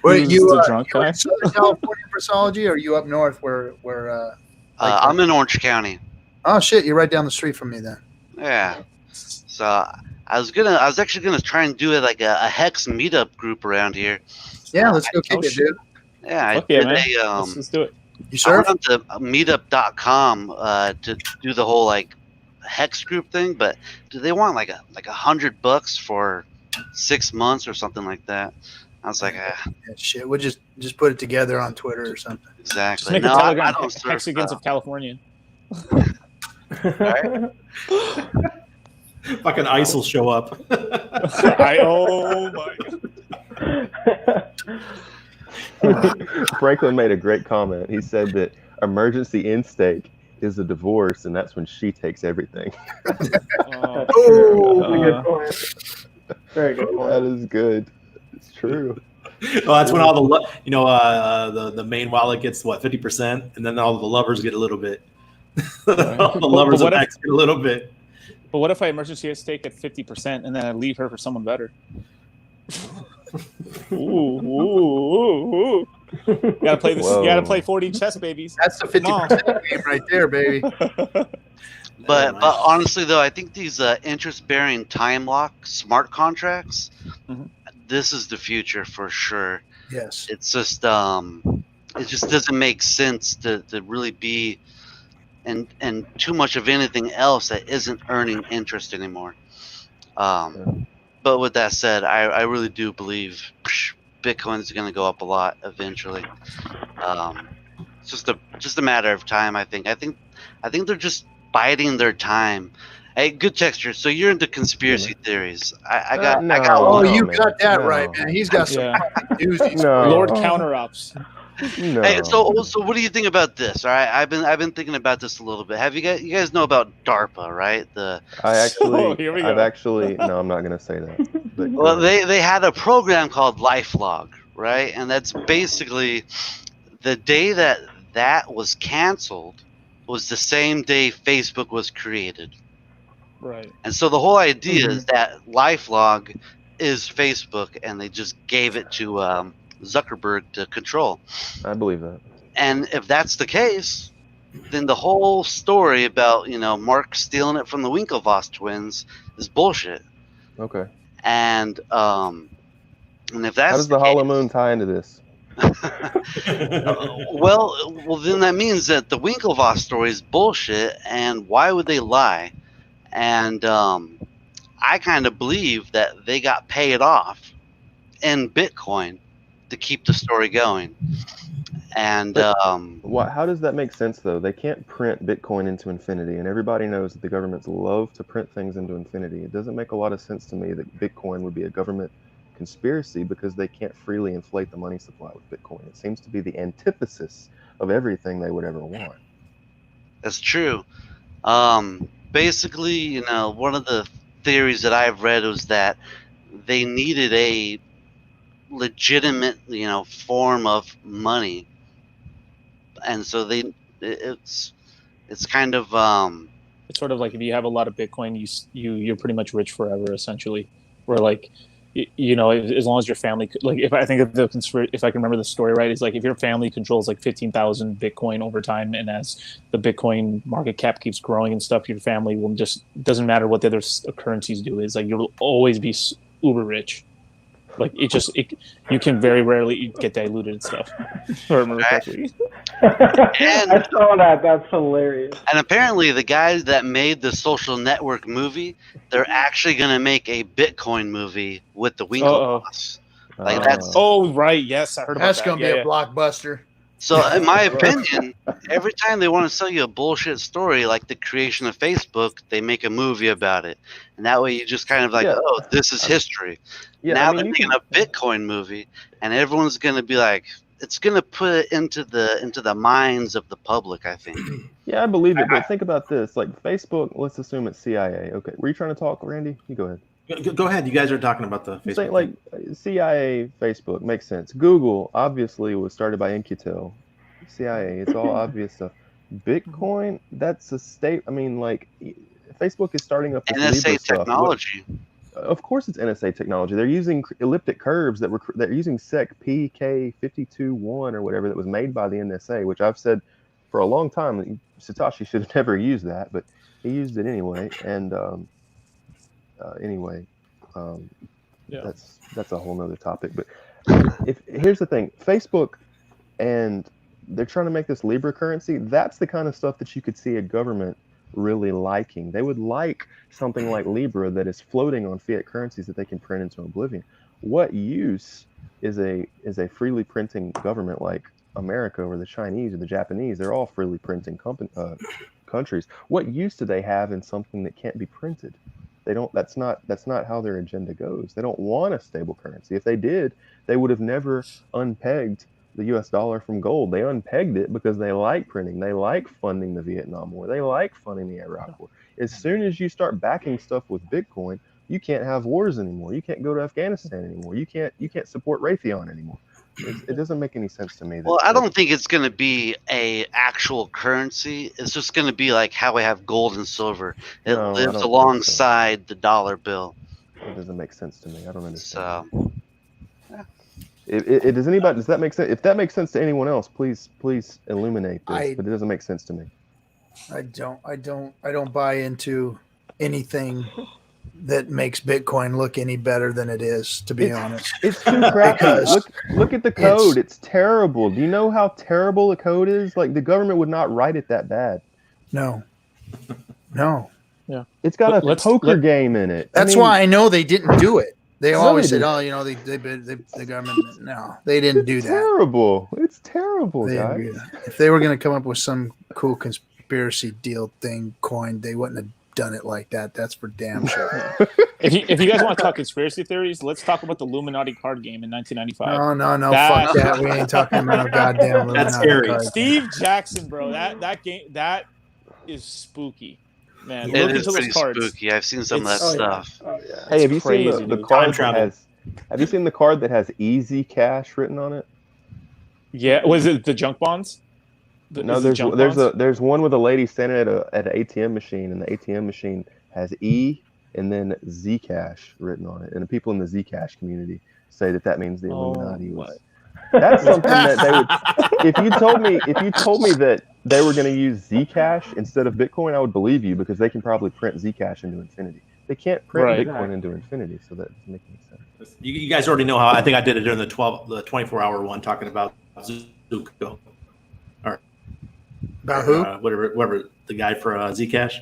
Speaker 1: Where you drunk guy? In Southern California for Rexology, or are you up north where
Speaker 9: I'm in Orange County.
Speaker 1: Oh shit, you're right down the street from me then.
Speaker 9: Yeah. So I was actually gonna try and do it like a Hex meetup group around here.
Speaker 1: Yeah, let's go kick it, dude.
Speaker 9: Yeah,
Speaker 2: let's do it.
Speaker 1: You sure?
Speaker 9: I went on to meetup.com to do the whole like Hex group thing, but do they want like $100 for 6 months or something like that? I was like,
Speaker 1: yeah, shit. We'll just put it together on Twitter or something.
Speaker 9: Exactly.
Speaker 2: Just make a Telegram Hexicans of California.
Speaker 8: Fucking ICE will show up.
Speaker 2: Oh my
Speaker 4: god. Franklin made a great comment. He said that emergency intake is a divorce, and that's when she takes everything.
Speaker 7: Good point. Very good point.
Speaker 4: That is good. It's true.
Speaker 8: Well, that's when all the main wallet gets 50%, and then all the lovers get a little bit. All the lovers of Hex get a little bit.
Speaker 2: But what if I emergency stake at 50% and then I leave her for someone better? Ooh. You gotta play this. You gotta play 4D chess, babies.
Speaker 1: That's the 50% game right there, baby.
Speaker 9: But honestly, though, I think these interest-bearing time lock smart contracts, this is the future for sure.
Speaker 1: Yes.
Speaker 9: It's just it just doesn't make sense to really be and too much of anything else that isn't earning interest anymore. But with that said, I really do believe Bitcoin is going to go up a lot eventually. It's just a matter of time. I think they're just biding their time. Hey, good texture. So you're into conspiracy theories. I got one.
Speaker 1: Oh, you got that right, man. He's got some doozies.
Speaker 2: Lord Counter-Ops.
Speaker 4: No.
Speaker 9: Hey, so what do you think about this? All right, I've been thinking about this a little bit. Have you guys know about DARPA, right?
Speaker 4: I've actually no, I'm not gonna say that.
Speaker 9: Well, they had a program called LifeLog, right? And that's basically the day that was canceled was the same day Facebook was created.
Speaker 2: Right.
Speaker 9: And so the whole idea is that LifeLog is Facebook, and they just gave it to Zuckerberg to control.
Speaker 4: I believe that.
Speaker 9: And if that's the case, then the whole story about Mark stealing it from the Winklevoss twins is bullshit.
Speaker 4: Okay.
Speaker 9: And if that's
Speaker 4: how does the Hollow Moon tie into this?
Speaker 9: well, then that means that the Winklevoss story is bullshit. And why would they lie? And I kind of believe that they got paid off in Bitcoin to keep the story going. And
Speaker 4: how does that make sense, though? They can't print Bitcoin into infinity, and everybody knows that the governments love to print things into infinity. It doesn't make a lot of sense to me that Bitcoin would be a government conspiracy because they can't freely inflate the money supply with Bitcoin. It seems to be the antithesis of everything they would ever want.
Speaker 9: That's true. Basically, one of the theories that I've read was that they needed a legitimate, form of money. And so it's kind of
Speaker 2: it's sort of like if you have a lot of Bitcoin, you're pretty much rich forever, essentially. Where like, as long as your family, like if I can remember the story right, it's like if your family controls like 15,000 Bitcoin over time, and as the Bitcoin market cap keeps growing and stuff, your family will doesn't matter what the other currencies do, is like you'll always be uber rich. Like you can very rarely get diluted and stuff.
Speaker 9: And,
Speaker 7: I saw that. That's hilarious.
Speaker 9: And apparently, the guys that made the Social Network movie, they're actually going to make a Bitcoin movie with the Winklevoss. Like that's.
Speaker 2: Oh right, yes, I heard about that.
Speaker 1: That's going to be a blockbuster.
Speaker 9: So, in my opinion, every time they want to sell you a bullshit story like the creation of Facebook, they make a movie about it. And that way you just kind of like, oh, this is history. Yeah, now they're making a Bitcoin movie, and everyone's going to be like, it's going to put it into the minds of the public, I think.
Speaker 4: Yeah, I believe it, but think about this. Like Facebook, let's assume it's CIA. Okay, were you trying to talk, Randy? You go ahead.
Speaker 8: Go ahead. You guys are talking about the Facebook.
Speaker 4: Like CIA, Facebook makes sense. Google obviously was started by In-Q-Tel. CIA, it's all obvious stuff. Bitcoin, that's a state. I mean, like Facebook is starting up this
Speaker 9: NSA
Speaker 4: Libra
Speaker 9: technology.
Speaker 4: Stuff. Of course, it's NSA technology. They're using elliptic curves they're using SEC PK521 or whatever that was made by the NSA, which I've said for a long time. Satoshi should have never used that, but he used it anyway. And that's a whole nother topic. But here's the thing, Facebook, and they're trying to make this Libra currency. That's the kind of stuff that you could see a government really liking. They would like something like Libra that is floating on fiat currencies that they can print into oblivion. What use is a freely printing government like America or the Chinese or the Japanese? They're all freely printing countries. What use do they have in something that can't be printed? They don't. That's not how their agenda goes. They don't want a stable currency. If they did, they would have never unpegged the US dollar from gold. They unpegged it because they like printing. They like funding the Vietnam War. They like funding the Iraq War. As soon as you start backing stuff with Bitcoin, you can't have wars anymore. You can't go to Afghanistan anymore. You can't support Raytheon anymore. It doesn't make any sense to me.
Speaker 9: Well, I don't think it's going to be a actual currency. It's just going to be like how we have gold and silver. It lives alongside the dollar bill.
Speaker 4: It doesn't make sense to me. I don't understand. So, does that make sense? If that makes sense to anyone else, please illuminate this. But it doesn't make sense to me.
Speaker 1: I don't buy into anything that makes Bitcoin look any better than it is, to be honest.
Speaker 4: It's too crappy. Look at the code. It's terrible. Do you know how terrible the code is? Like, the government would not write it that bad.
Speaker 1: No.
Speaker 2: Yeah.
Speaker 4: It's got a poker game in it.
Speaker 1: That's why I know they didn't do it. They always said, the government. No, they didn't do that.
Speaker 4: Terrible. It's terrible, guys.
Speaker 1: If they were going to come up with some cool conspiracy deal thing coin, they wouldn't have done it like that. That's for damn sure.
Speaker 2: If you guys want to talk conspiracy theories, let's talk about the Illuminati card game in 1995.
Speaker 1: No, fuck that. We ain't talking about a goddamn Illuminati
Speaker 8: scary.
Speaker 1: card.
Speaker 2: Steve Jackson, bro. That game, that is spooky. man.
Speaker 9: It
Speaker 2: Look
Speaker 9: is
Speaker 2: into
Speaker 9: pretty
Speaker 2: those cards.
Speaker 9: spooky. I've seen some of that
Speaker 2: It's-
Speaker 9: stuff.
Speaker 7: Oh yeah.
Speaker 4: Hey, have you seen
Speaker 2: crazy,
Speaker 4: the
Speaker 2: dude.
Speaker 4: card
Speaker 8: Time
Speaker 4: that
Speaker 8: travel.
Speaker 4: has? Have you seen the card that has Easy Cash written on it?
Speaker 2: Yeah, was it the junk bonds?
Speaker 4: No,
Speaker 2: Is it junk bonds?
Speaker 4: there's one with a lady standing at an ATM machine, and the ATM machine has E and then Zcash written on it, and the people in the Zcash community say that means the Illuminati was. That's something that they would. If you told me that they were going to use Zcash instead of Bitcoin, I would believe you, because they can probably print Zcash into infinity. They can't print
Speaker 2: Right.
Speaker 4: Bitcoin into infinity, so that doesn't make any sense.
Speaker 8: You guys already know how. I think I did it during the 24-hour one, talking about Zuko.
Speaker 1: About who?
Speaker 8: Whatever the guy for Zcash.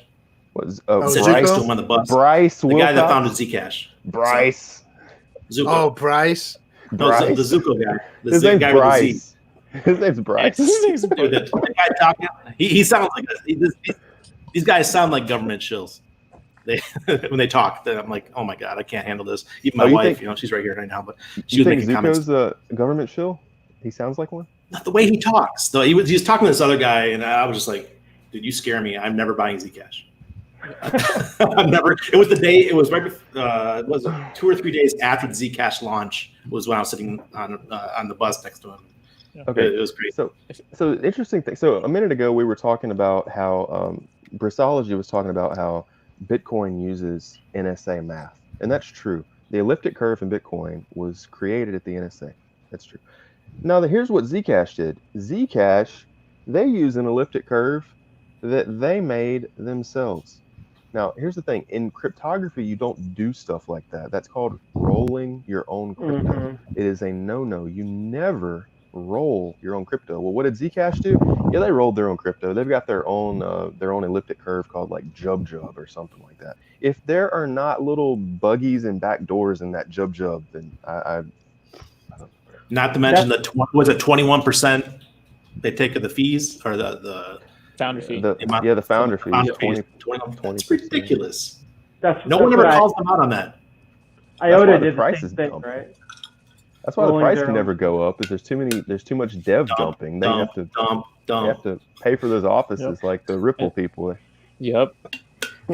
Speaker 4: Was
Speaker 8: Said
Speaker 1: Zuko?
Speaker 8: you still on the bus.
Speaker 4: Bryce
Speaker 8: The guy that
Speaker 4: Wilcox?
Speaker 8: founded Zcash.
Speaker 4: Bryce.
Speaker 8: Zuko.
Speaker 1: Oh, Bryce.
Speaker 8: No,
Speaker 4: Bryce.
Speaker 8: the Zuko guy.
Speaker 4: His
Speaker 8: The
Speaker 4: name's
Speaker 8: guy with the Z.
Speaker 4: Bryce. His name's Bryce.
Speaker 8: Dude, the guy talking, he sounds like these guys sound like government shills. When they talk, I'm like, oh my god, I can't handle this. Even my wife, she's right here right now, but she
Speaker 4: You
Speaker 8: was
Speaker 4: think
Speaker 8: making comments.
Speaker 4: Zuko's a government shill? He sounds like one.
Speaker 8: Not the way he talks, though. He was talking to this other guy, and I was just like, dude, you scare me. I'm never buying Zcash. I'm never. It was the day. It was right. It was 2 or 3 days after the Zcash launch. Was when I was sitting on the bus next to him.
Speaker 4: Okay,
Speaker 8: it was great.
Speaker 4: So interesting thing. So a minute ago we were talking about how Brissology was talking about how Bitcoin uses NSA math, and that's true. The elliptic curve in Bitcoin was created at the NSA. That's true. Now here's what Zcash did. Zcash, they use an elliptic curve that they made themselves. Now here's the thing. In cryptography, you don't do stuff like that. That's called rolling your own crypto. It is a no-no. You never roll your own crypto. Well, what did Zcash do? Yeah, they rolled their own crypto. They've got their own elliptic curve called like Jub or something like that. If there are not little buggies and back doors in that Jub, then I
Speaker 8: not to mention was it 21% they take of the fees or the
Speaker 2: founder fee?
Speaker 4: The founder fee.
Speaker 8: 20%. That's ridiculous.
Speaker 7: No
Speaker 8: one ever calls them out on that.
Speaker 7: IOTA did the same thing, right?
Speaker 4: That's why the price can never go up. Is there's too much dev dumping. They have to pay for those offices like the Ripple people.
Speaker 2: Yep.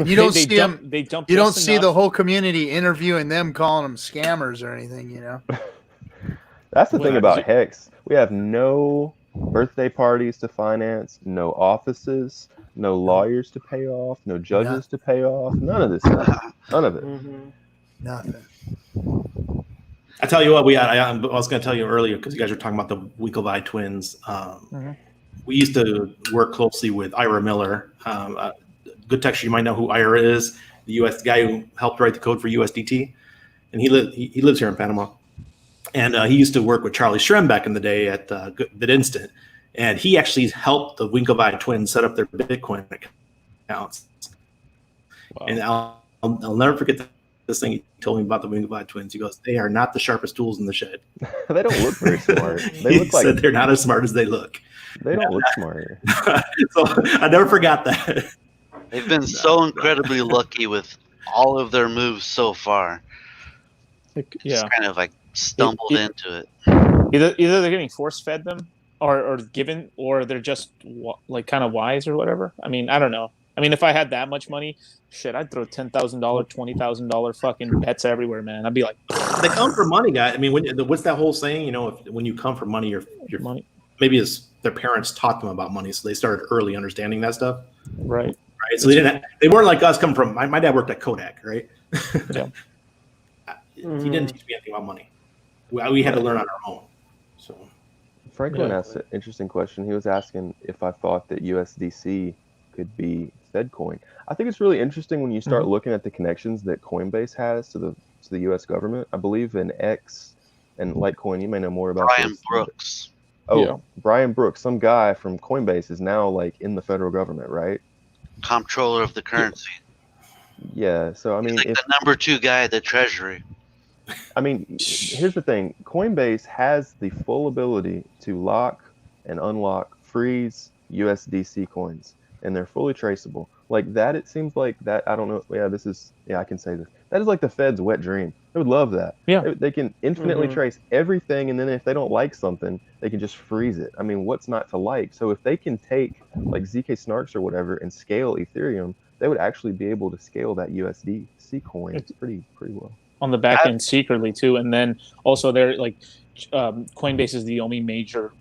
Speaker 1: You don't see them.
Speaker 2: They dump.
Speaker 1: You don't see the whole community interviewing them, calling them scammers or anything. You know.
Speaker 4: That's the thing about Hex. We have no birthday parties to finance, no offices, no lawyers to pay off, no judges to pay off. None of this stuff. None of it.
Speaker 1: Nothing.
Speaker 8: I tell you what, I was going to tell you earlier because you guys were talking about the Winklevi twins. We used to work closely with Ira Miller. Good texture, you might know who Ira is, the guy who helped write the code for USDT, and he lives here in Panama. And he used to work with Charlie Shrem back in the day at BitInstant, and he actually helped the Winklevi twins set up their Bitcoin accounts. Wow. And I'll never forget this thing he told me about the Winklevi twins. He goes, "They are not the sharpest tools in the shed."
Speaker 4: They don't look very smart. They look like
Speaker 8: said they're not as smart as they look.
Speaker 4: They don't look smart.
Speaker 8: So I never forgot that.
Speaker 9: They've been so incredibly lucky with all of their moves so far. Just kind of like stumbled into it.
Speaker 2: Either they're getting force fed them, or given, or they're just like kind of wise or whatever. I mean, I don't know. I mean, if I had that much money, shit, I'd throw $10,000, $20,000 fucking bets everywhere, man. I'd be like,
Speaker 8: they come for money, guys. I mean, what's that whole saying? You know, when you come for money, your money. Maybe their parents taught them about money, so they started early understanding that stuff.
Speaker 2: Right.
Speaker 8: So they weren't like us coming from. My dad worked at Kodak, right?
Speaker 2: Yeah.
Speaker 8: He didn't teach me anything about money. We had to learn on our own. So
Speaker 4: Franklin asked an interesting question. He was asking if I thought that USDC could be Fed coin. I think it's really interesting when you start looking at the connections that Coinbase has to the U.S. government. I believe in X and Litecoin. You may know more about
Speaker 9: Brian Brooks.
Speaker 4: Oh, yeah. Brian Brooks, some guy from Coinbase, is now like in the federal government, right?
Speaker 9: Comptroller of the currency.
Speaker 4: Yeah. So I mean,
Speaker 9: he's like the number 2 guy at the Treasury.
Speaker 4: I mean, here's the thing. Coinbase has the full ability to lock and unlock, freeze USDC coins, and they're fully traceable. Like that, it seems like that. I don't know. Yeah, I can say this. That is like the Fed's wet dream. They would love that.
Speaker 2: Yeah.
Speaker 4: They can infinitely trace everything, and then if they don't like something, they can just freeze it. I mean, what's not to like? So if they can take like ZK Snarks or whatever and scale Ethereum they would actually be able to scale that USDC coin pretty well.
Speaker 2: On the back end secretly too, and then also they're like Coinbase is the only major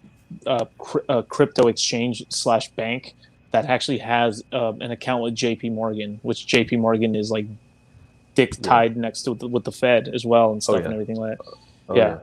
Speaker 2: crypto exchange / bank that actually has an account with JP Morgan, which JP Morgan is like dick tied next to with the Fed as well and stuff and everything like that.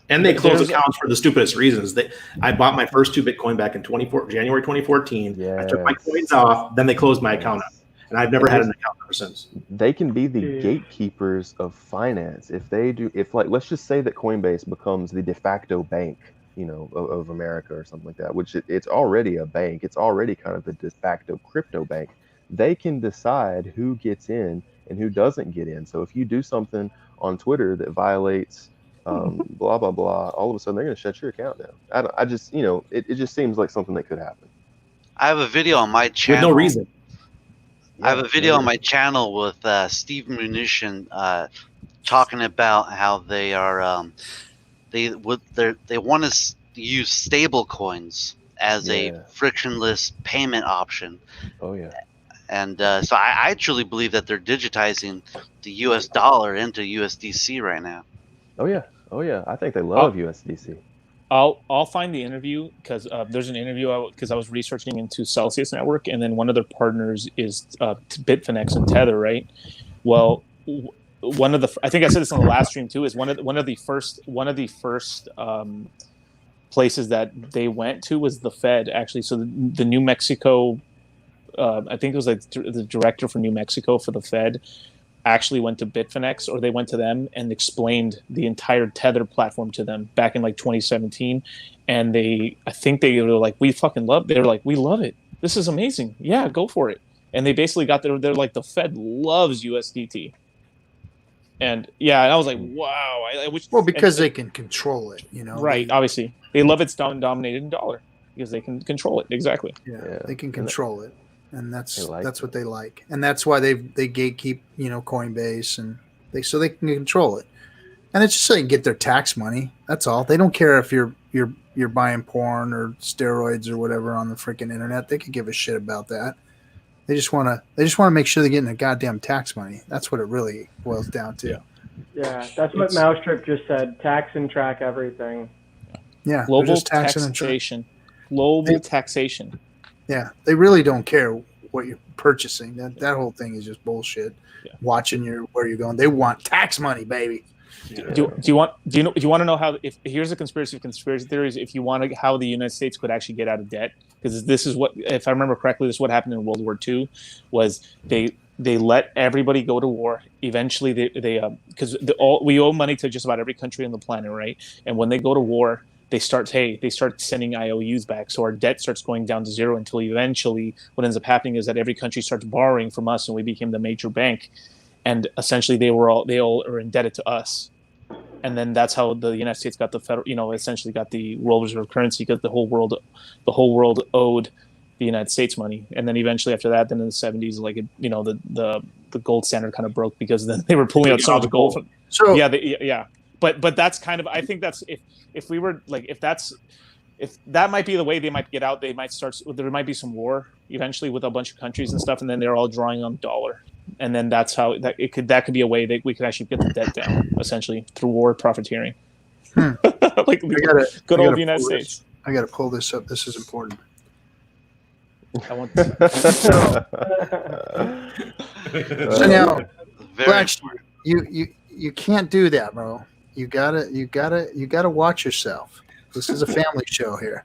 Speaker 8: And they close accounts for the stupidest reasons. I bought my first 2 Bitcoin back in January 2014. I took my coins off, then they closed my account up. And I've never had an account ever since.
Speaker 4: They can be the gatekeepers of finance if they do. If like, let's just say that Coinbase becomes the de facto bank, of America or something like that, which it's already a bank. It's already kind of the de facto crypto bank. They can decide who gets in and who doesn't get in. So if you do something on Twitter that violates blah blah blah, all of a sudden they're going to shut your account down. I just it just seems like something that could happen.
Speaker 9: I have a video on my channel.
Speaker 8: With no reason.
Speaker 9: I have a video on my channel with Steve Munition talking about how they are they want to use stable coins as a frictionless payment option.
Speaker 4: Oh yeah.
Speaker 9: And so I truly believe that they're digitizing the US dollar into USDC right now.
Speaker 4: Oh yeah. I think they love USDC.
Speaker 2: I'll find the interview because there's an interview because I was researching into Celsius Network, and then one of their partners is Bitfinex and Tether, right? Well, one of the I think I said this on the last stream too is one of the first places that they went to was the Fed actually. So the New Mexico, I think it was like the director for New Mexico for the Fed, actually went to Bitfinex, or they went to them and explained the entire Tether platform to them back in like 2017. And I think they were like, we fucking love it. They were like, we love it. This is amazing. Yeah, go for it. And they basically got they're like, the Fed loves USDT. And yeah, and I was like, wow. I wish,
Speaker 1: because they can control it,
Speaker 2: Right, obviously. They love it's dominated in dollar because they can control it. Exactly.
Speaker 1: Yeah. They can control it. And that's what they like, and that's why they gatekeep Coinbase, and they can control it, and it's just so they can get their tax money. That's all. They don't care if you're buying porn or steroids or whatever on the freaking internet. They could give a shit about that. They just want to make sure they're getting their goddamn tax money. That's what it really boils down to.
Speaker 7: Yeah, that's what Mousetrip just said. Tax and track everything.
Speaker 1: Yeah,
Speaker 2: global taxation. Global taxation. Yeah,
Speaker 1: they really don't care what you're purchasing. That whole thing is just bullshit. Yeah. Watching where you're going, they want tax money, baby.
Speaker 2: Yeah. Do you want to know how? If here's a conspiracy theories, if you want to, how the United States could actually get out of debt, because this is what, if I remember correctly, this is what happened in World War II, was they let everybody go to war. Eventually, because we owe money to just about every country on the planet, right? And when they go to war, they start sending IOUs back, so our debt starts going down to zero until eventually what ends up happening is that every country starts borrowing from us, and we became the major bank, and essentially they all are indebted to us, and then that's how the United States got the federal, essentially got the world reserve currency, because the whole world owed the United States money, and then eventually after that, then in the 70s, like the gold standard kind of broke because then they were pulling out so much gold from. So yeah. But that's kind of, I think that's if we were like, if that might be the way they might get out, they might start, there might be some war eventually with a bunch of countries and stuff, and then they're all drawing on dollar, and then that's how that could be a way that we could actually get the debt down essentially through war profiteering. Like good old United States.
Speaker 1: I got to pull this up. This is important.
Speaker 2: I want
Speaker 1: so now, Black, you can't do that, bro. You gotta watch yourself. This is a family show here.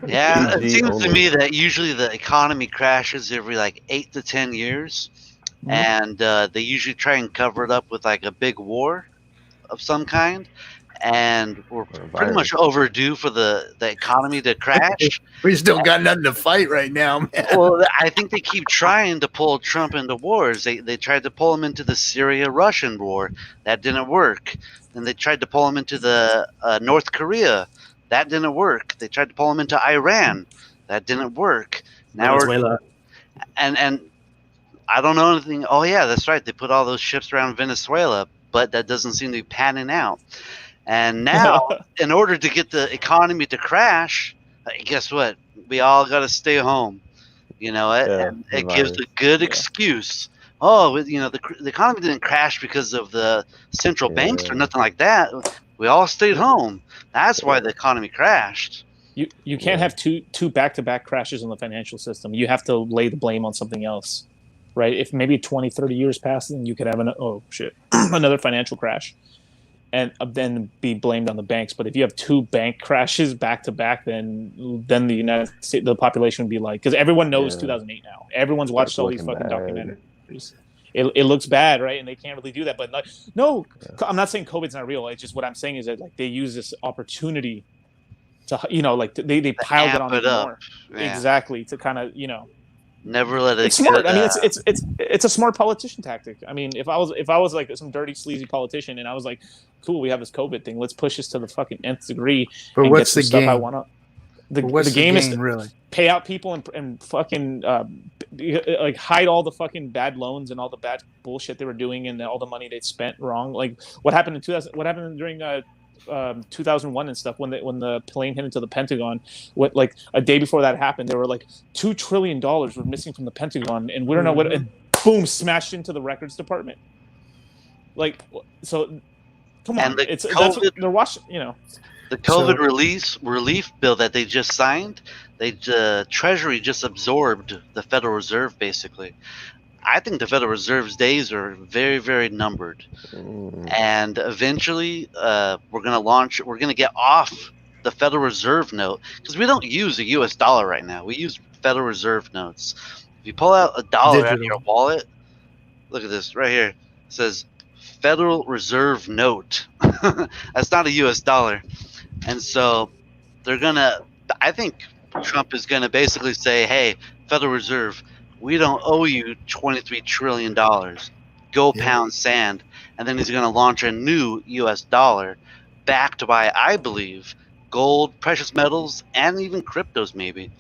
Speaker 9: Yeah, it seems to me that usually the economy crashes every like 8 to 10 years, and they usually try and cover it up with like a big war of some kind. And we're pretty much overdue for the economy to crash.
Speaker 1: We still got nothing to fight right now, man.
Speaker 9: Well, I think they keep trying to pull Trump into wars. They tried to pull him into the Syria-Russian war. That didn't work. Then they tried to pull him into the North Korea. That didn't work. They tried to pull him into Iran. That didn't work. Now
Speaker 8: Venezuela.
Speaker 9: And I don't know anything. Oh, yeah, that's right. They put all those ships around Venezuela, but that doesn't seem to be panning out. And now, in order to get the economy to crash, guess what? We all got to stay home. You know, it gives a good excuse. Oh, the economy didn't crash because of the central banks or nothing like that. We all stayed home. That's why the economy crashed.
Speaker 2: You can't have two back-to-back crashes in the financial system. You have to lay the blame on something else, right? If maybe 20, 30 years pass, then you could have another financial crash, and then be blamed on the banks. But if you have two bank crashes back-to-back, then the United States, the population would be like, because everyone knows 2008 now. Everyone's watched all these fucking documentaries. It looks bad, right? And they can't really do that. But no, I'm not saying COVID's not real. It's just what I'm saying is that they use this opportunity to they piled it on them more. Yeah. Exactly, to kind of
Speaker 9: never let it.
Speaker 2: It's smart. I mean, it's a smart politician tactic. I mean, if I was like some dirty sleazy politician and I was like, cool, we have this COVID thing, let's push this to the fucking nth degree.
Speaker 1: But
Speaker 2: and
Speaker 1: what's
Speaker 2: get
Speaker 1: the
Speaker 2: stuff
Speaker 1: game?
Speaker 2: I want to. The game is to
Speaker 1: really
Speaker 2: pay out people and fucking like hide all the fucking bad loans and all the bad bullshit they were doing and all the money they spent wrong. Like what happened in 2000? What happened during 2001 and stuff when the plane hit into the Pentagon? What, like a day before that happened, there were like $2 trillion were missing from the Pentagon, and we don't know what. And boom, smashed into the records department. Like, so come on, that's what they're watching.
Speaker 9: The COVID relief bill that they just signed, Treasury just absorbed the Federal Reserve basically. I think the Federal Reserve's days are very, very numbered. And eventually we're going to get off the Federal Reserve note, because we don't use a US dollar right now. We use Federal Reserve notes. If you pull out a dollar out of your wallet, look at this right here. It says Federal Reserve note. That's not a US dollar. And so I think Trump is going to basically say, hey, Federal Reserve, we don't owe you $23 trillion. Go pound sand. And then he's going to launch a new US dollar backed by, I believe, gold, precious metals, and even cryptos maybe.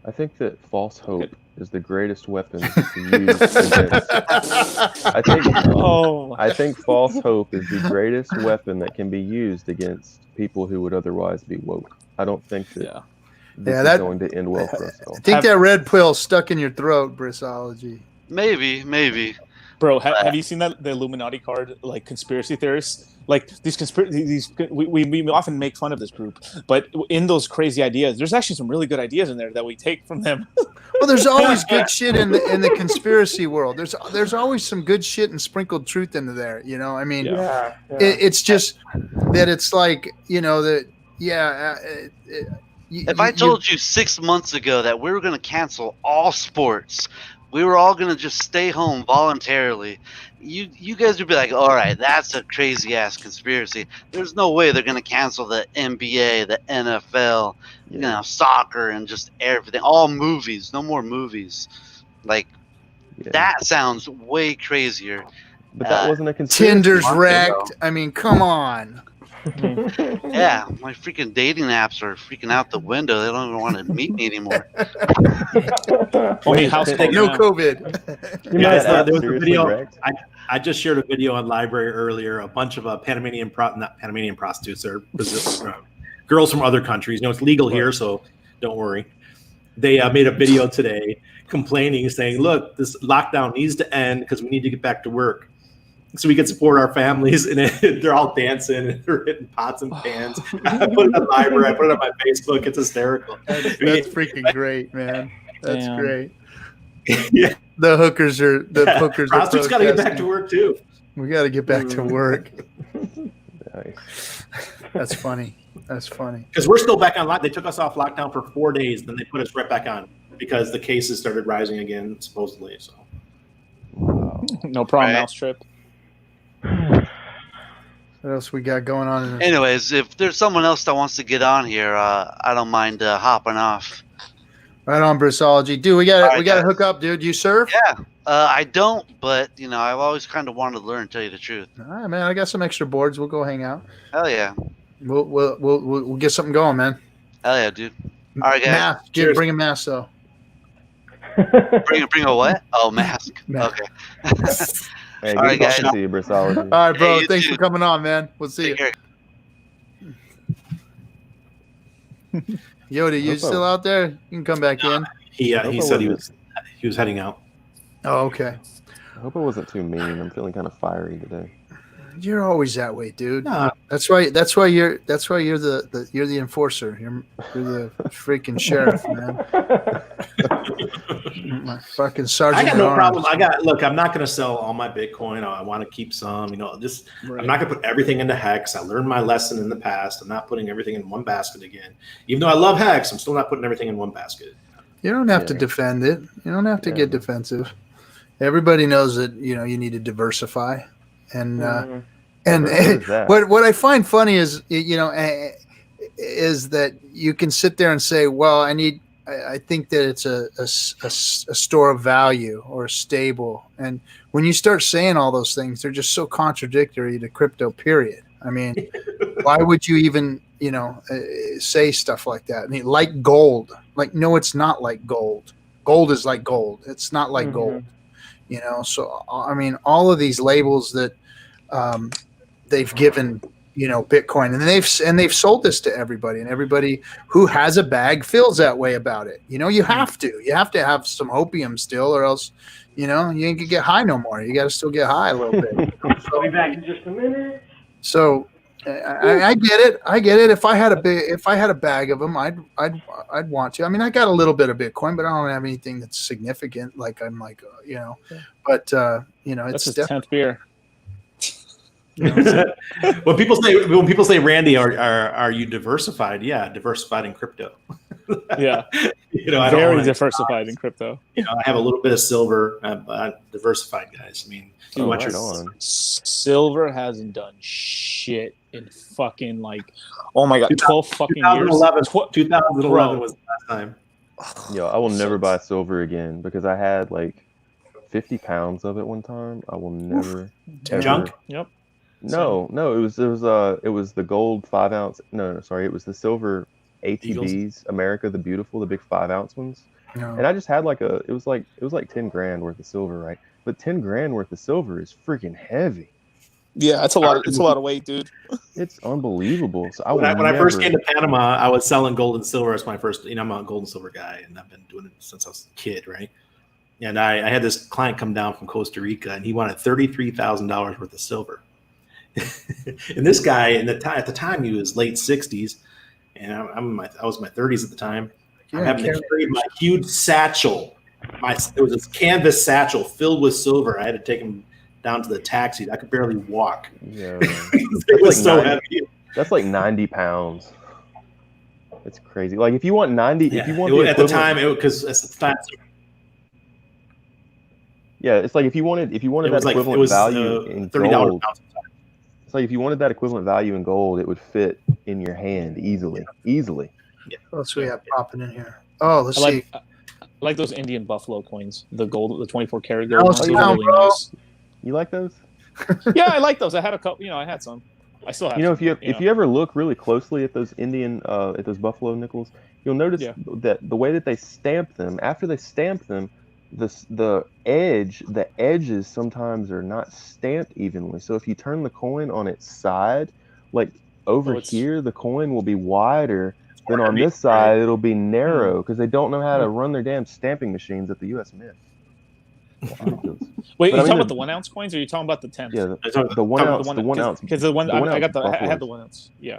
Speaker 4: I think that false hope is the greatest weapon to use against. I think false hope is the greatest weapon that can be used against people who would otherwise be woke. I don't think that this is going to end well for us all.
Speaker 1: I think that red pill stuck in your throat, Brissology.
Speaker 9: Maybe.
Speaker 2: Bro, have you seen the Illuminati card, like conspiracy theorists? Like we often make fun of this group, but in those crazy ideas, there's actually some really good ideas in there that we take from them.
Speaker 1: Well, there's always good shit in the conspiracy world. There's always some good shit and sprinkled truth into there. I mean, it's just that it's like that.
Speaker 9: If I told you 6 months ago that we were going to cancel all sports, we were all going to just stay home voluntarily, you guys would be like, all right, that's a crazy ass conspiracy. There's no way they're going to cancel the NBA, the NFL, soccer, and just everything. All movies, no more movies. Like, that sounds way crazier.
Speaker 4: But that wasn't a conspiracy.
Speaker 1: Tinder's wrecked. I mean, come on.
Speaker 9: Yeah, my freaking dating apps are freaking out the window. They don't even want to meet me anymore.
Speaker 2: Only house
Speaker 1: no COVID.
Speaker 8: There was a video. I just shared a video on Library earlier. A bunch of not Panamanian prostitutes, or girls from other countries. It's legal here, so don't worry. They made a video today complaining, saying, "Look, this lockdown needs to end because we need to get back to work, so we can support our families." And they're all dancing and they're hitting pots and pans. I put it on Library. I put it on my Facebook. It's hysterical.
Speaker 1: That's freaking great, man. That's great.
Speaker 8: Yeah.
Speaker 1: The hookers are hookers.
Speaker 8: Prostitutes got to get back to work too.
Speaker 1: We got to get back to work.
Speaker 4: Nice.
Speaker 1: That's funny.
Speaker 8: Because we're still back on lockdown. They took us off lockdown for 4 days, then they put us right back on because the cases started rising again, supposedly. So,
Speaker 2: no problem, Mousetrip.
Speaker 1: What else we got going on?
Speaker 9: Anyways, if there's someone else that wants to get on here, I don't mind hopping off.
Speaker 1: Right on, Brissology. Dude, we got to hook up, dude. You surf?
Speaker 9: Yeah. I don't, but I've always kind of wanted to learn, to tell you the truth.
Speaker 1: All right, man. I got some extra boards. We'll go hang out.
Speaker 9: Hell yeah.
Speaker 1: We'll get something going, man.
Speaker 9: Hell yeah, dude. All right, guys.
Speaker 1: Mask. Bring a mask, though.
Speaker 9: Bring a what? Oh, mask. Okay.
Speaker 4: Hey, all right, guys. See you, Brissology.
Speaker 1: All right, bro. Thanks for coming on, man. We'll see you. Yoda, you still out there? You can come back in.
Speaker 8: He said he was heading out.
Speaker 1: Oh, okay.
Speaker 4: I hope I wasn't too mean. I'm feeling kind of fiery today.
Speaker 1: You're always that way, dude.
Speaker 8: Nah.
Speaker 1: That's why you're the enforcer. You're the freaking sheriff, man. My fucking sergeant.
Speaker 8: I got no problem. Look, I'm not going to sell all my Bitcoin. I want to keep some. Right. I'm not going to put everything into Hex. I learned my lesson in the past. I'm not putting everything in one basket again. Even though I love Hex, I'm still not putting everything in one basket.
Speaker 1: You don't have to defend it. You don't have to get defensive. Everybody knows that you need to diversify, and what I find funny is is that you can sit there and say, well, I think that it's a store of value or stable, and when you start saying all those things, they're just so contradictory to crypto. Period. I mean, why would you even say stuff like that? I mean, like gold. Like, no, it's not like gold. Gold is like gold. It's not like gold. So I mean, all of these labels that they've given, Bitcoin, and they've sold this to everybody, and everybody who has a bag feels that way about it. You have to have some opium still, or else, you ain't gonna get high no more. You got to still get high a little bit.
Speaker 7: I'll be back in just a minute.
Speaker 1: So I get it. I get it. If I had a bag of them, I'd want to. I mean, I got a little bit of Bitcoin, but I don't have anything that's significant. Like I'm like, but
Speaker 2: that's his 10th beer.
Speaker 8: When people say, Randy, are you diversified? Yeah, diversified in crypto.
Speaker 2: Yeah,
Speaker 8: I don't
Speaker 2: very diversified in crypto.
Speaker 8: I have a little bit of silver. I'm diversified, guys. I mean,
Speaker 2: silver hasn't done shit in fucking 12 fucking years.
Speaker 8: 2011 was the last time.
Speaker 4: Yo, I will never buy silver again because I had 50 pounds of it one time. I will never.
Speaker 8: Junk.
Speaker 2: Yep.
Speaker 4: No, it was the gold 5 ounce. No, sorry, it was the silver ATBs, Eagles. America the Beautiful, the big 5 ounce ones. No. And I just had it was like 10 grand worth of silver, right? But 10 grand worth of silver is freaking heavy.
Speaker 2: Yeah, it's a lot of weight, dude.
Speaker 4: It's unbelievable. So
Speaker 8: when I first came to Panama, I was selling gold and silver as my first. I'm a gold and silver guy, and I've been doing it since I was a kid, right? And I had this client come down from Costa Rica, and he wanted $33,000 worth of silver. And this guy, at the time, he was late 60s, and I was in my 30s at the time. I'm having to carry my huge satchel. It was this canvas satchel filled with silver. I had to take him down to the taxi. I could barely walk.
Speaker 4: Yeah,
Speaker 8: it was so heavy.
Speaker 4: That's like 90 pounds. It's crazy. Like if you want 90, if you want
Speaker 8: at the time, because at the time.
Speaker 4: Yeah, it's like if you wanted that equivalent value in gold. It's like if you wanted that equivalent value in gold, it would fit in your hand easily.
Speaker 1: Yeah. What else we have popping in here? Oh, let's see.
Speaker 2: I like those Indian buffalo coins, the gold, the 24 karat gold.
Speaker 1: Nice.
Speaker 4: You like those?
Speaker 2: Yeah, I like those. I had a couple. I had some. I still have.
Speaker 4: If you ever look really closely at those Indian, at those buffalo nickels, you'll notice that the way that they stamp them, after they stamp them, the edges sometimes are not stamped evenly. So if you turn the coin on its side, like over here, the coin will be wider. Then on this side, it'll be narrow because they don't know how to run their damn stamping machines at the U.S. Mint.
Speaker 2: Wait, are you talking about the 1 ounce coins, or are you talking about the 10?
Speaker 4: Yeah, the 1 ounce. The 1 ounce.
Speaker 2: Because I had the 1 ounce. Yeah.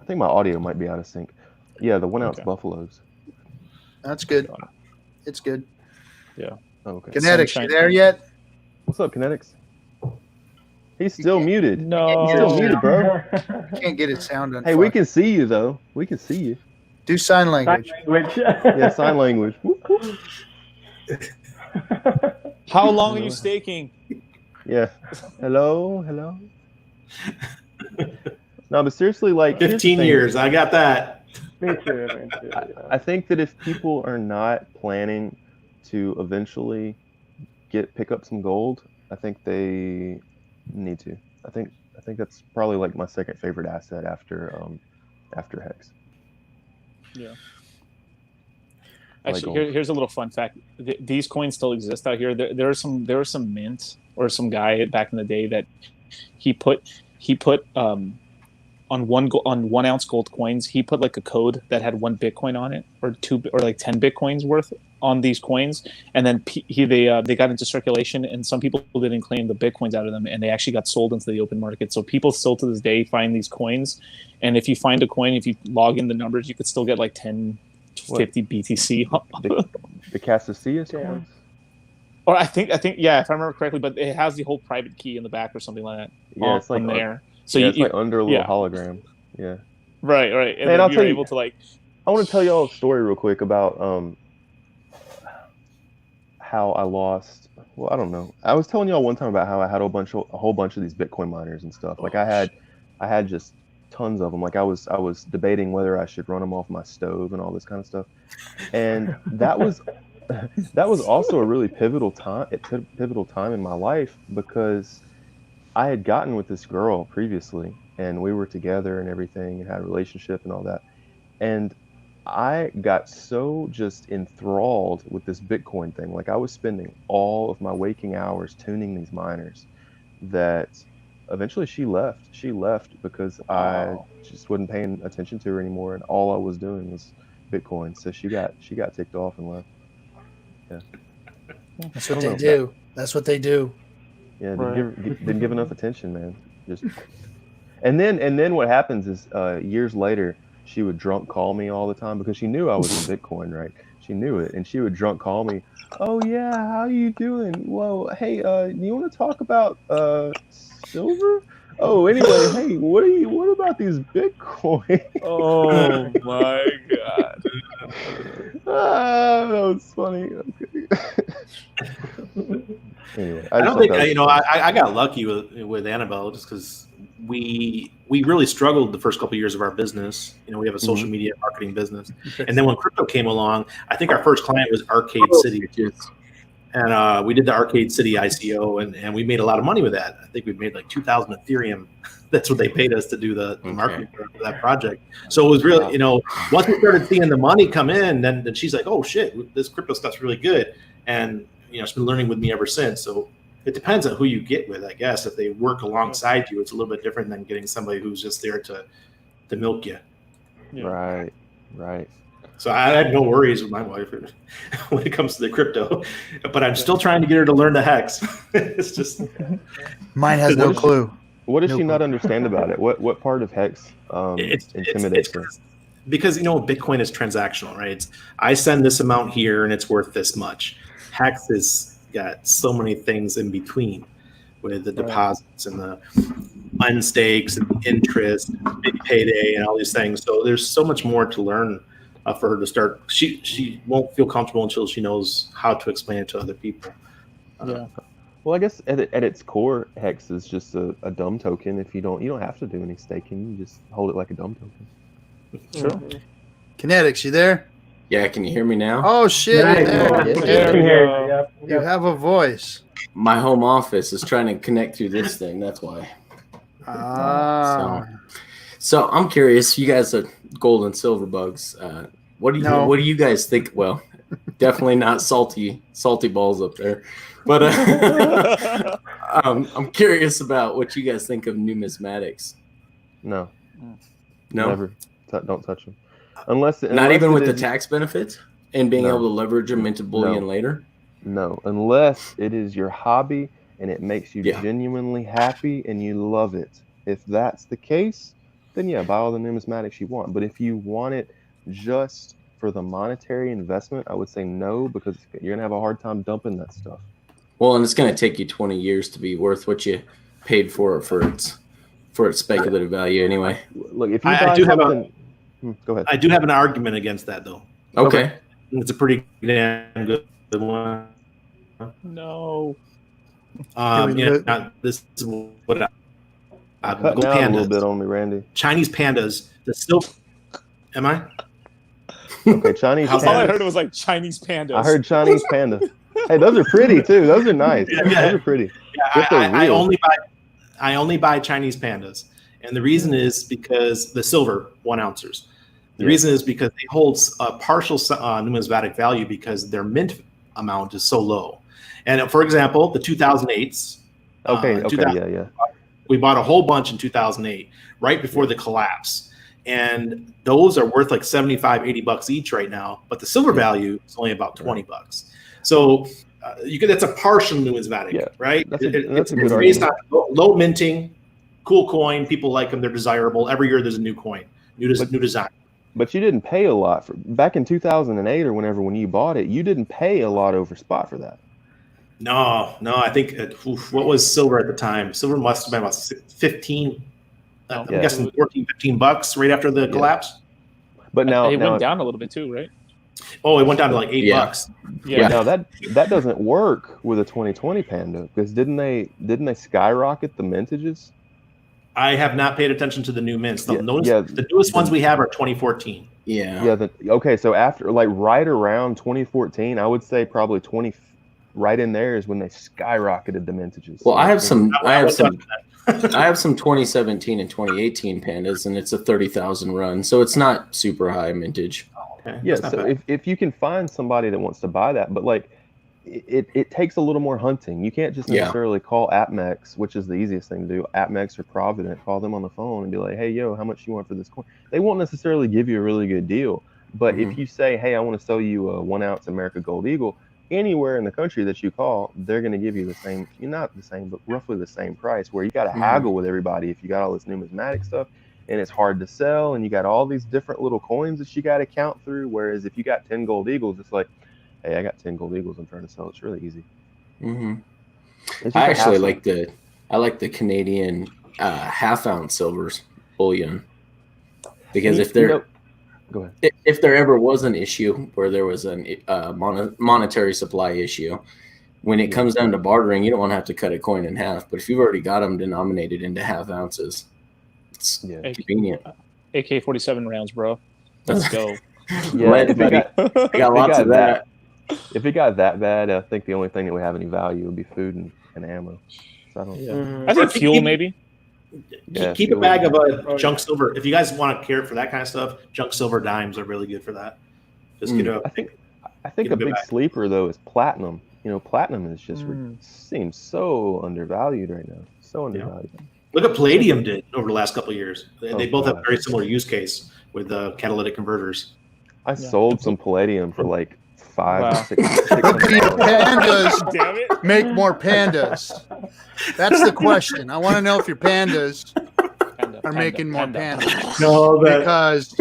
Speaker 4: I think my audio might be out of sync. Yeah, the 1 ounce buffaloes.
Speaker 1: That's good. It's good.
Speaker 2: Yeah.
Speaker 4: Okay.
Speaker 1: Kinetics, you there yet?
Speaker 4: What's up, Kinetics? He's still muted.
Speaker 2: No.
Speaker 4: He's still muted, bro.
Speaker 1: Can't get it sound on.
Speaker 4: Hey, we can see you though. We can see you.
Speaker 1: Do sign language.
Speaker 4: Yeah, sign language.
Speaker 2: How long are you staking?
Speaker 4: Yeah. Hello. No, but seriously,
Speaker 8: 15 years. I got that.
Speaker 7: Me too.
Speaker 4: I think that if people are not planning to eventually pick up some gold, I think they need to. I think that's probably my second favorite asset after Hex.
Speaker 2: Yeah. Actually, here's a little fun fact. These coins still exist out here. There was some mint or some guy back in the day that he put on 1 ounce gold coins, he put like a code that had 1 Bitcoin on it, or 2 or like 10 Bitcoins worth on these coins, and then they got into circulation, and some people didn't claim the Bitcoins out of them, and they actually got sold into the open market. So people still to this day find these coins, and if you find a coin, if you log in the numbers, you could still get like 10 to 50 BTC.
Speaker 4: The Cassius coins?
Speaker 2: Or I think yeah, if I remember correctly, but it has the whole private key in the back or something like that.
Speaker 4: Yeah, it's like
Speaker 2: there. So
Speaker 4: it's like under a little hologram. Yeah.
Speaker 2: Right. And
Speaker 4: man,
Speaker 2: then you're able to like.
Speaker 4: I want to tell y'all a story real quick about how I lost. Well, I don't know. I was telling y'all one time about how I had a whole bunch of these Bitcoin miners and stuff. Like I had just tons of them. Like I was debating whether I should run them off my stove and all this kind of stuff. And that was also a really pivotal time in my life, because I had gotten with this girl previously, and we were together and everything, and had a relationship and all that. And I got so just enthralled with this Bitcoin thing. Like I was spending all of my waking hours tuning these miners, that eventually she left. She left because I just wasn't paying attention to her anymore, and all I was doing was Bitcoin. So she got ticked off and left. Yeah.
Speaker 1: That's what they do. That's what they do.
Speaker 4: Yeah, didn't give enough attention, man. Just and then what happens is years later, she would drunk call me all the time, because she knew I was in Bitcoin, right? She knew it, and she would drunk call me. Oh yeah, how you doing? Well, hey, do you want to talk about silver? Oh, anyway, hey, what about these Bitcoin?
Speaker 2: Oh my god.
Speaker 4: That was funny. Okay. Anyway,
Speaker 8: I don't think I got lucky with Annabelle, just because we really struggled the first couple of years of our business. We have a social media marketing business, and then when crypto came along, I think our first client was Arcade City, and we did the Arcade City ICO, and we made a lot of money with that. I think we made like 2,000 Ethereum. That's what they paid us to do the marketing for that project. So it was really, once we started seeing the money come in, then she's like, oh shit, this crypto stuff's really good. And, she's been learning with me ever since. So it depends on who you get with, I guess. If they work alongside you, it's a little bit different than getting somebody who's just there to milk you.
Speaker 4: Right.
Speaker 8: So I had no worries with my wife when it comes to the crypto, but I'm still trying to get her to learn the hex. It's just
Speaker 1: mine has no clue.
Speaker 4: What does she not understand about it? What part of hex intimidates her?
Speaker 8: Because Bitcoin is transactional, right? I send this amount here and it's worth this much. Hex has got so many things in between, with the deposits and the unstakes and the interest, and big payday, and all these things. So there's so much more to learn for her to start. She won't feel comfortable until she knows how to explain it to other people.
Speaker 4: Well, I guess at its core, Hex is just a dumb token. If you don't have to do any staking. You just hold it like a dumb token.
Speaker 2: Sure.
Speaker 1: Kinetics, you there?
Speaker 10: Yeah, can you hear me now?
Speaker 1: Oh shit!
Speaker 7: You
Speaker 1: You have a voice.
Speaker 10: My home office is trying to connect through this thing. That's why. So I'm curious. You guys are gold and silver bugs. What do you guys think? Well, definitely not salty balls up there. But I'm curious about what you guys think of numismatics.
Speaker 4: No. Never. Don't touch them. Unless
Speaker 10: not even with the tax benefits and being able to leverage them into bullion later.
Speaker 4: No, unless it is your hobby and it makes you genuinely happy and you love it. If that's the case, then buy all the numismatics you want. But if you want it just for the monetary investment, I would say no, because you're gonna have a hard time dumping that stuff.
Speaker 10: Well, and it's gonna take you 20 years to be worth what you paid for its speculative value anyway.
Speaker 4: Look, if you buy something, go ahead.
Speaker 8: I do have an argument against that, though.
Speaker 10: Okay.
Speaker 8: It's a pretty damn good one.
Speaker 2: No.
Speaker 8: This is what
Speaker 4: cut down a little bit on me, Randy.
Speaker 8: Chinese pandas. Am I?
Speaker 4: Okay, Chinese pandas.
Speaker 2: All I heard was like Chinese pandas.
Speaker 4: I heard Chinese panda. Hey, those are pretty too. Those are nice. Those are pretty.
Speaker 8: Yeah, I only buy Chinese pandas, and the reason is because the silver 1 ounces. The reason is because they hold a partial numismatic value because their mint amount is so low. And for example, the 2008s. We bought a whole bunch in 2008, right before the collapse. And those are worth like 75, 80 bucks each right now. But the silver value is only about 20 bucks. So that's a partial numismatic, right? It's based on low minting, cool coin. People like them. They're desirable. Every year there's a new coin, new design.
Speaker 4: But you didn't pay a lot for back in 2008 or when you bought it. You didn't pay a lot over spot for that.
Speaker 8: No. I think what was silver at the time? Silver must have been about 15. I'm guessing 14, 15 bucks right after the collapse.
Speaker 2: But now it went down a little bit too, right?
Speaker 8: Oh, it went down to like $8 bucks.
Speaker 4: Yeah. Now that doesn't work with a 2020 Panda because didn't they skyrocket the mintages?
Speaker 8: I have not paid attention to the new mints. The newest ones we have are 2014.
Speaker 4: Okay, so after right around 2014, I would say probably 20 right in there is when they skyrocketed the mintages.
Speaker 10: Well, I have some 2017 and 2018 Pandas, and it's a 30,000 run, so it's not super high mintage.
Speaker 8: Okay.
Speaker 4: Yeah, so if you can find somebody that wants to buy that, but it takes a little more hunting. You can't just necessarily call AppMex, which is the easiest thing to do, AppMex or Provident, call them on the phone and be like, hey, yo, how much you want for this coin? They won't necessarily give you a really good deal. But if you say, hey, I want to sell you a 1 ounce America Gold Eagle, anywhere in the country that you call, they're going to give you the same, not the same, but roughly the same price, where you got to haggle with everybody if you got all this numismatic stuff and it's hard to sell and you got all these different little coins that you got to count through. Whereas if you got 10 gold eagles, it's like, hey, I got 10 gold eagles I'm trying to sell. It's really easy.
Speaker 10: I actually like the Canadian half ounce silvers bullion because if there ever was an issue where there was a monetary supply issue, when it comes down to bartering, you don't want to have to cut a coin in half. But if you've already got them denominated into half ounces, it's convenient.
Speaker 2: AK-47 rounds, bro. Let's go.
Speaker 4: If it got that bad, I think the only thing that would have any value would be food and ammo. So
Speaker 2: I think fuel maybe.
Speaker 8: Keep a bag of junk silver. If you guys want to care for that kind of stuff, junk silver dimes are really good for that. Just get a.
Speaker 4: I think a big sleeper though is platinum. Platinum is just seems so undervalued right now. So undervalued.
Speaker 8: Look what Palladium did over the last couple of years. They both have a very similar use case with catalytic converters.
Speaker 4: I sold some Palladium for like $500, $600.
Speaker 1: Pandas, damn it, make more pandas. That's the question. I want to know if your pandas are making more pandas.
Speaker 8: No,
Speaker 1: because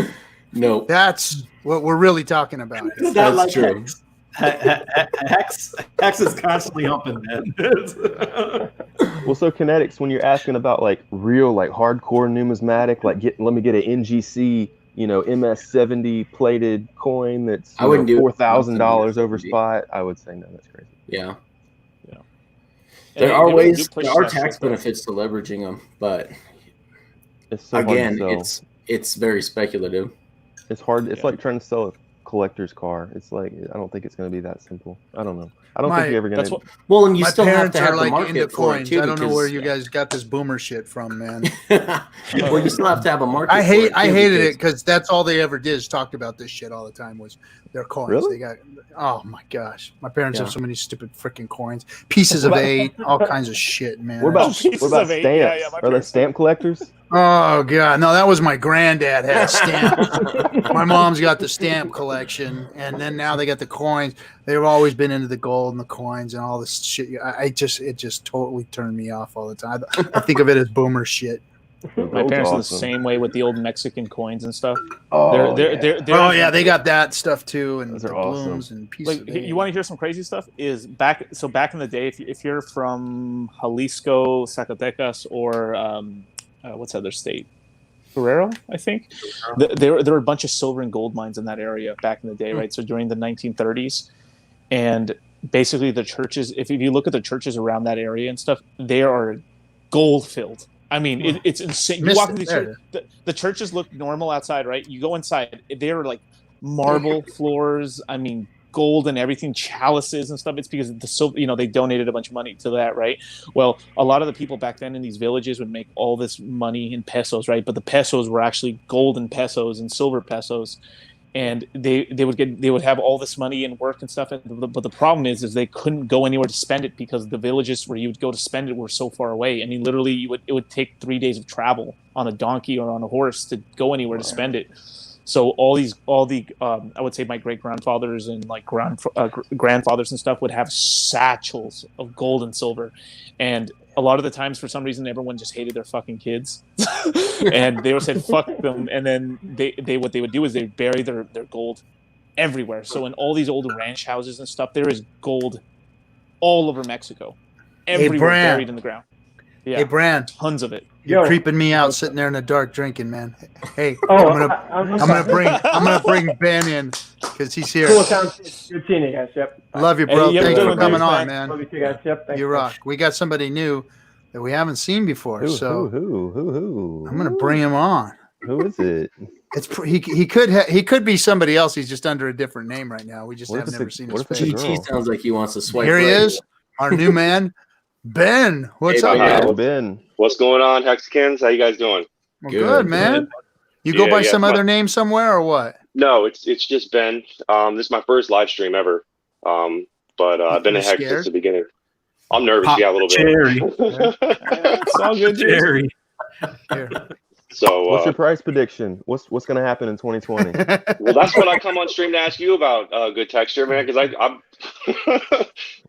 Speaker 10: that's
Speaker 1: what we're really talking about.
Speaker 8: That's true. Hex is constantly humping, man.
Speaker 4: Well, so Kinetics, when you're asking about like real, like hardcore numismatic, like let me get an NGC, MS70 plated coin that's $4,000 over spot, I would say no, that's crazy.
Speaker 10: Yeah. There are ways, there are tax benefits to leveraging them, but it's very speculative.
Speaker 4: It's hard. It's like trying to sell a collector's car. It's like, I don't think it's going to be that simple. I don't know. I don't think you're ever going to.
Speaker 10: Well, and you
Speaker 1: my
Speaker 10: still have
Speaker 1: parents
Speaker 10: to have
Speaker 1: are
Speaker 10: the
Speaker 1: like
Speaker 10: market
Speaker 1: into
Speaker 10: for
Speaker 1: coins.
Speaker 10: it too.
Speaker 1: I don't know where you guys got this boomer shit from, man.
Speaker 10: Well, you still have to have a market.
Speaker 1: I hated it because that's all they ever did is talked about this shit all the time was their coins.
Speaker 4: Really?
Speaker 1: They got, oh my gosh, my parents have so many stupid freaking coins, pieces of 8, all kinds of shit, man.
Speaker 4: What about stamps? Are they stamp collectors?
Speaker 1: Oh god, no, that was my granddad had stamps. My mom's got the stamp collection, and then now they got the coins. They've always been into the gold and the coins and all this shit. It just totally turned me off all the time. I think of it as boomer shit.
Speaker 2: My parents are the same way with the old Mexican coins and stuff.
Speaker 1: Oh, yeah, they got that stuff too, and the blooms and pieces.
Speaker 2: Like, you want to hear some crazy stuff? Is back in the day, if you're from Jalisco, Zacatecas, or what's the other state? Guerrero, I think. There were a bunch of silver and gold mines in that area back in the day, right? So during the 1930s, and basically the churches. If you look at the churches around that area and stuff, they are gold filled. I mean, it's insane. You walk into the churches look normal outside, right? You go inside, they're like marble floors. I mean, gold and everything, chalices and stuff. It's because they donated a bunch of money to that, right? Well, a lot of the people back then in these villages would make all this money in pesos, right? But the pesos were actually golden pesos and silver pesos. and they would have all this money and work and stuff. But the problem is they couldn't go anywhere to spend it because the villages where you would go to spend it were so far away. I mean, literally, it would take 3 days of travel on a donkey or on a horse to go anywhere to spend it. So all the I would say my great grandfathers and like grandfathers and stuff would have satchels of gold and silver, and a lot of the times for some reason everyone just hated their fucking kids, and they said fuck them, and then what they would do is they'd bury their gold everywhere. So in all these old ranch houses and stuff, there is gold all over Mexico, everywhere buried in the ground. Yeah,
Speaker 1: hey, Brand,
Speaker 2: tons of it.
Speaker 1: You're creeping me out, sitting there in the dark drinking, man. Hey, I'm gonna bring Ben in because he's here.
Speaker 7: Cool, sounds good seeing you guys. Yep.
Speaker 1: Love you, bro.
Speaker 2: Hey,
Speaker 1: Thanks for coming on, man.
Speaker 7: Love you too, guys. Yep. Thanks,
Speaker 1: you rock. We got somebody new that we haven't seen before,
Speaker 4: Who?
Speaker 1: I'm gonna bring him on.
Speaker 4: Who is it?
Speaker 1: He could be somebody else. He's just under a different name right now. We just have never seen his face.
Speaker 10: GT sounds like he wants to swipe.
Speaker 1: Here he is, our new man, Ben. What's up, man?
Speaker 4: Ben?
Speaker 11: What's going on, Hexicans? How you guys doing?
Speaker 1: Well, good, man. You go by some other name somewhere or what?
Speaker 11: No, it's just Ben. This is my first live stream ever. But I've been a Hex since the beginning. I'm nervous, a little bit.
Speaker 8: Jerry.
Speaker 2: It's all good,
Speaker 8: Jerry.
Speaker 11: So
Speaker 3: what's your price prediction? What's going to happen in 2020?
Speaker 11: Well, that's what I come on stream to ask you about, good texture, man, because I'm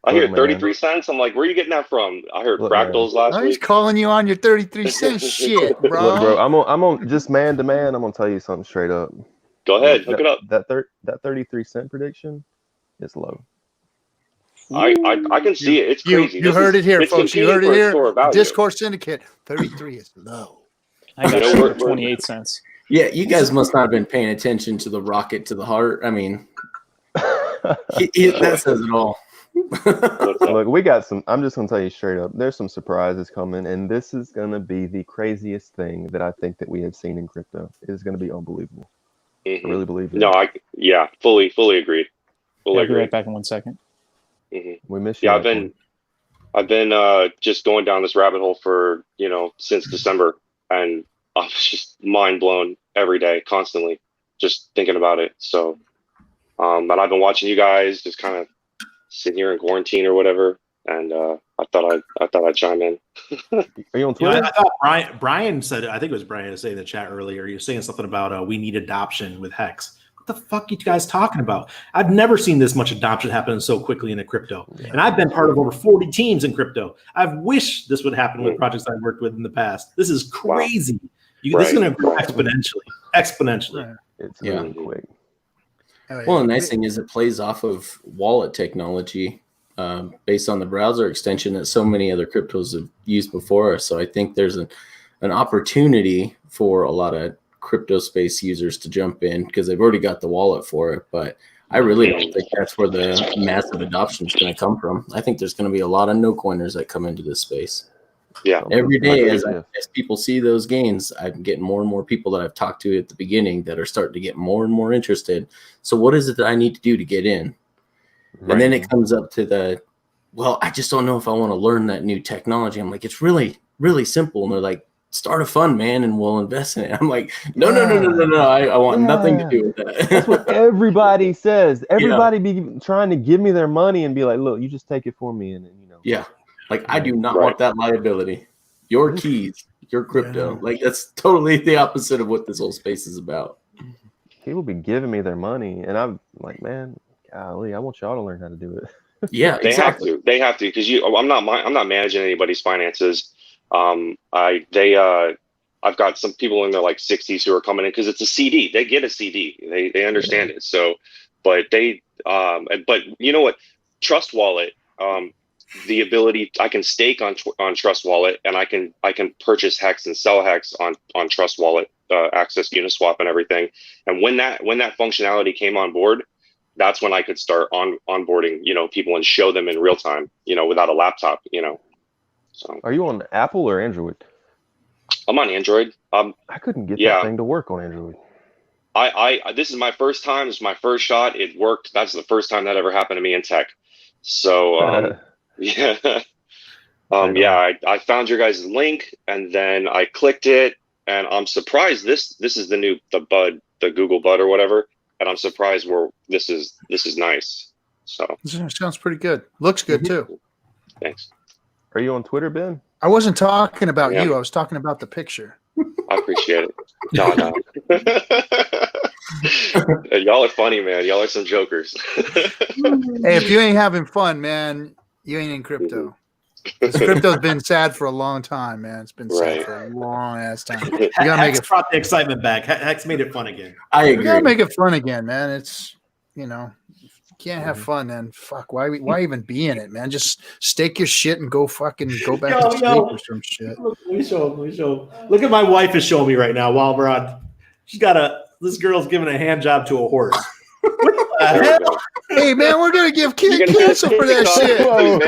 Speaker 11: I hear 33 cents. I'm like, where are you getting that from? I heard fractals last week.
Speaker 1: He's calling you on your 33 cents shit, bro.
Speaker 3: Look, bro, I'm on just man to man. I'm gonna tell you something straight up.
Speaker 11: Go ahead, hook it up.
Speaker 3: That 33 cent prediction is low.
Speaker 11: I can see it. It's crazy.
Speaker 1: You heard it here, folks. You heard it here. Discourse Syndicate. 33 is low.
Speaker 2: I got 28 cents.
Speaker 10: Yeah, you guys must not have been paying attention to the rocket to the heart. I mean, that says it all.
Speaker 3: Look, we got some. I'm just gonna tell you straight up. There's some surprises coming, and this is gonna be the craziest thing that I think that we have seen in crypto. It is gonna be unbelievable. I really believe it.
Speaker 11: No, fully agreed.
Speaker 2: I'll be right back in 1 second.
Speaker 3: We miss you.
Speaker 11: Yeah, I've been just going down this rabbit hole for since December, and I was just mind blown every day, constantly, just thinking about it. So, but I've been watching you guys just kind of sitting here in quarantine or whatever, and I thought I'd chime in.
Speaker 3: Are you on Twitter?
Speaker 8: I thought Brian said, I think it was Brian to say in the chat earlier, you're saying something about we need adoption with Hex. What the fuck are you guys talking about? I've never seen this much adoption happen so quickly in crypto. And I've been part of over 40 teams in crypto. I've wished this would happen with projects I've worked with in the past. This is crazy. This is going to grow exponentially.
Speaker 3: It's really quick.
Speaker 10: Well, the nice thing is it plays off of wallet technology based on the browser extension that so many other cryptos have used before us. So I think there's an opportunity for a lot of crypto space users to jump in because they've already got the wallet for it. But I really don't think that's where the massive adoption is going to come from. I think there's going to be a lot of no coiners that come into this space.
Speaker 11: Yeah.
Speaker 10: Every day as people see those gains, I'm getting more and more people that I've talked to at the beginning that are starting to get more and more interested. So what is it that I need to do to get in? Right. And then it comes up to I just don't know if I want to learn that new technology. I'm like, it's really, really simple. And they're like, start a fund, man, and we'll invest in it. I'm like, no. I want nothing to do with that.
Speaker 3: That's what everybody says. Everybody be trying to give me their money and be like, look, you just take it for me. And
Speaker 10: Yeah. Like, I do not want that liability. Your keys, your crypto. Like, that's totally the opposite of what this whole space is about.
Speaker 3: People be giving me their money, and I'm like, man, golly, I want y'all to learn how to do it.
Speaker 10: Yeah, exactly.
Speaker 11: They have to, because I'm not managing anybody's finances. I've got some people in their like 60s who are coming in because it's a CD. They get a CD. They understand it. So, but you know what? Trust Wallet. The ability I can stake on Trust Wallet, and I can purchase Hex and sell Hex on Trust Wallet, access Uniswap and everything. And when that functionality came on board, that's when I could start onboarding people and show them in real time, without a laptop, So
Speaker 3: are you on Apple or Android?
Speaker 11: I'm on Android. I
Speaker 3: couldn't get that thing to work on Android.
Speaker 11: This is my first time. This is my first shot. It worked. That's the first time that ever happened to me in tech. So I found your guys' link and then I clicked it, and I'm surprised this is the Google Bud or whatever. and I'm surprised this is nice. So
Speaker 1: sounds pretty good. Looks good too.
Speaker 11: Thanks.
Speaker 4: Are you on Twitter, Ben?
Speaker 1: I wasn't talking about you. I was talking about the picture.
Speaker 11: I appreciate it. No. Y'all are funny, man. Y'all are some jokers.
Speaker 1: Hey, if you ain't having fun, man, you ain't in crypto. Because crypto's been sad for a long time, man. It's been sad for a long ass time. You gotta make it.
Speaker 8: Brought the excitement back. Hex made it fun again.
Speaker 10: I agree.
Speaker 1: You gotta make it fun again, man. It's you can't have fun, then fuck. Why even be in it, man? Just stake your shit and go back to sleep or some shit.
Speaker 8: Look, let me show. Look at my wife is showing me right now while we're on. She's got this girl's giving a hand job to a horse. What the hell?
Speaker 1: Hey man, we're gonna give cancel for that shit.
Speaker 11: You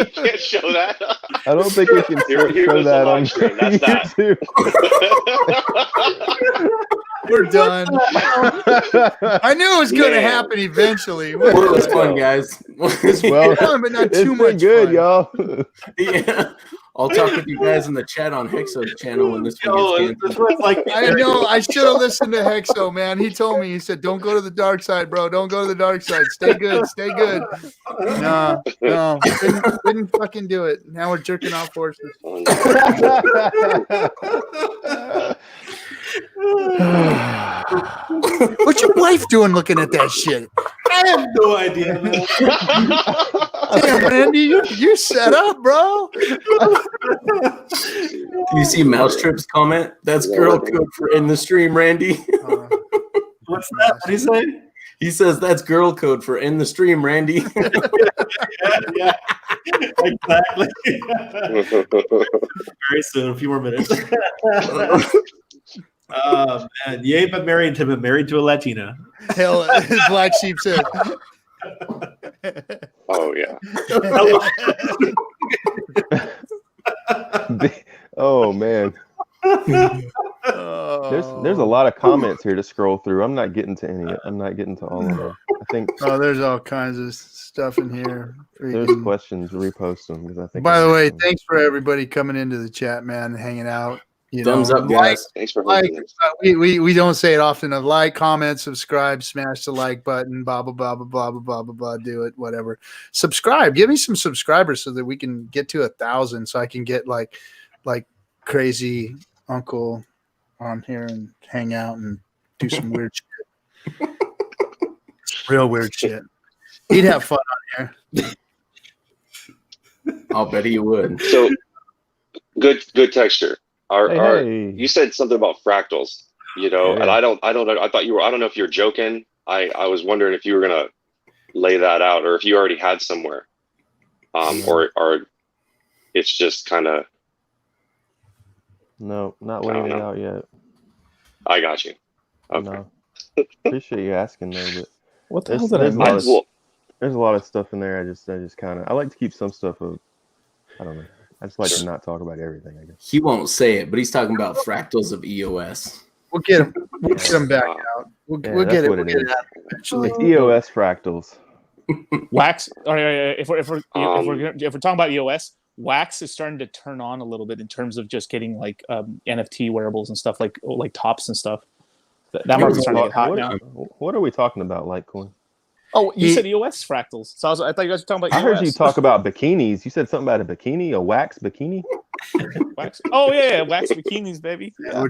Speaker 11: can't show that.
Speaker 4: I don't think we can show that on YouTube.
Speaker 1: We're done. I knew it was going to happen eventually.
Speaker 10: It was fun, guys.
Speaker 4: Well,
Speaker 1: fun, but not too
Speaker 4: it's
Speaker 1: much
Speaker 4: been good,
Speaker 1: fun.
Speaker 4: y'all.
Speaker 10: Yeah. I'll talk with you guys in the chat on Hexo's channel when this one gets canceled.
Speaker 1: I know. I should have listened to Hexo, man. He told me. He said, "Don't go to the dark side, bro. Don't go to the dark side. Stay good. Stay good." No. Couldn't fucking do it. Now we're jerking off horses. What's your wife doing looking at that shit?
Speaker 8: I have no idea, man.
Speaker 1: Damn, Randy, you set up, bro.
Speaker 10: You see Mousetrip's comment? That's girl code for in the stream, Randy.
Speaker 8: What's that? What do you say?
Speaker 10: He says that's girl code for in the stream, Randy.
Speaker 8: yeah, exactly. Very soon, a few more minutes. Man, yay, but married to a Latina.
Speaker 1: Hell, Black Sheep said.
Speaker 11: Oh yeah.
Speaker 4: Oh man. There's a lot of comments here to scroll through. I'm not getting to any. I'm not getting to all of them. I think.
Speaker 1: Oh, there's all kinds of stuff in here.
Speaker 4: There's questions. Repost them because I think.
Speaker 1: By the way, thanks for everybody coming into the chat, man, and hanging out.
Speaker 10: Thumbs up, guys.
Speaker 11: Thanks for
Speaker 1: we don't say it often enough. Like, comment, subscribe, smash the like button, blah blah blah blah blah blah blah blah blah. Do it, whatever. Subscribe. Give me some subscribers so that we can get to 1,000, so I can get like crazy uncle on here and hang out and do some weird shit. Real weird shit. He'd have fun on here.
Speaker 10: I'll bet he would.
Speaker 11: So good texture.
Speaker 4: Hey.
Speaker 11: You said something about fractals, and I don't know. I thought you were. I don't know if you're joking. I was wondering if you were gonna lay that out, or if you already had somewhere, or it's just kind of.
Speaker 4: No, not laying it out yet.
Speaker 11: I got you. Okay.
Speaker 4: No. Appreciate you asking though, but
Speaker 8: what the hell
Speaker 4: there's a lot of stuff in there. I just kind of. I like to keep some stuff of. I don't know. I just like to not talk about everything, I guess.
Speaker 10: He won't say it, but he's talking about fractals of EOS.
Speaker 1: We'll get him. We'll get him back out. We'll get it. We'll get it out eventually.
Speaker 4: It's EOS fractals.
Speaker 2: Wax. If we're talking about EOS, Wax is starting to turn on a little bit in terms of just getting like NFT wearables and stuff like tops and stuff. That market's starting to get hot now.
Speaker 4: What are we talking about, Litecoin?
Speaker 2: Oh, you said EOS fractals. So I thought you guys were talking about EOS.
Speaker 4: I heard you talk about bikinis. You said something about a bikini, a wax bikini?
Speaker 2: Wax. Oh, yeah. Wax bikinis, baby.
Speaker 1: Yeah,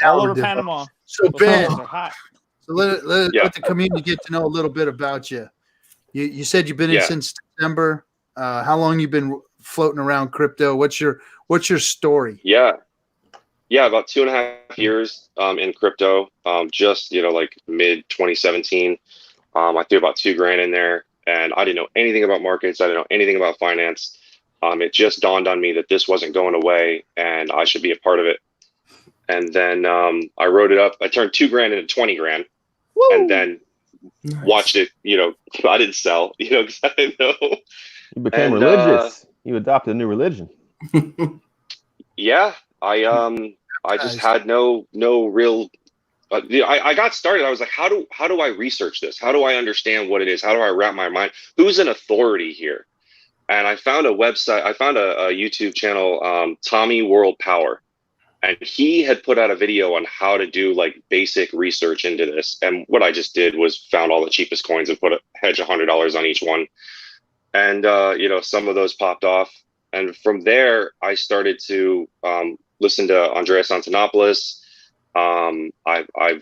Speaker 2: all over Panama.
Speaker 1: So, Ben,
Speaker 2: are hot.
Speaker 1: So let the community get to know a little bit about you. You said you've been in since December. How long you been floating around crypto? What's your story?
Speaker 11: Yeah, about 2.5 years in crypto. Just like mid 2017. I threw about $2,000 in there, and I didn't know anything about markets. I didn't know anything about finance. It just dawned on me that this wasn't going away, and I should be a part of it. And then I wrote it up. I turned $2,000 into $20,000, and then watched it. I didn't sell. Because I didn't know.
Speaker 4: You became religious. You adopted a new religion.
Speaker 11: Yeah, I just had no real. I got started. I was like, how do I research this? How do I understand what it is? How do I wrap my mind? Who's an authority here? And I found a website. I found a YouTube channel, Tommy World Power, And he had put out a video on how to do like basic research into this. And what I just did was found all the cheapest coins and put a hedge $100 on each one. And, you know, some of those popped off. And from there, I started to listen to Andreas Antonopoulos. I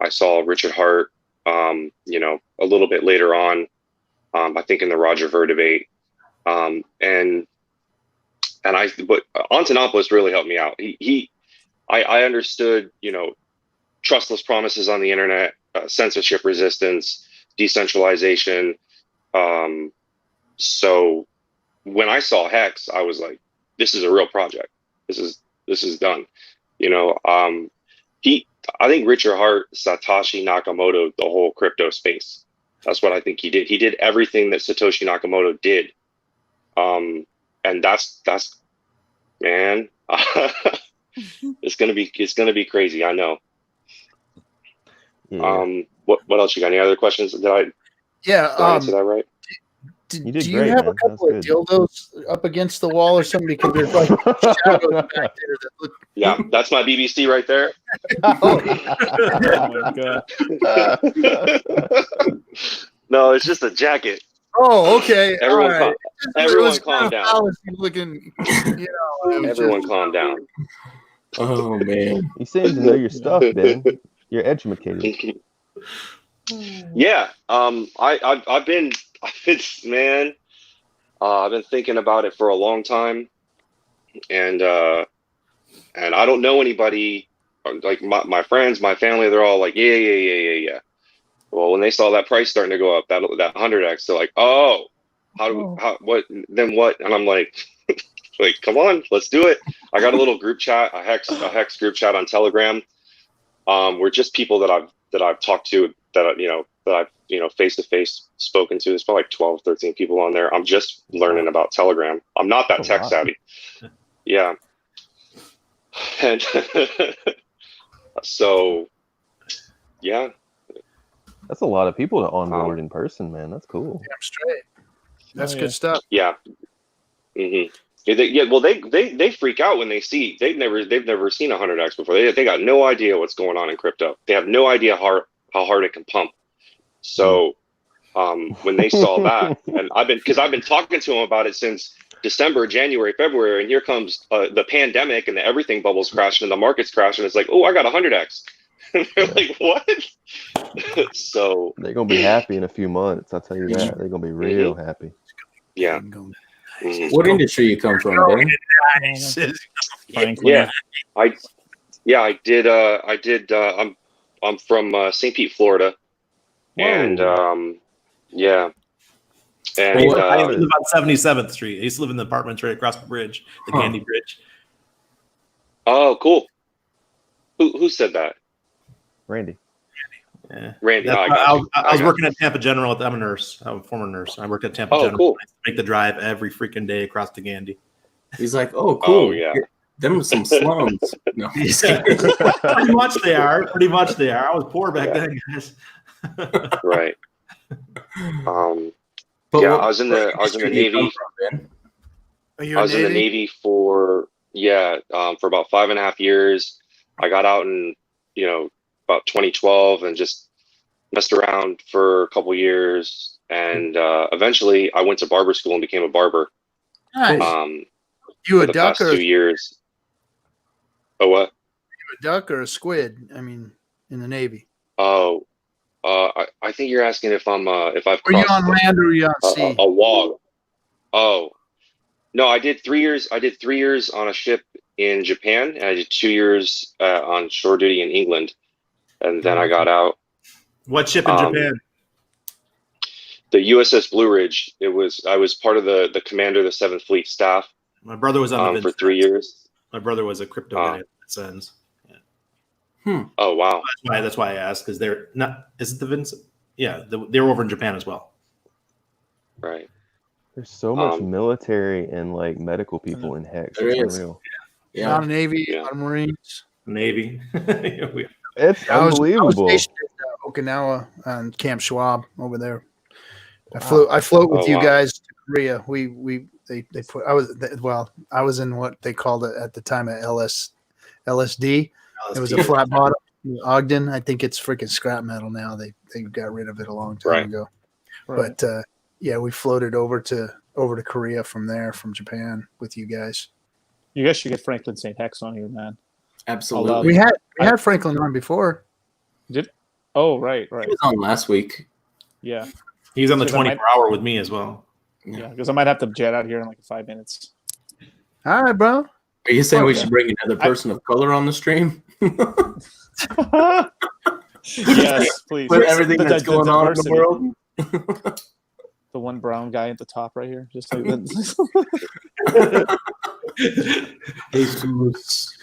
Speaker 11: saw Richard Hart, you know, a little bit later on, I think in the Roger Ver debate. But Antonopoulos really helped me out. I understood, you know, trustless promises on the internet, censorship resistance, decentralization. So when I saw Hex, I was like, this is a real project. This is done. You know, I think Richard Hart, Satoshi Nakamoto, the whole crypto space. That's what I think he did. He did everything that Satoshi Nakamoto did. And that's man, it's gonna be crazy. I know.
Speaker 4: Yeah.
Speaker 11: What else you got? Any other questions? Did I answer that right?
Speaker 1: Do you have a couple of dildos up against the wall or something? Because there's like shadows back there that look.
Speaker 11: Yeah, that's my BBC right there.
Speaker 2: Oh my god.
Speaker 11: No, it's just a jacket.
Speaker 1: Oh, okay.
Speaker 11: Everyone calm down.
Speaker 1: Looking, you know,
Speaker 11: everyone calm down.
Speaker 10: Oh man,
Speaker 4: you seem to know your stuff, Ben. You're educated.
Speaker 11: Yeah. I've been thinking about it for a long time, and I don't know anybody like my friends, my family. They're all like, yeah. Well, when they saw that price starting to go up, that 100x, they're like, oh, what? And I'm like, come on, let's do it. I got a little group chat, a Hex group chat on Telegram. We're just people that I've talked to, that I've face to face spoken to. There's probably like 12, 13 people on there. I'm just learning about Telegram. I'm not that tech savvy. Yeah. And so, yeah.
Speaker 4: That's a lot of people to onboard in person, man. That's cool.
Speaker 1: Damn straight. That's good stuff.
Speaker 11: Yeah. Mm-hmm. Well, they freak out when they see they've never seen 100x before. They got no idea what's going on in crypto. They have no idea how hard it can pump. So when they saw that, and I've been talking to them about it since December, January, February, and here comes the pandemic and the everything bubbles crashing and the market's crashing. It's like, oh, I got 100x. And they're like, what? So
Speaker 4: they're gonna be happy in a few months. I'll tell you that. They're gonna be real happy.
Speaker 11: Yeah.
Speaker 10: What industry you come from, Ben?
Speaker 11: Yeah, I did. I'm from St. Pete, Florida, and yeah. And
Speaker 8: I used to live on 77th Street. I used to live in the apartments right across the bridge, the Gandy Bridge.
Speaker 11: Oh, cool. Who said that?
Speaker 4: Randy.
Speaker 8: Yeah.
Speaker 11: Randy.
Speaker 8: I was working at Tampa General. I'm a nurse. I'm a former nurse. I worked at Tampa General.
Speaker 11: Cool.
Speaker 8: I used to make the drive every freaking day across the Gandy.
Speaker 10: He's like, oh, cool.
Speaker 11: Oh, yeah.
Speaker 10: Them are some slums. No.
Speaker 8: Pretty much they are. I was poor back then, guys.
Speaker 11: Right. Yeah, I was in the Navy. I was in the Navy for about 5.5 years. I got out in about 2012 and just messed around for a couple years, and eventually I went to barber school and became a barber.
Speaker 1: Nice. You a duck or
Speaker 11: 2 years? Oh, what?
Speaker 1: You a duck or a squid? I mean, in the Navy.
Speaker 11: Oh, I think you're asking if I've
Speaker 1: Were you on land or were you on sea?
Speaker 11: A wog. Oh, no, I did 3 years. I did 3 years on a ship in Japan, and I did 2 years on shore duty in England, and then I got out.
Speaker 8: What ship in Japan?
Speaker 11: The USS Blue Ridge. I was part of the commander of the 7th Fleet staff.
Speaker 8: My brother was on the
Speaker 11: for 3 years.
Speaker 8: My brother was a crypto guy at Vincennes.
Speaker 11: Oh wow!
Speaker 8: That's why I asked, because they're not. Is it the Vincent? Yeah, they were over in Japan as well.
Speaker 11: Right.
Speaker 4: There's so much military and like medical people in Hex. It's unreal.
Speaker 1: Yeah. Not a Navy, not a Marines.
Speaker 8: Navy.
Speaker 4: It's unbelievable.
Speaker 1: I was stationed at Okinawa on Camp Schwab over there. I float with you guys to Korea. I was in what they called it at the time at LSD. It was a flat bottom. Ogden. I think it's freaking scrap metal now. They got rid of it a long time ago. Right. But yeah, we floated over to Korea from there, from Japan, with you guys.
Speaker 2: You guys should get Franklin St. Hex on here, man.
Speaker 10: Absolutely.
Speaker 1: We had Franklin on before.
Speaker 2: Did? Oh, right.
Speaker 10: He was on last week.
Speaker 2: Yeah.
Speaker 8: He was on the 24-hour with me as well.
Speaker 2: Yeah, because I might have to jet out here in like 5 minutes.
Speaker 1: All right, bro.
Speaker 10: Are you saying we should bring another person of color on the stream?
Speaker 2: Yes, please.
Speaker 10: With everything that's going on in the world.
Speaker 2: The one brown guy at the top right here, just like that.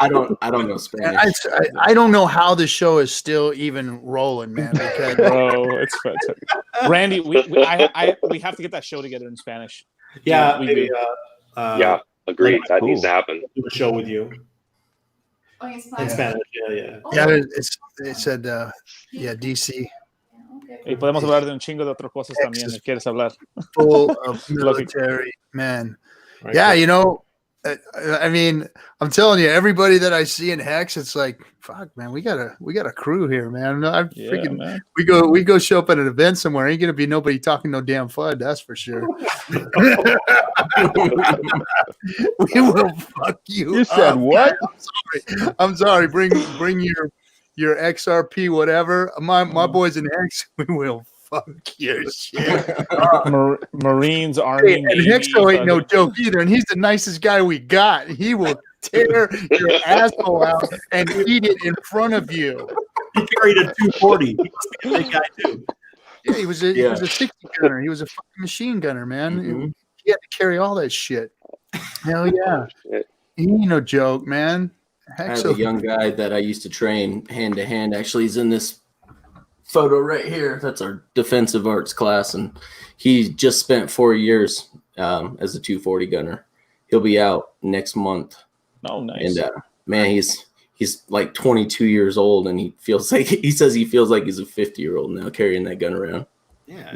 Speaker 10: I don't know Spanish.
Speaker 1: I don't know how the show is still even rolling, man. Because
Speaker 2: bro, it's fantastic. Randy, we have to get that show together in Spanish.
Speaker 8: Yeah,
Speaker 11: maybe. Yeah, agreed. That needs to happen.
Speaker 8: Do a show with you. In Spanish, yeah.
Speaker 1: It said, DC.
Speaker 2: Y podemos hablar de un chingo de otras cosas también. ¿Quieres hablar?
Speaker 1: Full of military man. Right, yeah, you know, I mean, I'm telling you, everybody that I see in Hex, it's like, fuck, man, we got a crew here, man. Man. We go show up at an event somewhere. Ain't gonna be nobody talking no damn FUD, that's for sure. We will fuck you.
Speaker 4: You said what?
Speaker 1: I'm sorry. Bring your XRP, whatever. My boys in Hex, we will fuck your shit.
Speaker 2: Marines, Army,
Speaker 1: and Hexo ain't no joke either, and he's the nicest guy we got. He will tear your asshole out and eat it in front of you.
Speaker 8: He carried a 240. He must be a big guy too.
Speaker 1: Yeah, he was a 60 gunner. He was a fucking machine gunner, man. Mm-hmm. He had to carry all that shit. Hell yeah. He ain't no joke, man.
Speaker 10: I have a young guy that I used to train hand to hand. Actually, he's in this photo right here. That's our defensive arts class, and he just spent 4 years as a 240 gunner. He'll be out next month.
Speaker 2: Oh, nice.
Speaker 10: And man, he's like 22 years old, and he says he feels like he's a 50-year-old now carrying that gun around.
Speaker 8: Yeah.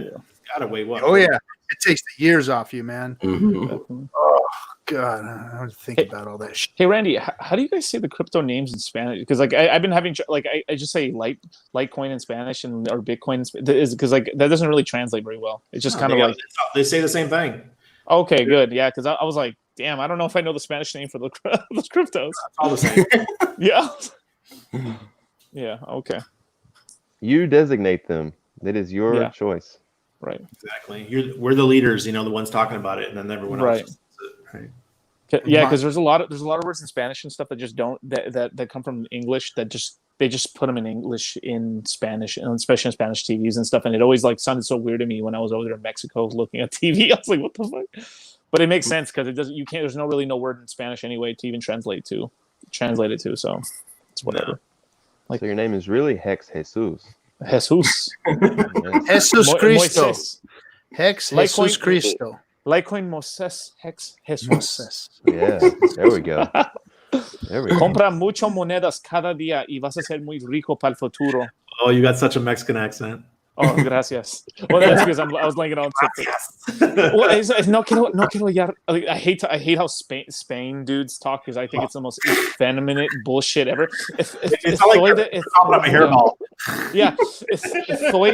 Speaker 8: Gotta weigh what?
Speaker 1: Oh yeah, it takes the years off you, man.
Speaker 10: Mm-hmm.
Speaker 1: Oh God, I don't think about all that shit.
Speaker 2: Hey Randy, how do you guys say the crypto names in Spanish? Because like I've been having like I just say Litecoin in Spanish or Bitcoin is because like that doesn't really translate very well. It's just kind of like
Speaker 8: they say the same thing.
Speaker 2: Okay, good, yeah. Because I was like, damn, I don't know if I know the Spanish name for those cryptos.
Speaker 8: It's all the same.
Speaker 2: Yeah. Yeah. Okay.
Speaker 4: You designate them. It is your choice.
Speaker 2: Right.
Speaker 8: Exactly. We're the leaders, the ones talking about it, and then everyone else.
Speaker 2: Right. Yeah, because there's a lot of words in Spanish and stuff that just don't that come from English that they just put them in English in Spanish, and especially in Spanish TVs and stuff. And it always like sounded so weird to me when I was over there in Mexico looking at TV. I was like, what the fuck? But it makes sense because there's no word in Spanish anyway to even translate it to. So it's whatever.
Speaker 4: No. Like, so your name is really Hex Jesus.
Speaker 1: Jesus Cristo. Hex Jesus Cristo.
Speaker 2: Litecoin Moses Hex Jesus.
Speaker 4: Yeah, there we go.
Speaker 2: Compra mucho monedas cada día y vas a ser muy rico para el futuro.
Speaker 8: Oh, you got such a Mexican accent.
Speaker 2: Oh, gracias. Well, that's because I was laying it on TikTok. Well, no quiero hallar. I hate how Spain dudes talk because I think it's the most effeminate bullshit ever.
Speaker 8: Estoy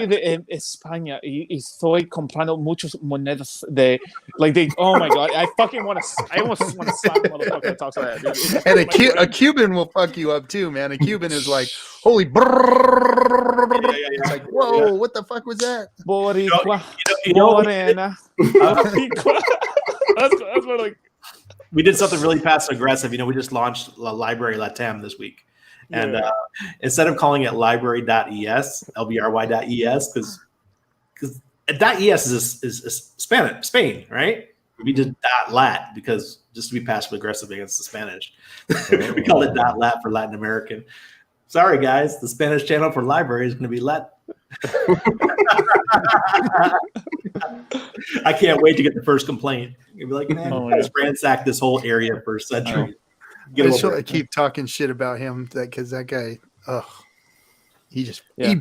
Speaker 2: de España y estoy comprando muchas monedas de oh my god, I almost want to slap a motherfucker that talks like that, dude.
Speaker 1: And a Cuban will fuck you up too, man. A Cuban is like, holy brrrr. It's like, whoa, what the fuck was that?
Speaker 2: Boricua, Morena. That's what like.
Speaker 8: We did something really fast and aggressive. We just launched Library Latam this week. And instead of calling it library.es, LBRY.es, because .es is Spain, right? We did .lat because just to be passive aggressive against the Spanish. We called it .lat for Latin American. Sorry, guys, the Spanish channel for library is going to be Lat. I can't wait to get the first complaint. You'll be like, man, we just ransacked this whole area for a century.
Speaker 1: I keep talking shit about him because that guy, he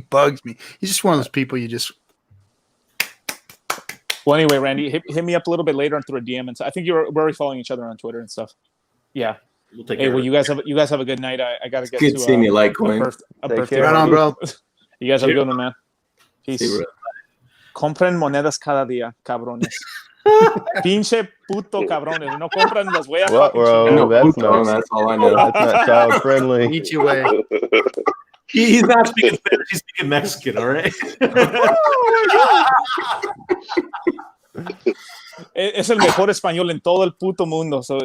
Speaker 1: bugs me. He's just one of those people you just.
Speaker 2: Well, anyway, Randy, hit me up a little bit later and through a DM, and so I think we're already following each other on Twitter and stuff. Yeah.
Speaker 8: We'll take
Speaker 2: Hey,
Speaker 8: care
Speaker 2: well,
Speaker 8: of
Speaker 2: you guys have a good night. I gotta get
Speaker 10: Good
Speaker 2: to
Speaker 10: seeing you,
Speaker 2: a
Speaker 10: Litecoin.
Speaker 2: birthday.
Speaker 1: Right on, bro.
Speaker 2: You guys have a good one, man. Peace.
Speaker 10: See, bro.
Speaker 2: Compren monedas cada día, cabrones. Pinche puto cabrones. No compran, los voy a
Speaker 4: What,
Speaker 2: fucking
Speaker 4: bro?
Speaker 2: chingar.
Speaker 10: No,
Speaker 4: That's
Speaker 10: no,
Speaker 4: not.
Speaker 10: that's all I know.
Speaker 4: That's not child friendly.
Speaker 1: Eat your way.
Speaker 8: He's not speaking Spanish, he's speaking Mexican, all right?
Speaker 2: Es el mejor español en todo el puto mundo. So,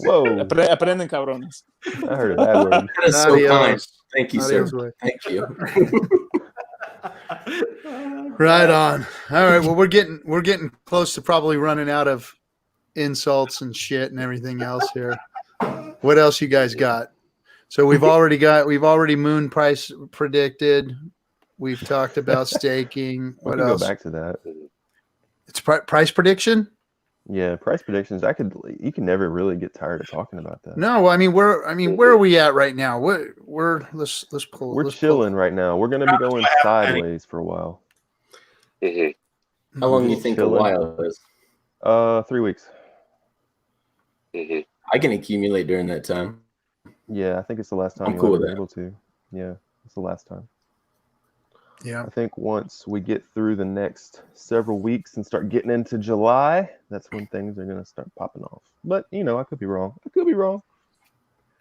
Speaker 4: Whoa.
Speaker 2: aprenden, cabrones.
Speaker 4: I heard that word.
Speaker 10: That is so
Speaker 1: Adios.
Speaker 10: kind. Thank you, sir.
Speaker 1: Adios, way.
Speaker 10: Thank you.
Speaker 1: Right on. All right. Well, we're getting close to probably running out of insults and shit and everything else here. What else you guys got? So we've already moon price predicted. We've talked about staking.
Speaker 4: We
Speaker 1: What
Speaker 4: can
Speaker 1: else?
Speaker 4: go back to that.
Speaker 1: It's price prediction.
Speaker 4: Yeah, price predictions. You can never really get tired of talking about that.
Speaker 1: No, I mean where are we at right now? Let's pull.
Speaker 4: We're
Speaker 1: let's
Speaker 4: chilling right now. We're gonna be going sideways for a while.
Speaker 10: How long do you think a while is?
Speaker 4: 3 weeks.
Speaker 10: I can accumulate during that time.
Speaker 4: Yeah, I think it's the last time
Speaker 10: I'm
Speaker 4: you'll
Speaker 10: cool
Speaker 4: ever
Speaker 10: with
Speaker 4: be
Speaker 10: that.
Speaker 4: able to. Yeah, it's the last time.
Speaker 1: Yeah.
Speaker 4: I think once we get through the next several weeks and start getting into July, that's when things are gonna start popping off. But I could be wrong.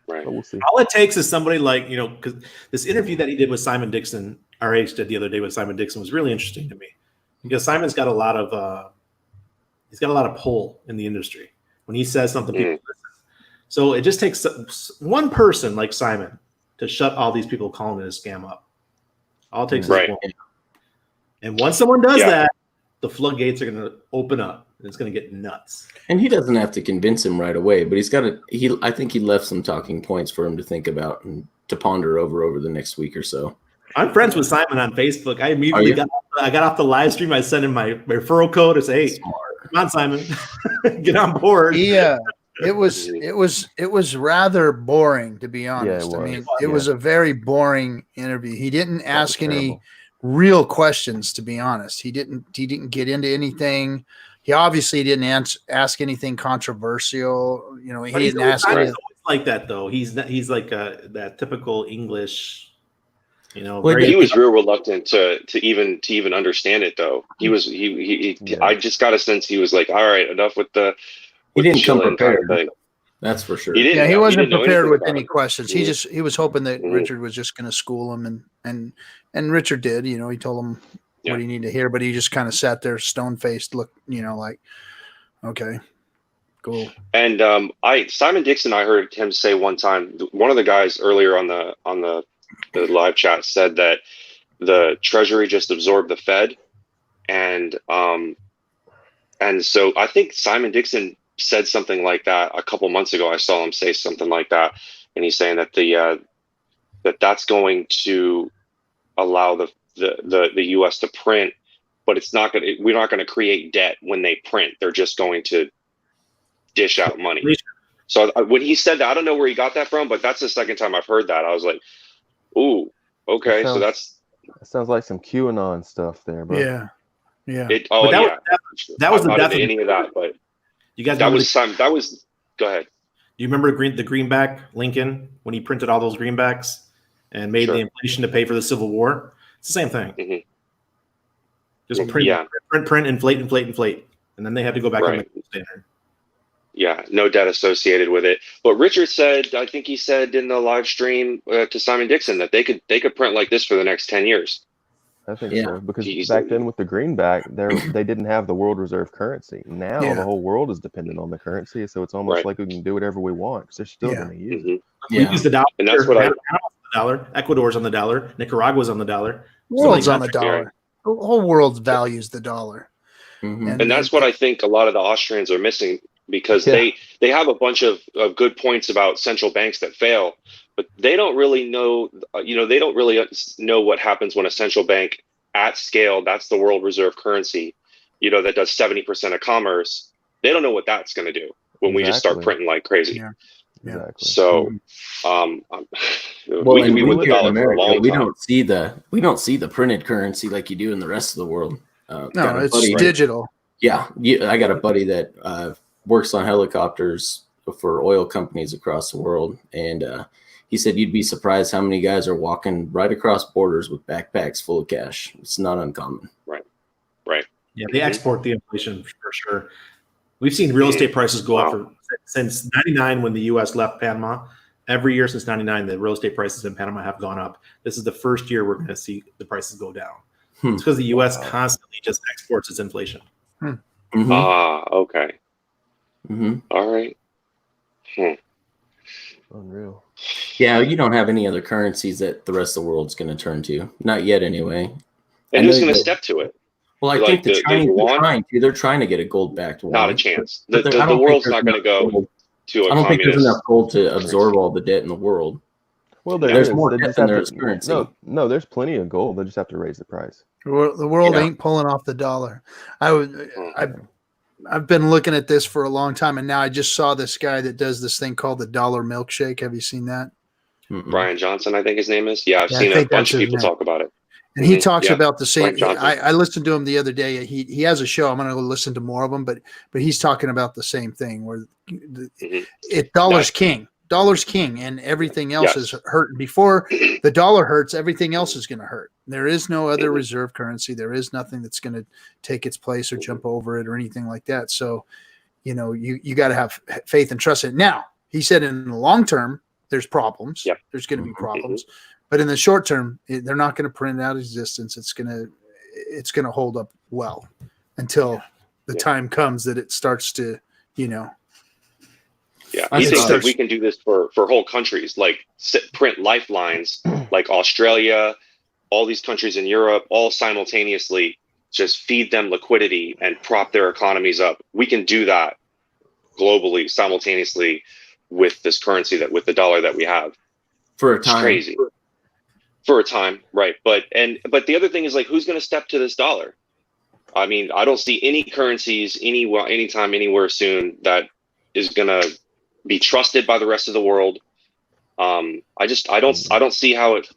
Speaker 11: Right.
Speaker 4: But we'll see.
Speaker 8: All it takes is somebody like, because this interview that he did with Simon Dixon, RH did the other day with Simon Dixon, was really interesting to me. Because Simon's got a lot of pull in the industry. When he says something, people listen. So it just takes one person like Simon to shut all these people calling it a scam up. All it takes is one. And once someone does that, the floodgates are going to open up, and it's going to get nuts.
Speaker 10: And he doesn't have to convince him right away, but I think he left some talking points for him to think about and to ponder over the next week or so.
Speaker 8: I'm friends with Simon on Facebook. I immediately got off the live stream. I sent him my referral code. I say, hey, come on, Simon, get on board.
Speaker 1: Yeah. It was rather boring, to be honest. I mean, it was a very boring interview. He didn't ask any real questions, to be honest. He didn't get into anything. He obviously didn't ask anything controversial. He didn't ask anything
Speaker 8: like that, though. He's like that typical English.
Speaker 11: He was real reluctant to even understand it, though. I just got a sense he was like, all right, enough with the.
Speaker 10: He didn't come prepared. That's for sure.
Speaker 1: He wasn't prepared with any questions. He was hoping that Richard was just going to school him, and Richard did. He told him what he needed to hear, but he just kind of sat there, stone faced, like, okay, cool.
Speaker 11: And Simon Dixon, I heard him say one time. One of the guys earlier on the live chat said that the Treasury just absorbed the Fed, and so I think Simon Dixon said something like that a couple months ago. I saw him say something like that, and he's saying that that's going to allow the U.S. to print, but we're not going to create debt when they print. They're just going to dish out money. So when he said that, I don't know where he got that from, but that's the second time I've heard that. I was like, ooh, okay,
Speaker 4: that sounds like some QAnon stuff there, bro.
Speaker 1: Yeah.
Speaker 8: That was the definition.
Speaker 11: Any of that, but
Speaker 8: you guys.
Speaker 11: That was. Go ahead.
Speaker 8: You remember the greenback Lincoln when he printed all those greenbacks and made the inflation to pay for the Civil War? It's the same thing. Just print, inflate, and then they had to go back and make the standard.
Speaker 11: Yeah, no debt associated with it. But Richard said, I think he said in the live stream to Simon Dixon that they could print like this for the next 10 years.
Speaker 4: I think so, because back then with the greenback, they didn't have the world reserve currency. Now the whole world is dependent on the currency, so it's almost like we can do whatever we want because they're still going to use it.
Speaker 8: We use the dollar,
Speaker 11: and that's what
Speaker 8: the dollar. Ecuador's on the dollar. Nicaragua's on the dollar.
Speaker 1: World's on the dollar. The whole world values the dollar,
Speaker 11: and that's what I think a lot of the Austrians are missing, because they have a bunch of good points about central banks that fail. But they don't really know, they don't really know what happens when a central bank at scale, that's the world reserve currency, that does 70% of commerce. They don't know what that's going to do when we just start printing like crazy.
Speaker 1: Yeah. Exactly.
Speaker 11: So,
Speaker 10: we live in America. We don't see the printed currency like you do in the rest of the world.
Speaker 1: No, it's digital.
Speaker 10: Yeah, I got a buddy that works on helicopters for oil companies across the world, and he said you'd be surprised how many guys are walking right across borders with backpacks full of cash. It's not uncommon.
Speaker 11: Right.
Speaker 8: Yeah, they export the inflation for sure. We've seen real estate prices go up since '99 when the U.S. left Panama. Every year since '99, the real estate prices in Panama have gone up. This is the first year we're going to see the prices go down. It's because the U.S. constantly just exports its inflation.
Speaker 11: Okay. All right.
Speaker 4: Unreal.
Speaker 10: Yeah, you don't have any other currencies that the rest of the world's going to turn to. Not yet, anyway.
Speaker 11: And who's going to step to it?
Speaker 10: Well, I think the Chinese are trying to. They're trying to get a gold-backed one.
Speaker 11: Not a chance. The world's not going to go to a
Speaker 10: I don't think there's
Speaker 11: communist
Speaker 10: enough gold to absorb all the debt in the world.
Speaker 4: Well,
Speaker 10: there's more debt than there is currency.
Speaker 4: No, there's plenty of gold. They just have to raise the price.
Speaker 1: The world ain't pulling off the dollar. I've been looking at this for a long time, and now I just saw this guy that does this thing called the dollar milkshake. Have you seen that?
Speaker 11: Brian Johnson, I think his name is. Yeah, I've seen a bunch of people talk about it.
Speaker 1: And he talks about the same. I listened to him the other day. He has a show. I'm going to go listen to more of them, but he's talking about the same thing where dollar's king. Dollar's king, and everything else is hurting. Before the dollar hurts, everything else is going to hurt. There is no other reserve currency. There is nothing that's going to take its place or jump over it or anything like that. So, you got to have faith and trust in it. Now, he said in the long term, there's problems. There's going to be problems. But in the short term, they're not going to print out existence. It's going to hold up well until the time comes that it starts to,
Speaker 11: Yeah, he thinks that we can do this for whole countries, like print lifelines, like Australia, all these countries in Europe, all simultaneously, just feed them liquidity and prop their economies up. We can do that globally, simultaneously, with this currency with the dollar that we have.
Speaker 10: For a time.
Speaker 11: It's crazy. For a time, right? But the other thing is, like, who's going to step to this dollar? I mean, I don't see any currencies anytime, anywhere soon that is going to be trusted by the rest of the world. I don't see how it,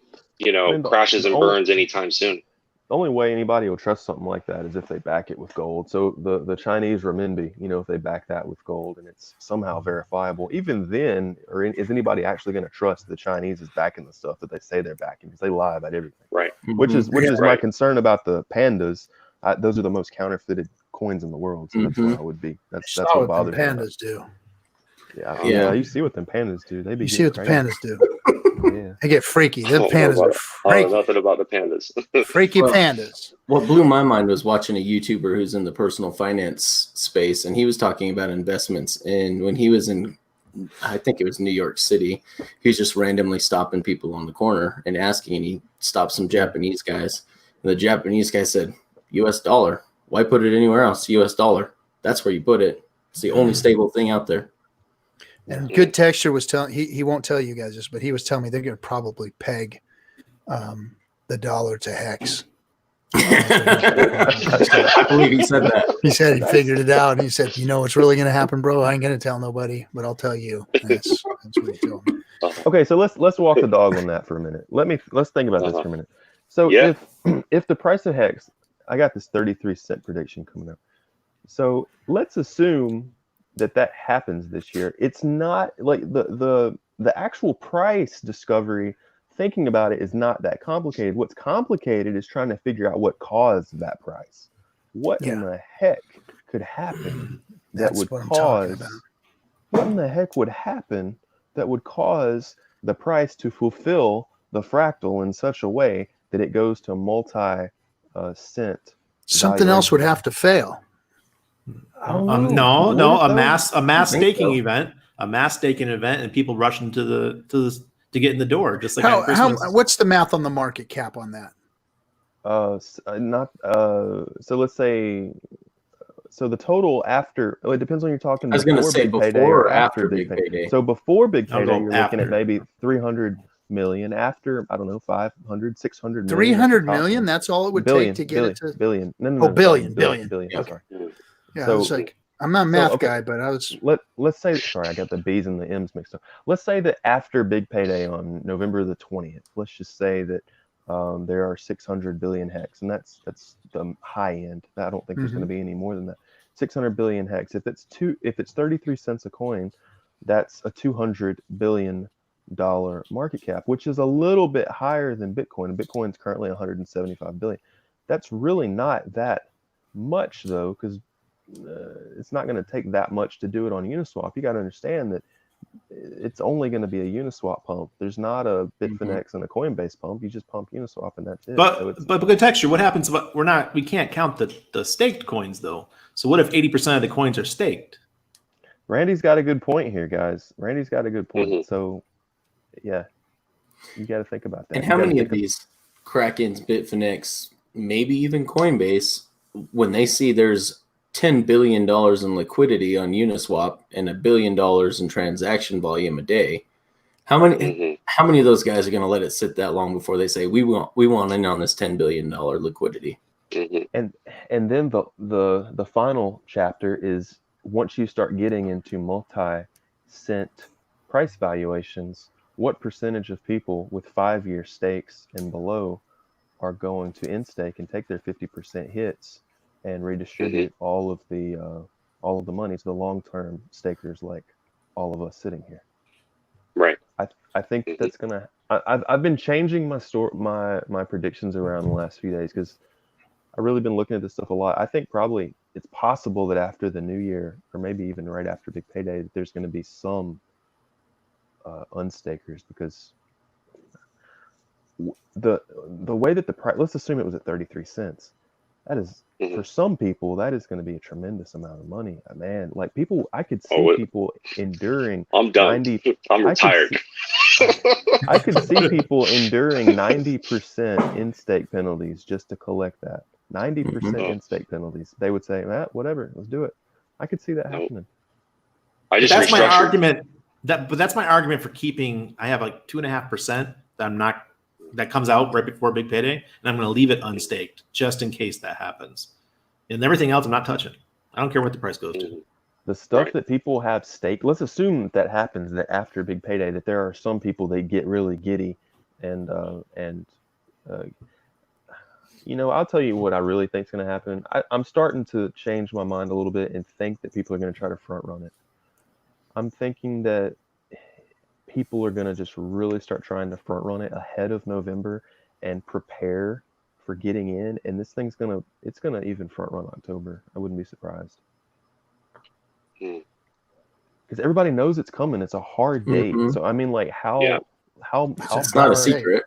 Speaker 11: crashes and burns anytime soon.
Speaker 4: The only way anybody will trust something like that is if they back it with gold. So the Chinese renminbi, if they back that with gold and it's somehow verifiable, even then, is anybody actually going to trust the Chinese is backing the stuff that they say they're backing? Because they lie about everything.
Speaker 11: Right.
Speaker 4: Which is my concern about the pandas. Those are the most counterfeited coins in the world. So that's what I would be. That's what bothers me.
Speaker 1: Pandas do.
Speaker 4: Yeah. You see what them pandas do.
Speaker 1: You see what the pandas do.
Speaker 4: Yeah.
Speaker 1: They get freaky. The pandas are freaky.
Speaker 11: Nothing about the pandas.
Speaker 1: Freaky pandas.
Speaker 10: What blew my mind was watching a YouTuber who's in the personal finance space, and he was talking about investments. And when he was in, I think it was New York City, he was just randomly stopping people on the corner and asking, and he stopped some Japanese guys. And the Japanese guy said, US dollar. Why put it anywhere else? US dollar. That's where you put it. It's the only stable thing out there.
Speaker 1: And Good Texture was telling he won't tell you guys this, but he was telling me they're going to probably peg the dollar to Hex.
Speaker 10: I believe he said that.
Speaker 1: He said he figured it out. He said, what's really going to happen, bro? I ain't going to tell nobody, but I'll tell you. That's what he told me.
Speaker 4: Okay, so let's walk the dog on that for a minute. Let's think about this for a minute. So if the price of Hex, I got this 33-cent prediction coming up. So let's assume that happens this year. It's not like the actual price discovery, thinking about it, is not that complicated. What's complicated is trying to figure out what caused that price. What in the heck could happen that would cause what in the heck would happen that would cause the price to fulfill the fractal in such a way that it goes to multi-cent.
Speaker 1: Something else would have to fail.
Speaker 8: No, a mass staking event, and people rushing to get in the door, just like
Speaker 1: what's the math on the market cap on that?
Speaker 4: So let's say, the total after, it depends on you're talking.
Speaker 10: I was going to say before or after big payday.
Speaker 4: So before big payday, you're looking at maybe 300 million. After, I don't know, 500, 600 million.
Speaker 1: 300 million. That's all it would take to get it to
Speaker 4: billion.
Speaker 1: Billion.
Speaker 4: Okay.
Speaker 1: Sorry. Yeah, I was like, I'm not a math guy, but I was.
Speaker 4: Let's say, sorry, I got the B's and the M's mixed up. Let's say that after big payday on November the 20th, let's just say that there are 600 billion hex, and that's the high end. I don't think there's going to be any more than that. 600 billion hex. If it's 33 cents a coin, that's a $200 billion market cap, which is a little bit higher than Bitcoin. Bitcoin's currently 175 billion. That's really not that much though, because it's not going to take that much to do it on Uniswap. You got to understand that it's only going to be a Uniswap pump. There's not a Bitfinex and a Coinbase pump. You just pump Uniswap and that's it.
Speaker 8: But good texture. What happens? We can't count the staked coins though. So what if 80% of the coins are staked?
Speaker 4: Randy's got a good point here, guys. Randy's got a good point. So yeah, you got to think about that.
Speaker 10: And how many of these Krakens, Bitfinex, maybe even Coinbase, when they see there's $10 billion in liquidity on Uniswap and $1 billion in transaction volume a day, how many of those guys are going to let it sit that long before they say we want in on this $10 billion liquidity?
Speaker 4: And then the final chapter is once you start getting into multi-cent price valuations, what percentage of people with 5-year stakes and below are going to end stake and take their 50% hits and redistribute all of the money to the long-term stakers like all of us sitting here.
Speaker 11: Right.
Speaker 4: I think that's gonna. I've been changing my predictions around the last few days because I've really been looking at this stuff a lot. I think probably it's possible that after the new year, or maybe even right after Big Payday, that there's going to be some unstakers because the way that the price. Let's assume it was at 33 cents. That is for some people that is going to be a tremendous amount of money, man. Like people, I could see people enduring.
Speaker 11: I'm done. I'm retired.
Speaker 4: I could see people enduring 90% in-stake penalties just to collect that. 90% in-stake penalties. They would say, whatever, let's do it. I could see that happening.
Speaker 8: That's my argument. But that's my argument for keeping. I have like 2.5% that comes out right before Big Payday, and I'm going to leave it unstaked just in case that happens. And everything else, I'm not touching. I don't care what the price goes to.
Speaker 4: The stuff that people have staked, let's assume that happens, that after Big Payday, that there are some people that get really giddy and I'll tell you what I really think is going to happen. I'm starting to change my mind a little bit and think that people are going to try to front run it. I'm thinking that people are going to just really start trying to front run it ahead of November and prepare for getting in. And this thing's going to even front run October. I wouldn't be surprised. Because everybody knows it's coming. It's a hard date. So I mean, like how
Speaker 10: it's not a secret.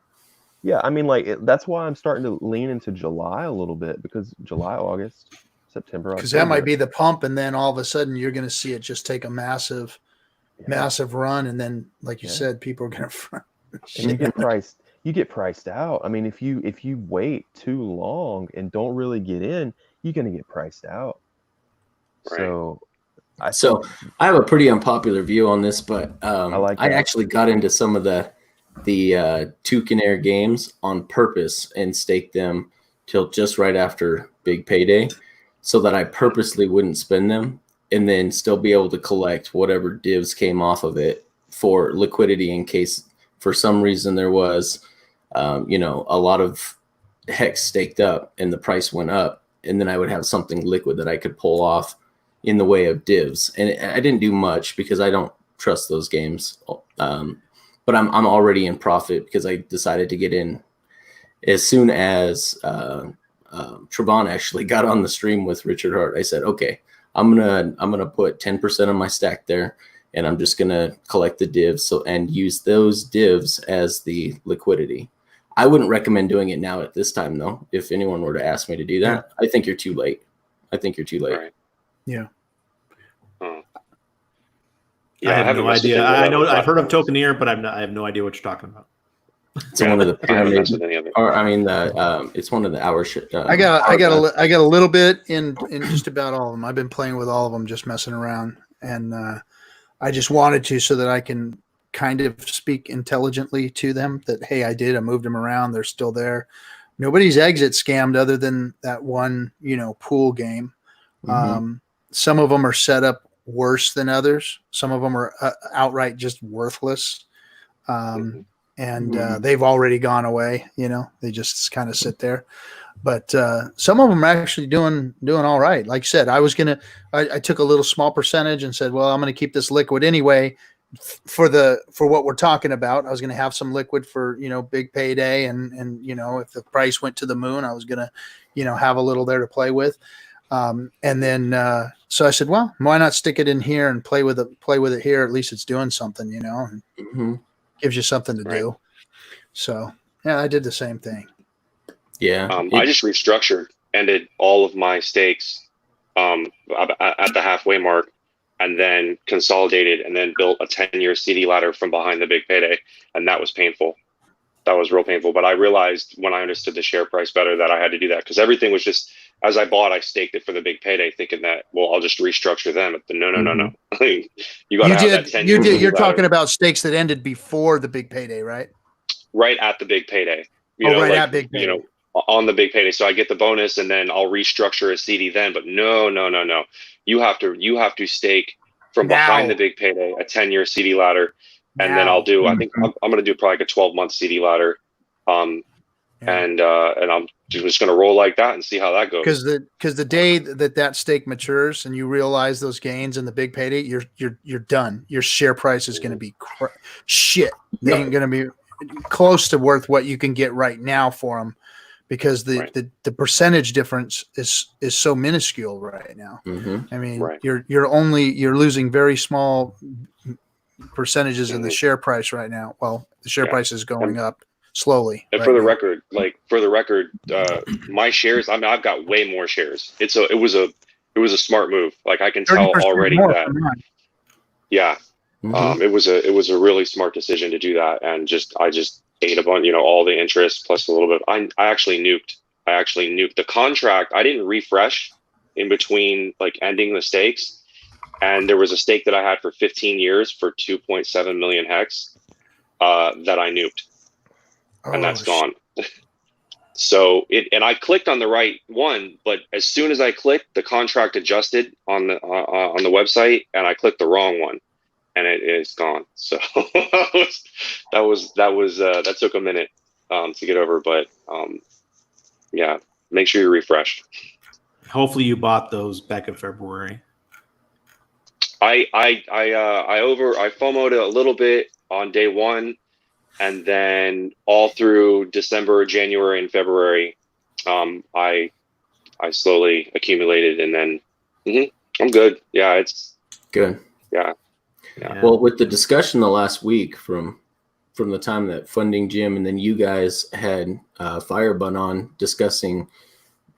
Speaker 4: Yeah, I mean, like that's why I'm starting to lean into July a little bit, because July, August, September,
Speaker 1: because that might be the pump, and then all of a sudden you're going to see it just take a massive run, and then, like you said, people are going to
Speaker 4: and you get priced out. I mean, if you wait too long and don't really get in, you're going to get priced out.
Speaker 11: Right.
Speaker 10: So I have a pretty unpopular view on this, but I actually got into some of the Toucan games on purpose and staked them till just right after Big Payday, so that I purposely wouldn't spend them and then still be able to collect whatever divs came off of it for liquidity in case for some reason there was a lot of Hex staked up and the price went up, and then I would have something liquid that I could pull off in the way of divs. And I didn't do much because I don't trust those games. But I'm already in profit because I decided to get in as soon as Trabon actually got on the stream with Richard Hart. I said, okay, I'm gonna put 10% of my stack there, and I'm just gonna collect the divs and use those divs as the liquidity. I wouldn't recommend doing it now at this time, though. If anyone were to ask me to do that, I think you're too late.
Speaker 11: Right.
Speaker 1: Yeah.
Speaker 8: I have no idea. I know I've heard of Tokeneer, but I have no idea what you're talking about.
Speaker 10: It's one of the pyramids, or I mean, it's one of the hour shit.
Speaker 1: I got a little bit in just about all of them. I've been playing with all of them, just messing around, and I just wanted to so that I can kind of speak intelligently to them. That hey, I moved them around. They're still there. Nobody's exit scammed other than that one, pool game. Some of them are set up worse than others. Some of them are outright just worthless. and they've already gone away. You know, they just kind of sit there. But some of them are actually doing all right. Like I said, I took a little small percentage and said, well, I'm gonna keep this liquid anyway for what we're talking about. I was gonna have some liquid for, you know, big payday, and you know, if the price went to the moon, I was gonna, you know, have a little there to play with. And then so I said, well, why not stick it in here and play with it here? At least it's doing something, you know, and gives you something to do. So yeah, I did the same thing.
Speaker 10: Yeah.
Speaker 11: I just restructured, ended all of my stakes at the halfway mark, and then consolidated, and then built a 10-year CD ladder from behind the big payday. And that was painful. That was real painful. But I realized when I understood the share price better that I had to do that, because everything was just, as I bought, I staked it for the big payday, thinking that, well, I'll just restructure them. But no. You got to have that 10 years.
Speaker 1: You're talking about stakes that ended before the big payday, right?
Speaker 11: Right at the big payday. You know,
Speaker 1: right
Speaker 11: like,
Speaker 1: at big payday.
Speaker 11: You know, on the big payday. So I get the bonus, and then I'll restructure a CD then. But no. You have to stake from behind the big payday, a 10-year CD ladder. And then I'll do, I think I'm going to do probably like a 12-month CD ladder. And I'm just going to roll like that and see how that goes.
Speaker 1: Because the day that stake matures and you realize those gains in the big payday, you're done. Your share price is going to be shit. They ain't going to be close to worth what you can get right now for them, because the percentage difference is so minuscule right now. I mean, you're losing very small percentages in the share price right now. Well, the share price is going up slowly.
Speaker 11: And for the record, my shares, I mean, I've got way more shares. It was a smart move. Like, I can tell already that. Yeah. It was a really smart decision to do that. And I just ate a bunch, you know, all the interest plus a little bit. I actually nuked the contract. I didn't refresh in between, like, ending the stakes. And there was a stake that I had for 15 years for 2.7 million hex that I nuked. And that's gone. So and I clicked on the right one, but as soon as I clicked, the contract adjusted on the website, and I clicked the wrong one, and it's gone. So that took a minute to get over, but yeah, make sure you refresh.
Speaker 8: Hopefully you bought those back in February.
Speaker 11: I FOMO'd it a little bit on day one, and then all through December, January, and February, I slowly accumulated, and then I'm good. Yeah, it's
Speaker 10: good.
Speaker 11: Yeah.
Speaker 10: Well, with the discussion the last week from the time that Funding Jim and then you guys had Firebun on discussing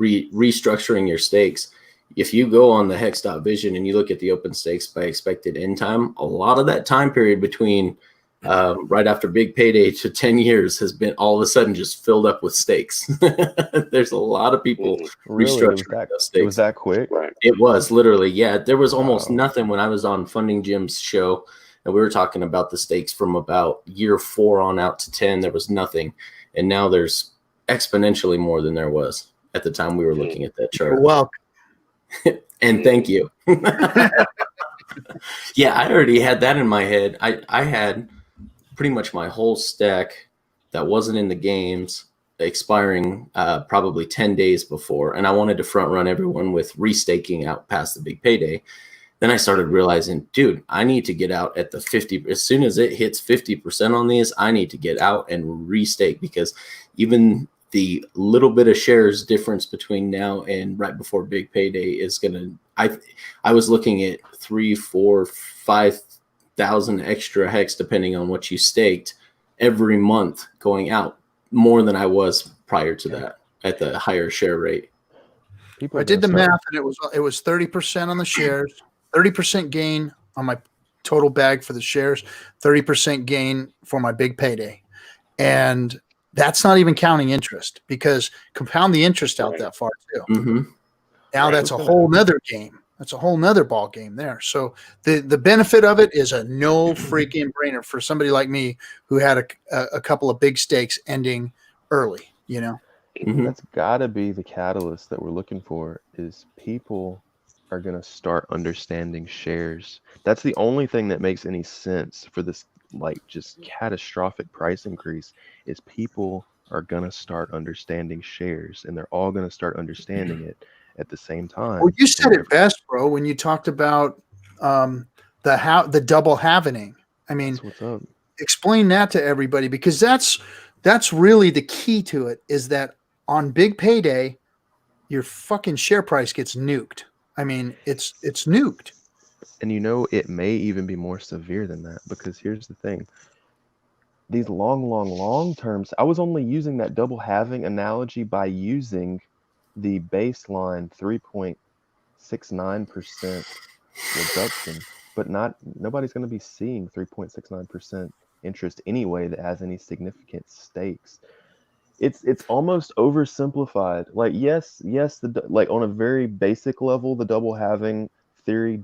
Speaker 10: restructuring your stakes. If you go on the hex.vision and you look at the open stakes by expected end time, a lot of that time period between right after big payday to 10 years has been all of a sudden just filled up with stakes. There's a lot of people restructuring those stakes.
Speaker 4: It was that quick?
Speaker 11: Right.
Speaker 10: It was literally, yeah. There was almost nothing when I was on Funding Jim's show, and we were talking about the stakes from about year 4 on out to 10. There was nothing, and now there's exponentially more than there was at the time we were looking at that chart.
Speaker 1: You're welcome.
Speaker 10: And thank you. Yeah, I already had that in my head. I had pretty much my whole stack that wasn't in the games expiring probably 10 days before, and I wanted to front run everyone with restaking out past the big payday. Then I started realizing, dude, I need to get out at the 50. As soon as it hits 50% on these, I need to get out and restake, because even the little bit of shares difference between now and right before big payday is gonna. I was looking at 3, 4, 5,000 extra hex depending on what you staked every month going out, more than I was prior to that at the higher share rate.
Speaker 1: I did the math, and it was 30% on the shares, 30% gain on my total bag for the shares, 30% gain for my big payday, and that's not even counting interest, because compound the interest out that far too. Now that's a whole nother game. That's a whole nother ball game there. So the benefit of it is a no freaking brainer for somebody like me who had a couple of big stakes ending early, you know.
Speaker 4: That's got to be the catalyst that we're looking for, is people are going to start understanding shares. That's the only thing that makes any sense for this like just catastrophic price increase is people are going to start understanding shares, and they're all going to start understanding it at the same time.
Speaker 1: Well, you said it best, bro, when you talked about the double halvening. I mean,
Speaker 4: what's up?
Speaker 1: Explain that to everybody, because that's really the key to it, is that on big payday, your fucking share price gets nuked. I mean, it's nuked.
Speaker 4: And you know, it may even be more severe than that, because here's the thing. These long terms, I was only using that double halving analogy by using the baseline 3.69% reduction, but nobody's going to be seeing 3.69% interest anyway that has any significant stakes. It's almost oversimplified. Like, yes, like on a very basic level, the double halving theory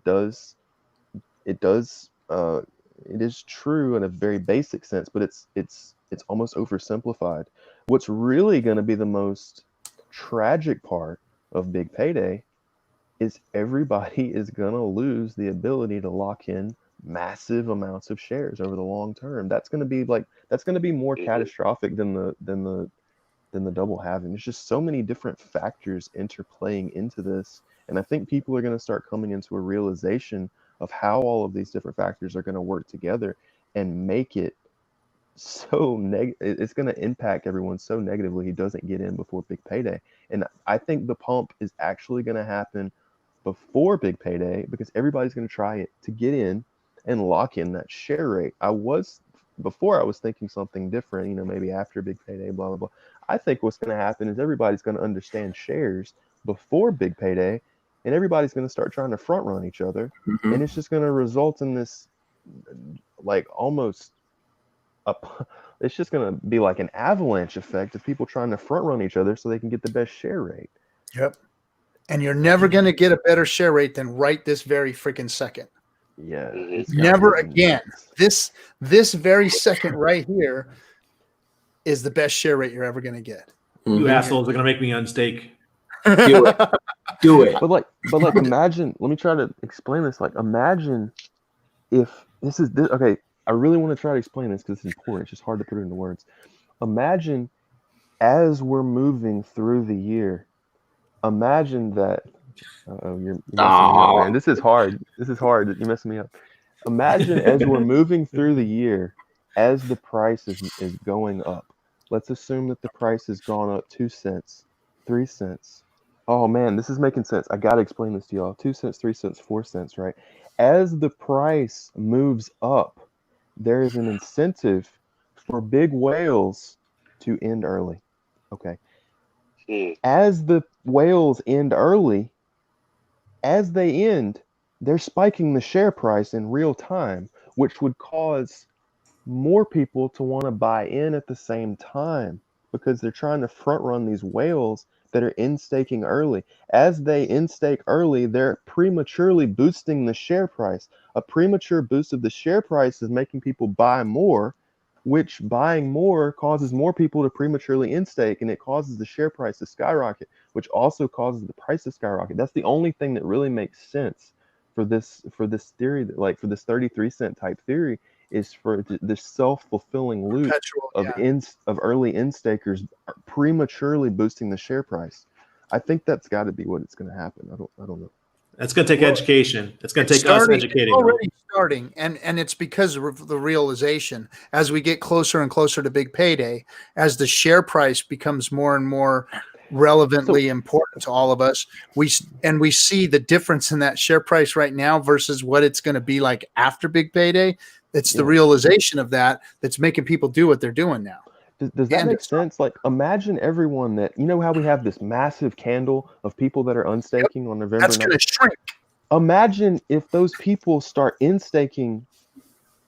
Speaker 4: it is true in a very basic sense, but it's almost oversimplified. What's really going to be the most tragic part of big payday is everybody is going to lose the ability to lock in massive amounts of shares over the long term. That's going to be more catastrophic than the double halving. There's just so many different factors interplaying into this, and I think people are going to start coming into a realization of how all of these different factors are going to work together and make it so it's going to impact everyone so negatively he doesn't get in before big payday. And I think the pump is actually going to happen before big payday, because everybody's going to try it to get in and lock in that share rate. Before I was thinking something different, maybe after big payday, blah, blah, blah. I think what's going to happen is everybody's going to understand shares before big payday, and everybody's going to start trying to front run each other. And it's just going to result in this, like, it's just going to be like an avalanche effect of people trying to front run each other so they can get the best share rate.
Speaker 1: Yep. And you're never going to get a better share rate than right this very freaking second.
Speaker 4: Yeah.
Speaker 1: Never again. This very second right here is the best share rate you're ever going to get.
Speaker 8: You assholes are going to make me unstake.
Speaker 10: Do it.
Speaker 4: But imagine, let me try to explain this. Like, imagine if okay, I really want to try to explain this because it's important. It's just hard to put it into words. Imagine as we're moving through the year, imagine that, you're messing me up, man. This is hard. You're messing me up. Imagine as we're moving through the year, as the price is going up. Let's assume that the price has gone up 2 cents, 3 cents. Oh man, this is making sense. I got to explain this to y'all. 2 cents, 3 cents, 4 cents, right? As the price moves up, there is an incentive for big whales to end early. Okay. As the whales end early, as they end, they're spiking the share price in real time, which would cause more people to want to buy in at the same time because they're trying to front run these whales that are in staking early. As they in stake early, they're prematurely boosting the share price. A premature boost of the share price is making people buy more, which buying more causes more people to prematurely in stake, and it causes the share price to skyrocket, which also causes the price to skyrocket. That's the only thing that really makes sense for this theory, like for this 33-cent type theory, is for this self-fulfilling loop of early in-stakers prematurely boosting the share price. I think that's got to be what it's going to happen. I don't know.
Speaker 8: That's going to take education. It's going to take us educating.
Speaker 1: It's already starting, and it's because of the realization as we get closer and closer to big payday, as the share price becomes more and more relevantly important to all of us. We see the difference in that share price right now versus what it's going to be like after big payday. It's the realization of that's making people do what they're doing now.
Speaker 4: Does that make sense? Like, imagine everyone that, how we have this massive candle of people that are unstaking on November 9th.
Speaker 1: That's going to shrink.
Speaker 4: Imagine if those people start in-staking,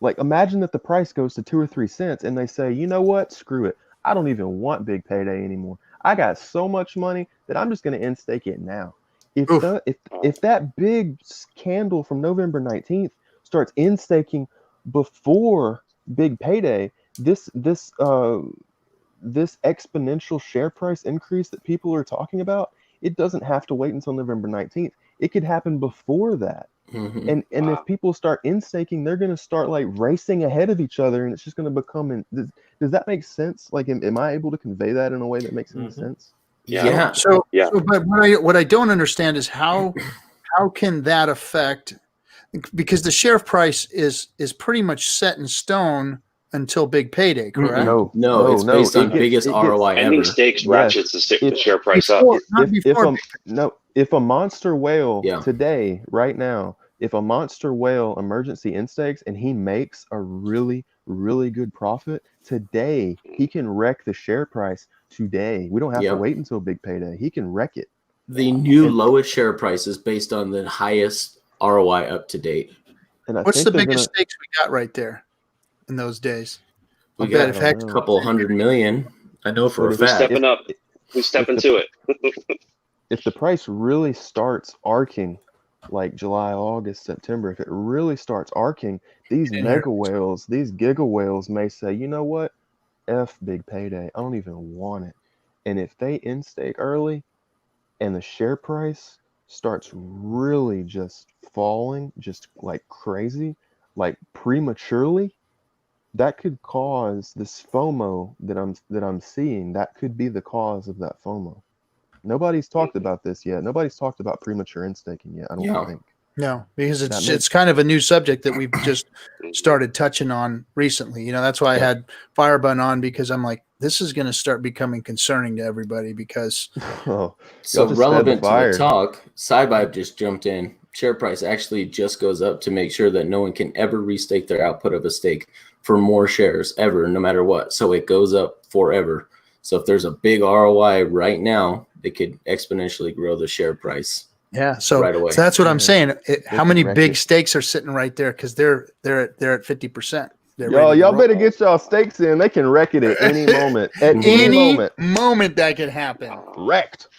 Speaker 4: like, imagine that the price goes to 2 or 3 cents and they say, you know what, screw it. I don't even want big payday anymore. I got so much money that I'm just going to in-stake it now. If that big candle from November 19th starts in-staking before big payday, this exponential share price increase that people are talking about, it doesn't have to wait until November 19th. It could happen before that. And if people start in staking, they're going to start like racing ahead of each other, and it's just going to become. Does that make sense? Like, am I able to convey that in a way that makes any sense?
Speaker 10: Yeah.
Speaker 1: So, but what I don't understand is how can that affect? Because the share price is pretty much set in stone until big payday, correct?
Speaker 10: No, it's based on biggest ROI
Speaker 11: ending
Speaker 10: ever.
Speaker 11: stakes ratchets the share price up.
Speaker 4: If a monster whale today, right now, if a monster whale emergency instakes and he makes a really, really good profit today, he can wreck the share price today. We don't have to wait until big payday. He can wreck it.
Speaker 10: The new lowest share price is based on the highest ROI up to date.
Speaker 4: And
Speaker 1: what's the biggest stakes we got right there in those days?
Speaker 10: We got a couple 100 million. I know for a fact.
Speaker 11: Who's stepping to it?
Speaker 4: If the price really starts arcing, like July, August, September, if it really starts arcing, these mega whales, these giga whales may say, you know what? F big payday. I don't even want it. And if they in-stake early and the share price starts really just falling, just like crazy, like prematurely, that could cause this FOMO that I'm seeing. That could be the cause of that FOMO. Nobody's talked about this yet. Nobody's talked about premature in-staking yet, I don't think.
Speaker 1: No, because it's kind of a new subject that we've just started touching on recently. You know, that's why I had Firebun on, because I'm like, this is going to start becoming concerning to everybody because.
Speaker 10: So relevant to the talk, Cyvibe just jumped in. Share price actually just goes up to make sure that no one can ever restake their output of a stake for more shares ever, no matter what. So it goes up forever. So if there's a big ROI right now, they could exponentially grow the share price.
Speaker 1: Yeah, so,
Speaker 10: right away.
Speaker 1: So that's what I'm saying. How many big stakes are sitting right there? Because they're at 50%.
Speaker 4: Y'all better get y'all stakes in. They can wreck it at any moment. At any
Speaker 1: moment that could happen.
Speaker 4: Wrecked.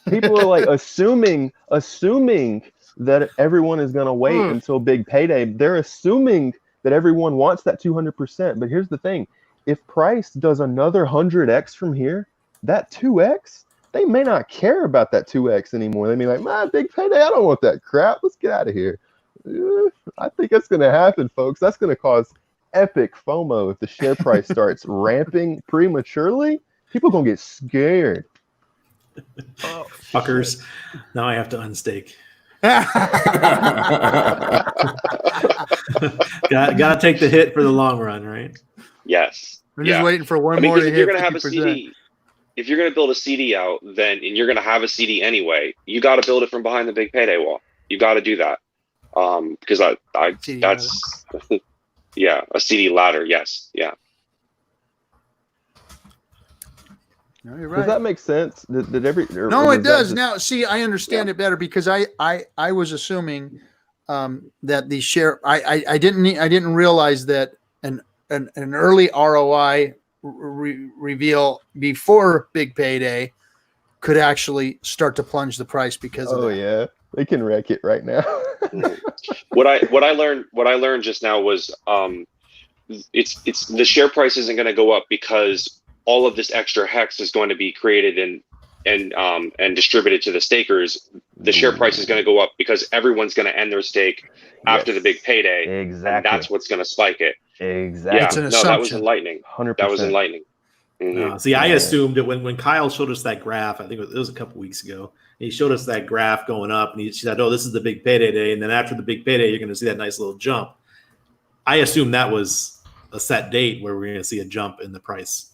Speaker 4: People are like assuming that everyone is going to wait until big payday. They're assuming that everyone wants that 200%. But here's the thing: if price does another 100x from here, that 2x. They may not care about that 2x anymore. They may be like, my big payday, I don't want that crap. Let's get out of here. I think that's going to happen, folks. That's going to cause epic FOMO if the share price starts ramping prematurely. People are going to get scared.
Speaker 8: Fuckers. Now I have to unstake. Got to take the hit for the long run, right?
Speaker 11: Yes.
Speaker 1: We're just waiting for one more to hit.
Speaker 11: You're going to have a CD. If you're going to build a CD out, and you're going to have a CD anyway, you got to build it from behind the big payday wall. You got to do that, because that's a CD ladder. Yes, yeah.
Speaker 1: No, you're right.
Speaker 4: Does that make sense?
Speaker 1: No, it does. Now, see, I understand it better because I was assuming that the share. I didn't realize that an early ROI. Reveal before big payday could actually start to plunge the price because of that.
Speaker 4: They can wreck it right now.
Speaker 11: What I learned just now was it's the share price isn't going to go up because all of this extra hex is going to be created and distributed to the stakers. The share price is going to go up because everyone's going to end their stake after the big payday.
Speaker 4: Exactly.
Speaker 11: And that's what's going to spike it.
Speaker 4: Exactly.
Speaker 11: Yeah. No, that was enlightening.
Speaker 4: 100%.
Speaker 11: That was enlightening.
Speaker 8: Mm-hmm. See, I assumed that when Kyle showed us that graph, I think it was a couple weeks ago, he showed us that graph going up, and she said, "Oh, this is the big payday day," and then after the big payday, you're going to see that nice little jump. I assumed that was a set date where we're going to see a jump in the price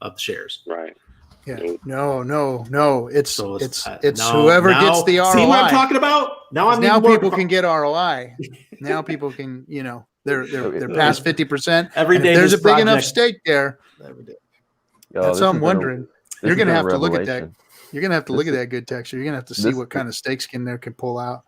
Speaker 8: of the shares.
Speaker 11: Right.
Speaker 1: Yeah. No. It's whoever gets the ROI.
Speaker 8: See what I'm talking about?
Speaker 1: Now people can get ROI. Now people can, they're past 50%.
Speaker 8: Every day
Speaker 1: there's a big enough stake there. That's what I'm wondering. You're gonna have to look at that. You're gonna have to look at that good texture. You're gonna have to see what kind of stakes can pull out.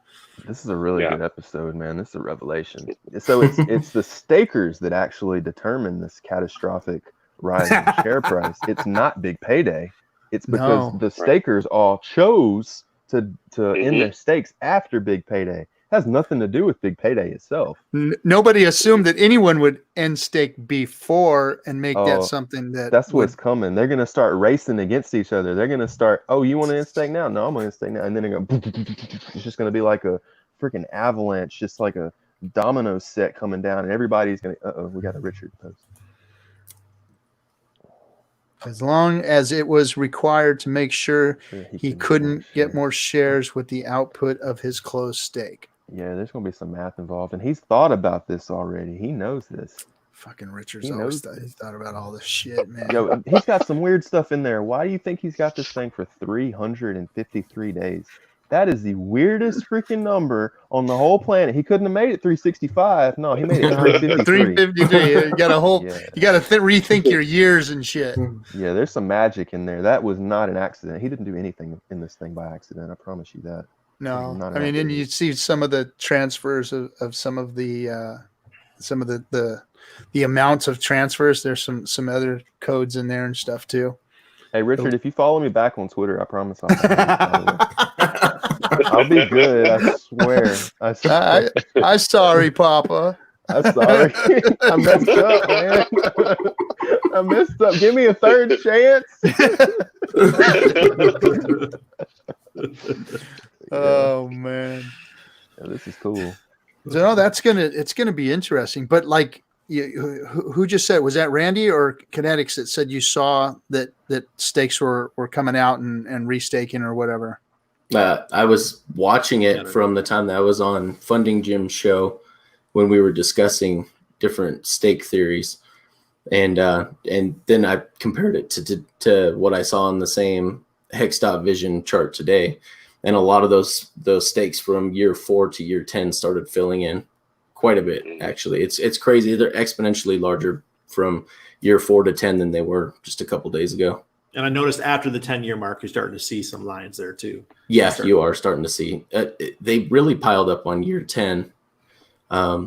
Speaker 4: This is a really good episode, man. This is a revelation. So it's the stakers that actually determine this catastrophic rise in share price. It's not big payday. It's because the stakers all chose to end their stakes after big payday. It has nothing to do with big payday itself.
Speaker 1: Nobody assumed that anyone would end stake before and make that something
Speaker 4: that's what's coming. They're gonna start racing against each other. They're gonna start, you want to end stake now? No, I'm gonna end stake now. And then they're gonna it's just gonna be like a freaking avalanche, just like a domino set coming down, and everybody's gonna. We got a Richard post.
Speaker 1: As long as it was required to make sure he couldn't get more shares with the output of his closed stake.
Speaker 4: Yeah, there's gonna be some math involved, and he's thought about this already. He knows this.
Speaker 1: Fucking Richard's always thought about all this shit, man.
Speaker 4: Yo, he's got some weird stuff in there. Why do you think he's got this thing for 353 days? That is the weirdest freaking number on the whole planet. He couldn't have made it 365. No, he made it 353.
Speaker 1: 353. You got you got to rethink your years and shit.
Speaker 4: Yeah, there's some magic in there. That was not an accident. He didn't do anything in this thing by accident. I promise you that.
Speaker 1: No, I mean, and you see some of the transfers of some of the amounts of transfers. There's some other codes in there and stuff too.
Speaker 4: Hey, Richard, if you follow me back on Twitter, I promise I'll be good. I swear.
Speaker 1: I'm sorry, Papa.
Speaker 4: I'm sorry. I messed up, man. I messed up. Give me a third chance.
Speaker 1: Oh man,
Speaker 4: yeah, this is cool.
Speaker 1: So no, it's gonna be interesting. But like, who just said, was that Randy or Kinetics that said you saw that stakes were coming out and restaking or whatever?
Speaker 10: I was watching it from the time that I was on Funding Jim's show when we were discussing different stake theories, and then I compared it to what I saw on the same Hex.vision chart today, and a lot of those stakes from year 4 to year 10 started filling in quite a bit. Actually, it's crazy. They're exponentially larger from year 4 to 10 than they were just a couple days ago.
Speaker 8: And I noticed after the 10-year mark, you're starting to see some lines there too.
Speaker 10: Yeah, you are starting to see. They really piled up on year 10.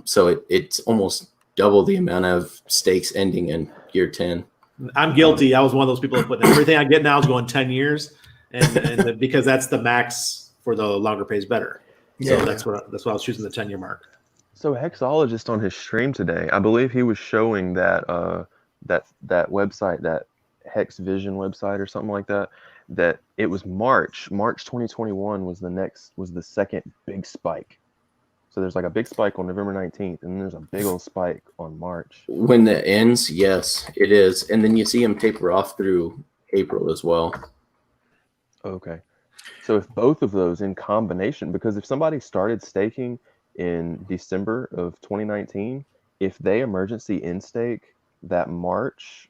Speaker 10: So it's almost double the amount of stakes ending in year 10.
Speaker 8: I'm guilty. I was one of those people that put everything I get now is going 10 years, and because that's the max for the longer pays better. So that's why I was choosing the 10-year mark.
Speaker 4: So Hexologist on his stream today, I believe he was showing that that website, that Hex Vision website or something like that, that it was March 2021 was the second big spike. So there's like a big spike on November 19th, and then there's a big old spike on March.
Speaker 10: When that ends, yes, it is. And then you see them taper off through April as well.
Speaker 4: Okay. So if both of those in combination, because if somebody started staking in December of 2019, if they emergency in stake that March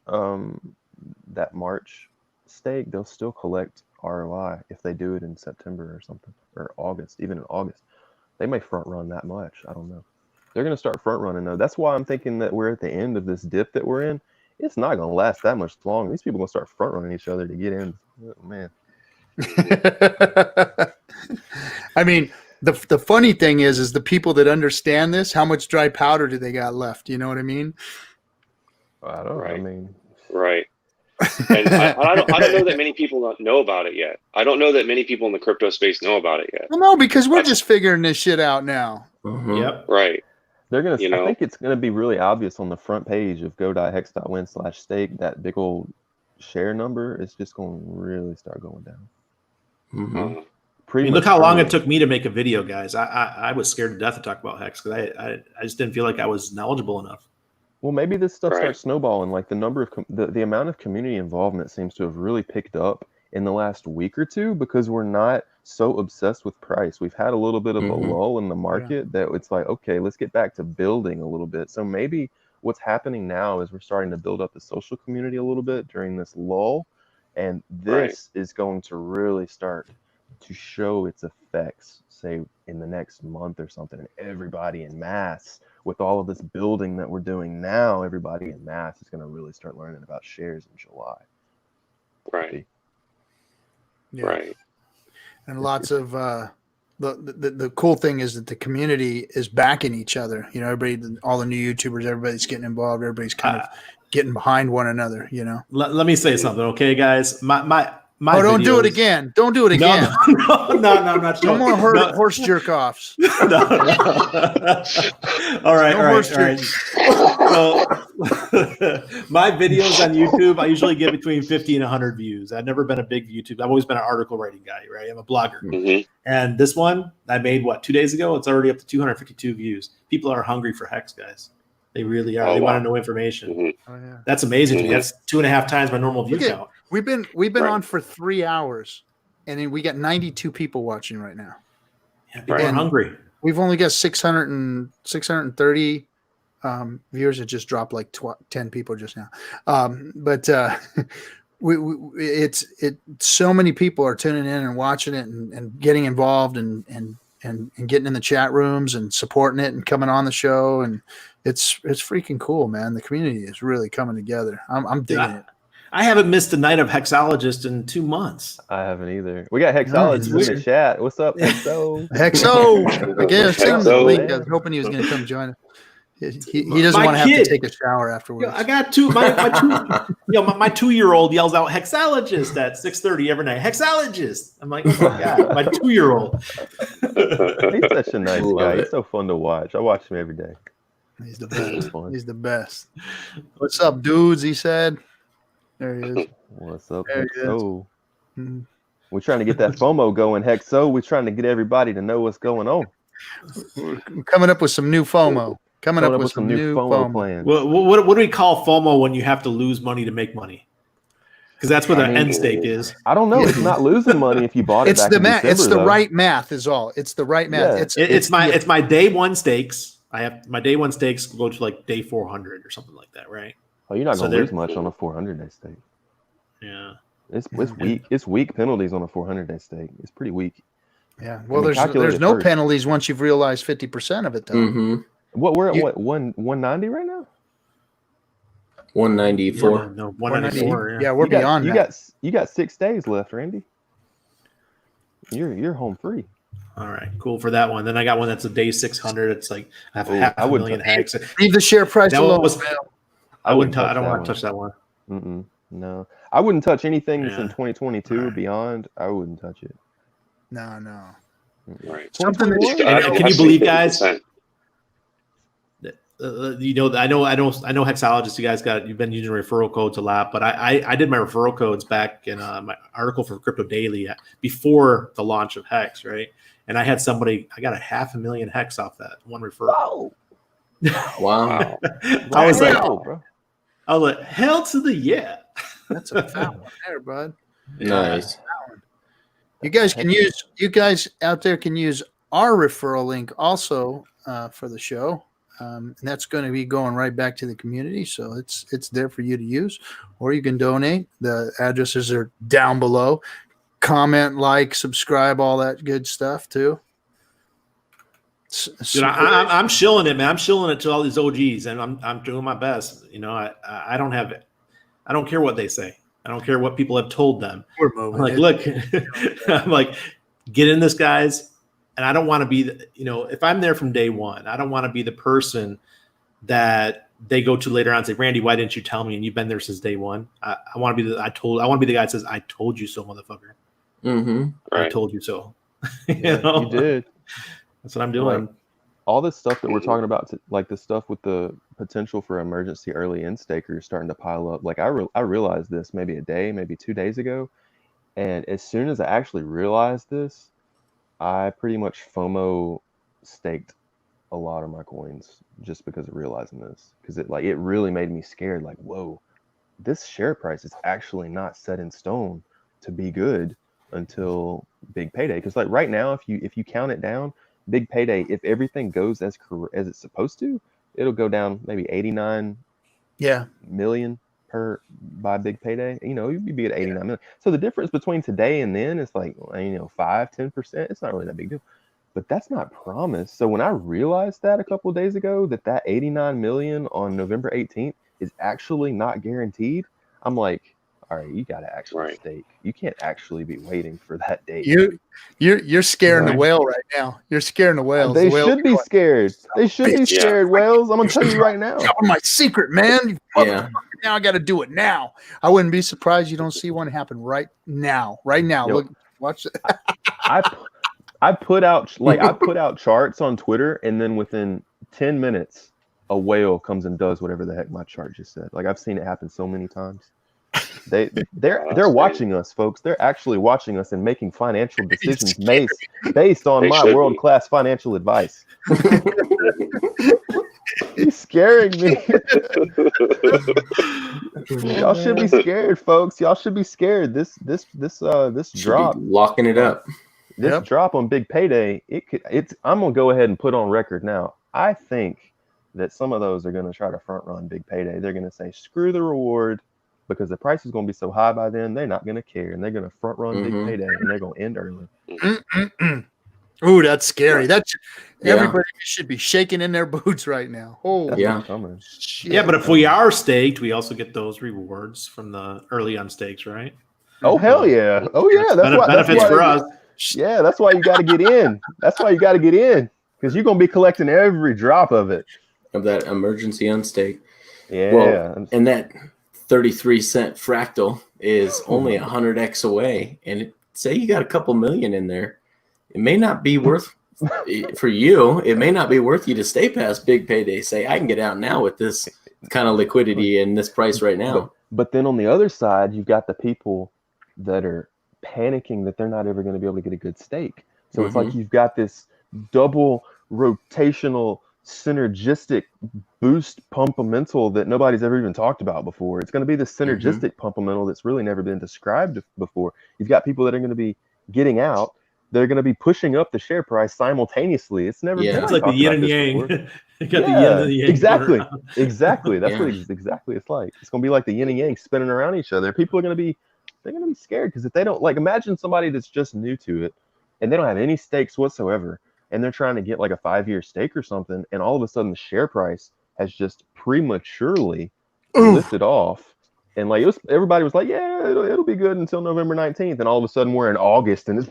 Speaker 4: stake, they'll still collect ROI if they do it in September or something, or August, even in August. They may front run that much. I don't know. They're going to start front running though. That's why I'm thinking that we're at the end of this dip that we're in. It's not going to last that much long. These people are going to start front running each other to get in. Oh, man.
Speaker 1: I mean, the funny thing is the people that understand this, how much dry powder do they got left? You know what I mean?
Speaker 4: I don't know.
Speaker 11: Right.
Speaker 4: I mean,
Speaker 11: right. And I don't know that many people know about it yet. I don't know that many people in the crypto space know about it yet.
Speaker 1: Well, no, because we're just figuring this shit out now.
Speaker 10: Mm-hmm.
Speaker 8: Yep.
Speaker 11: Right.
Speaker 4: They're going to, I think it's going to be really obvious on the front page of go.hex.win/stake. That big old share number is just going to really start going down.
Speaker 10: Mm-hmm.
Speaker 8: I mean, look how long it took me to make a video, guys. I was scared to death to talk about Hex because I just didn't feel like I was knowledgeable enough.
Speaker 4: Well, maybe this stuff starts snowballing. Like the number of the amount of community involvement seems to have really picked up in the last week or two because we're not so obsessed with price. We've had a little bit of a lull in the market that it's like, okay, let's get back to building a little bit. So maybe what's happening now is we're starting to build up the social community a little bit during this lull, and this is going to really start to show its effects, say in the next month or something, and everybody in mass. With all of this building that we're doing now, everybody in mass is going to really start learning about shares in July.
Speaker 11: Right.
Speaker 1: Yeah.
Speaker 11: Right.
Speaker 1: And lots of the cool thing is that the community is backing each other. You know, everybody, all the new YouTubers, everybody's getting involved. Everybody's kind of getting behind one another. You know.
Speaker 8: Let me say something, okay, guys. my
Speaker 1: don't do it
Speaker 8: videos-
Speaker 1: again. Don't do it again.
Speaker 8: No, I'm not sure.
Speaker 1: No more horse jerk offs.
Speaker 8: No. All right. So my videos on YouTube, I usually get between 50 and 100 views. I've never been a big YouTube. I've always been an article writing guy, right? I'm a blogger.
Speaker 11: Mhm.
Speaker 8: And this one I made 2 days ago. It's already up to 252 views. People are hungry for Hex, guys. They really are.
Speaker 11: Oh,
Speaker 8: they
Speaker 11: wow.
Speaker 8: want to know information.
Speaker 11: Mhm.
Speaker 1: Oh, yeah.
Speaker 8: That's amazing to me.
Speaker 11: Mhm.
Speaker 8: That's 2.5 times my normal view
Speaker 1: Look at-
Speaker 8: count.
Speaker 1: We've been
Speaker 11: Right.
Speaker 1: on for 3 hours, and then we got 92 people watching right now.
Speaker 8: Yeah, people
Speaker 11: Right.
Speaker 8: are hungry.
Speaker 1: We've only got 630 viewers. It just dropped like 10 people just now. But so many people are tuning in and watching it and getting involved and getting in the chat rooms and supporting it and coming on the show. And it's freaking cool, man. The community is really coming together. I'm digging it.
Speaker 8: I haven't missed a night of Hexologist in 2 months.
Speaker 4: I haven't either. We got Hexologist in the chat. What's up, Hexo?
Speaker 1: Hexo. Again, send him the
Speaker 11: Hexo.
Speaker 1: link. I was hoping he was going to come join us. He doesn't
Speaker 8: My
Speaker 1: want to have
Speaker 8: kid.
Speaker 1: to take a shower afterwards.
Speaker 8: I got my 2-year-old yells out Hexologist at 6:30 every night. Hexologist. I'm like, oh my God, my 2-year-old.
Speaker 4: He's such a nice
Speaker 10: Love
Speaker 4: guy.
Speaker 10: it.
Speaker 4: He's so fun to watch. I watch him every day.
Speaker 1: He's the
Speaker 4: It's
Speaker 1: best.
Speaker 4: fun.
Speaker 1: He's the best. What's up, dudes? He said. There he is.
Speaker 4: What's up,
Speaker 1: There he is.
Speaker 4: Hexo?
Speaker 1: Mhm.
Speaker 4: We're trying to get that FOMO going, Hexo. We're trying to get everybody to know what's going on.
Speaker 1: We're coming up with some new FOMO. Coming up with some new FOMO.
Speaker 4: plans.
Speaker 8: What do we call FOMO when you have to lose money to make money? Because that's what the end stake is.
Speaker 4: I don't know. It's not losing money if you bought it.
Speaker 1: It's
Speaker 4: back
Speaker 1: the
Speaker 4: in
Speaker 1: math.
Speaker 4: December,
Speaker 1: It's the
Speaker 4: though.
Speaker 1: right math, is all. It's the right math.
Speaker 4: Yeah.
Speaker 8: It's my day one stakes. I have my day one stakes go to like day 400 or something like that, right?
Speaker 4: Oh, you're not
Speaker 8: So
Speaker 4: going to
Speaker 8: they're-
Speaker 4: lose much on a 400-day stake.
Speaker 8: Yeah.
Speaker 4: It's weak. It's weak penalties on a 400-day stake. It's pretty weak.
Speaker 1: Yeah. Well,
Speaker 4: mean, calculate
Speaker 1: there's
Speaker 4: it
Speaker 1: no
Speaker 4: first.
Speaker 1: penalties once you've realized 50% of it, though.
Speaker 10: Mm-hmm.
Speaker 4: What we're at?
Speaker 1: You-
Speaker 4: What 190 right now?
Speaker 10: 194.
Speaker 8: No, 194.
Speaker 1: Yeah, we're beyond that.
Speaker 4: You got 6 days left, Randy. You're home free.
Speaker 8: All right, cool for that one. Then I got one that's a day 600. It's like I have
Speaker 4: Ooh,
Speaker 8: half
Speaker 4: I
Speaker 8: a
Speaker 4: wouldn't
Speaker 8: million
Speaker 4: touch
Speaker 8: Hex.
Speaker 1: Leave the share price
Speaker 8: That
Speaker 1: alone.
Speaker 8: one was. I wouldn't. I don't
Speaker 4: that
Speaker 8: want
Speaker 4: one.
Speaker 8: to touch that one.
Speaker 4: No, I wouldn't touch anything that's in
Speaker 8: Yeah.
Speaker 4: 2022 or
Speaker 8: Alright.
Speaker 4: beyond. I wouldn't touch it.
Speaker 1: No.
Speaker 11: Right.
Speaker 1: Something that you
Speaker 8: And can you believe, guys?
Speaker 11: 50%.
Speaker 8: I know Hexologist. You guys you've been using referral codes a lot, but I did my referral codes back in my article for Crypto Daily before the launch of Hex, right? And I had somebody. I got 500,000 Hex off that one referral.
Speaker 10: Wow.
Speaker 8: I was like,
Speaker 4: Wow, bro.
Speaker 8: hell to the yeah.
Speaker 1: That's a foul one there, bud.
Speaker 10: Nice.
Speaker 1: You guys out there can use our referral link also for the show. And that's going to be going right back to the community. So it's there for you to use, or you can donate. The addresses are down below. Comment, like, subscribe, all that good stuff too.
Speaker 8: Dude, I'm shilling it, man. I'm shilling it to all these OGs, and I'm doing my best. You know, I don't have it. I don't care what they say. I don't care what people have told them.
Speaker 1: We're
Speaker 8: I'm
Speaker 1: moving.
Speaker 8: like, look, I'm like, get in this, guys. And I don't want to be, if I'm there from day one, I don't want to be the person that they go to later on and say, Randy, why didn't you tell me? And you've been there since day one. I want to be I want to be the guy that says, I told you so, motherfucker.
Speaker 10: Mm-hmm.
Speaker 8: I
Speaker 11: Right.
Speaker 8: told you so.
Speaker 4: Yeah, you did.
Speaker 8: That's what I'm doing.
Speaker 4: Like, all this stuff that we're talking about, like the stuff with the potential for emergency early in stakers starting to pile up. Like I realized this maybe a day, maybe 2 days ago. And as soon as I actually realized this, I pretty much FOMO staked a lot of my coins just because of realizing this. Because it really made me scared. Like, whoa, this share price is actually not set in stone to be good until big payday. Because like right now, if you count it down, big payday, if everything goes as it's supposed to, it'll go down maybe 89 million by big payday. You'd be at 89 million. So the difference between today and then is like 5-10%. It's not really that big deal, but that's not promised. So when I realized that a couple of days ago that 89 million on November 18th is actually not guaranteed, I'm like, all all right, you got to actually stake. You can't actually be waiting for that date.
Speaker 1: You're scaring the whale right now. You're scaring the whales.
Speaker 4: They
Speaker 1: the whales
Speaker 4: should be scared. They should be scared, whales. I'm gonna tell you right now.
Speaker 1: Tell my secret, man. Now I got to do it now. I wouldn't be surprised you don't see one happen right now. Right now. Look, watch it.
Speaker 4: I put out charts on Twitter, and then within 10 minutes, a whale comes and does whatever the heck my chart just said. Like, I've seen it happen so many times. They're watching us, folks. They're actually watching us and making financial decisions based on my world-class financial advice. He's scaring me. Y'all should be scared, folks. Y'all should be scared. This drop,
Speaker 10: locking it up.
Speaker 4: This drop on Big Payday, I'm gonna go ahead and put on record now. I think that some of those are gonna try to front run Big Payday. They're gonna say screw the reward because the price is gonna be so high by then. They're not gonna care, and they're gonna front run Big Payday, and they're gonna end early.
Speaker 1: Ooh, that's scary. Everybody should be shaking in their boots right now. Oh,
Speaker 8: yeah. Yeah, but if we are staked, we also get those rewards from the early unstakes, right?
Speaker 4: Oh, hell yeah. Oh, yeah. That's
Speaker 8: benefits for us.
Speaker 4: Yeah, that's why you got to get in. That's why you got to get in, because you're going to be collecting every drop of it.
Speaker 10: Of that emergency unstake.
Speaker 4: Yeah.
Speaker 10: Well, and that 33-cent fractal is only 100x away. And say you got a couple million in there. It may not be worth for you. It may not be worth you to stay past Big Payday. Say, I can get out now with this kind of liquidity and this price right now.
Speaker 4: But then on the other side, you've got the people that are panicking that they're not ever going to be able to get a good stake. So it's like you've got this double rotational synergistic boost pumpamental that nobody's ever even talked about before. It's going to be the synergistic pumpamental that's really never been described before. You've got people that are going to be getting out. They're going to be pushing up the share price simultaneously. It's never been.
Speaker 8: It's like the yin and yang. You got the yin and the yang.
Speaker 4: Exactly. That's what exactly it's like. It's going to be like the yin and yang spinning around each other. People are going to be scared because if they don't, like, imagine somebody that's just new to it and they don't have any stakes whatsoever, and they're trying to get like a 5-year stake or something, and all of a sudden the share price has just prematurely lifted off. And like everybody was like, yeah, it'll be good until November 19th. And all of a sudden we're in August, and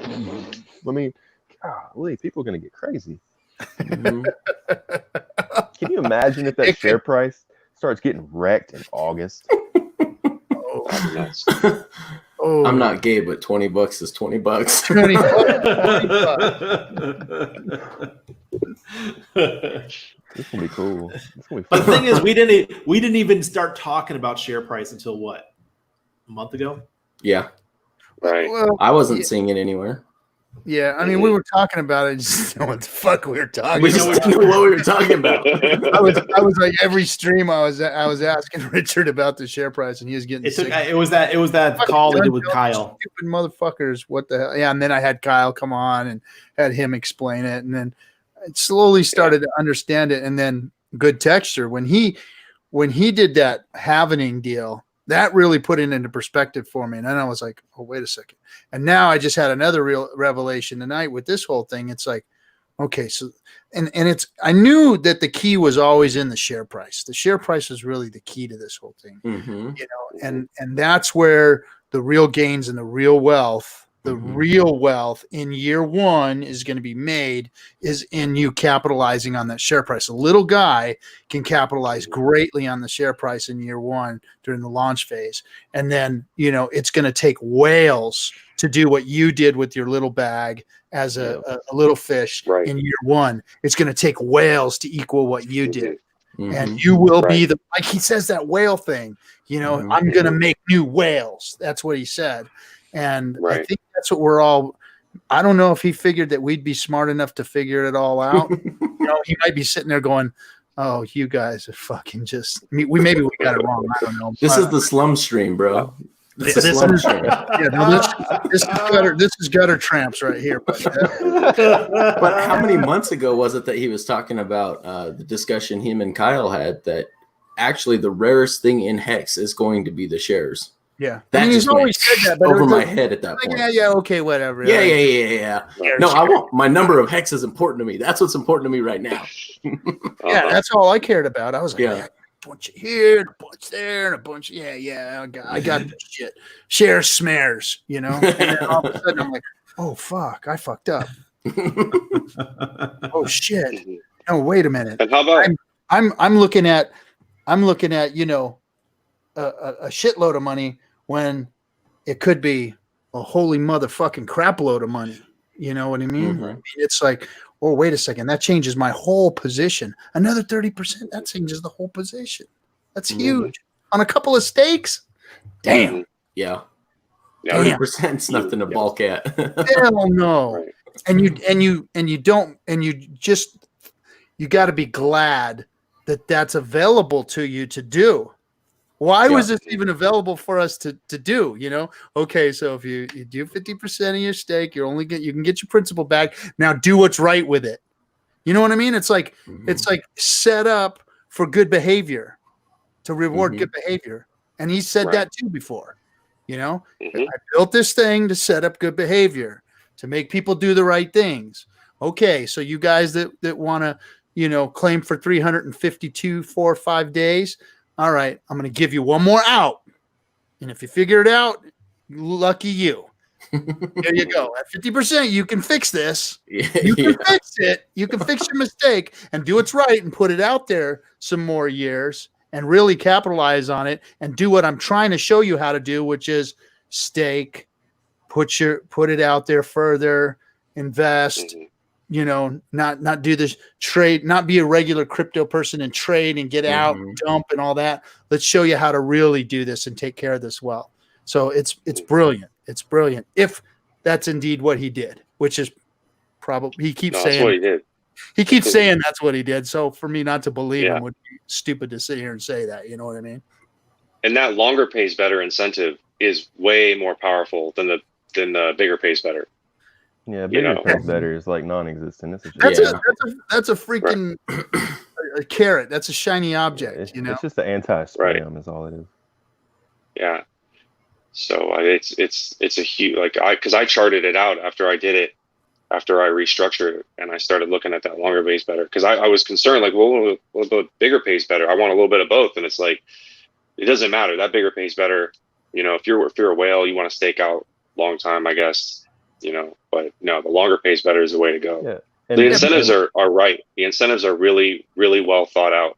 Speaker 4: golly, people are going to get crazy. Can you imagine if that share price starts getting wrecked in August?
Speaker 10: I'm not gay, but $20 is $20.
Speaker 1: 20
Speaker 4: bucks. This will be cool.
Speaker 8: But the thing is, we didn't even start talking about share price until what? A month ago?
Speaker 10: Yeah.
Speaker 11: Right.
Speaker 1: Well,
Speaker 10: I wasn't seeing it anywhere.
Speaker 1: Yeah, I mean, we were talking about it. Just know what the fuck we were talking.
Speaker 10: We just didn't know what we were talking about.
Speaker 1: I was like every stream. I was asking Richard about the share price, and he was getting.
Speaker 8: It was that call they did with Kyle.
Speaker 1: Stupid motherfuckers! What the hell? Yeah, and then I had Kyle come on and had him explain it, and then I slowly started to understand it. And then Good Texture when he did that Havening deal. That really put it into perspective for me. And then I was like, oh, wait a second. And now I just had another real revelation tonight with this whole thing. It's like, okay, so, and I knew that the key was always in the share price. The share price is really the key to this whole thing, and that's where the real gains and the real wealth, real wealth in year one is going to be made is in you capitalizing on that share price. A little guy can capitalize greatly on the share price in year one during the launch phase. And then, it's going to take whales to do what you did with your little bag as a little fish in year one. It's going to take whales to equal what you did. And you will be like he says, that whale thing, I'm going to make new whales. That's what he said. And I think that's what we're all. I don't know if he figured that we'd be smart enough to figure it all out. He might be sitting there going, "Oh, you guys are fucking just." Maybe we got it wrong. I don't know.
Speaker 10: This is the slum stream, bro. This is
Speaker 1: gutter tramps right here.
Speaker 10: But how many months ago was it that he was talking about the discussion him and Kyle had that actually the rarest thing in Hex is going to be the shares?
Speaker 1: Yeah,
Speaker 10: he's always said that, but over my head at that point.
Speaker 1: Yeah, okay, whatever.
Speaker 10: Yeah. No, I want my number of Hex is important to me. That's what's important to me right now.
Speaker 1: Yeah, that's all I cared about. I was like, bunch here, and a bunch there, and a bunch. Yeah, I got this shit. Share smears, you know. And then all of a sudden, I'm like, oh fuck, I fucked up. Oh shit. No, wait a minute.
Speaker 11: And how about
Speaker 1: I'm looking at you know a shitload of money when it could be a holy motherfucking crap load of money. You know what I mean?
Speaker 10: Mhm.
Speaker 1: It's like, oh, wait a second, that changes my whole position. Another 30%, that changes the whole position. That's huge. On a couple of stakes. Damn.
Speaker 10: Yeah.
Speaker 1: Damn.
Speaker 10: 30% is nothing to balk at.
Speaker 1: Hell no.
Speaker 11: Right.
Speaker 1: And you got to be glad that that's available to you to do. Why was this even available for us to do? You know, okay, so if you do 50% of your stake, you can get your principal back. Now do what's right with it. You know what I mean? It's like it's like set up for good behavior, to reward good behavior. And he said that too before. You know, I built this thing to set up good behavior, to make people do the right things. Okay, so you guys that want to, you know, claim for 352 4 or 5 days. All right, I'm going to give you one more out. And if you figure it out, lucky you. There you go. At 50%, you can fix this. You can fix it. You can fix your mistake and do what's right and put it out there some more years and really capitalize on it and do what I'm trying to show you how to do, which is stake, put it out there further, invest. You know, not do this trade, not be a regular crypto person and trade and get out, dump and all that. Let's show you how to really do this and take care of this well. So it's brilliant. It's brilliant. If that's indeed what he did, which is probably, he keeps saying
Speaker 11: that's what he did.
Speaker 1: He keeps saying that's what he did. So for me not to believe him would be stupid to sit here and say that. You know what I mean?
Speaker 11: And that longer pays better incentive is way more powerful than the bigger pays better.
Speaker 4: Yeah, bigger pays better is like non-existent.
Speaker 1: That's a freaking a carrot. That's a shiny object.
Speaker 4: It's just the anti-spam is all it is.
Speaker 11: Yeah. So it's a huge, like, because I charted it out after I did it, after I restructured it, and I started looking at that longer pays better, because I was concerned, like, well, the bigger pays better. I want a little bit of both, and it's like, it doesn't matter. That bigger pays better. You know, if you're a whale, you want to stake out long time, I guess. You know, but no, the longer pays better is the way to go.
Speaker 4: Yeah.
Speaker 11: The incentives are right. The incentives are really, really well thought out.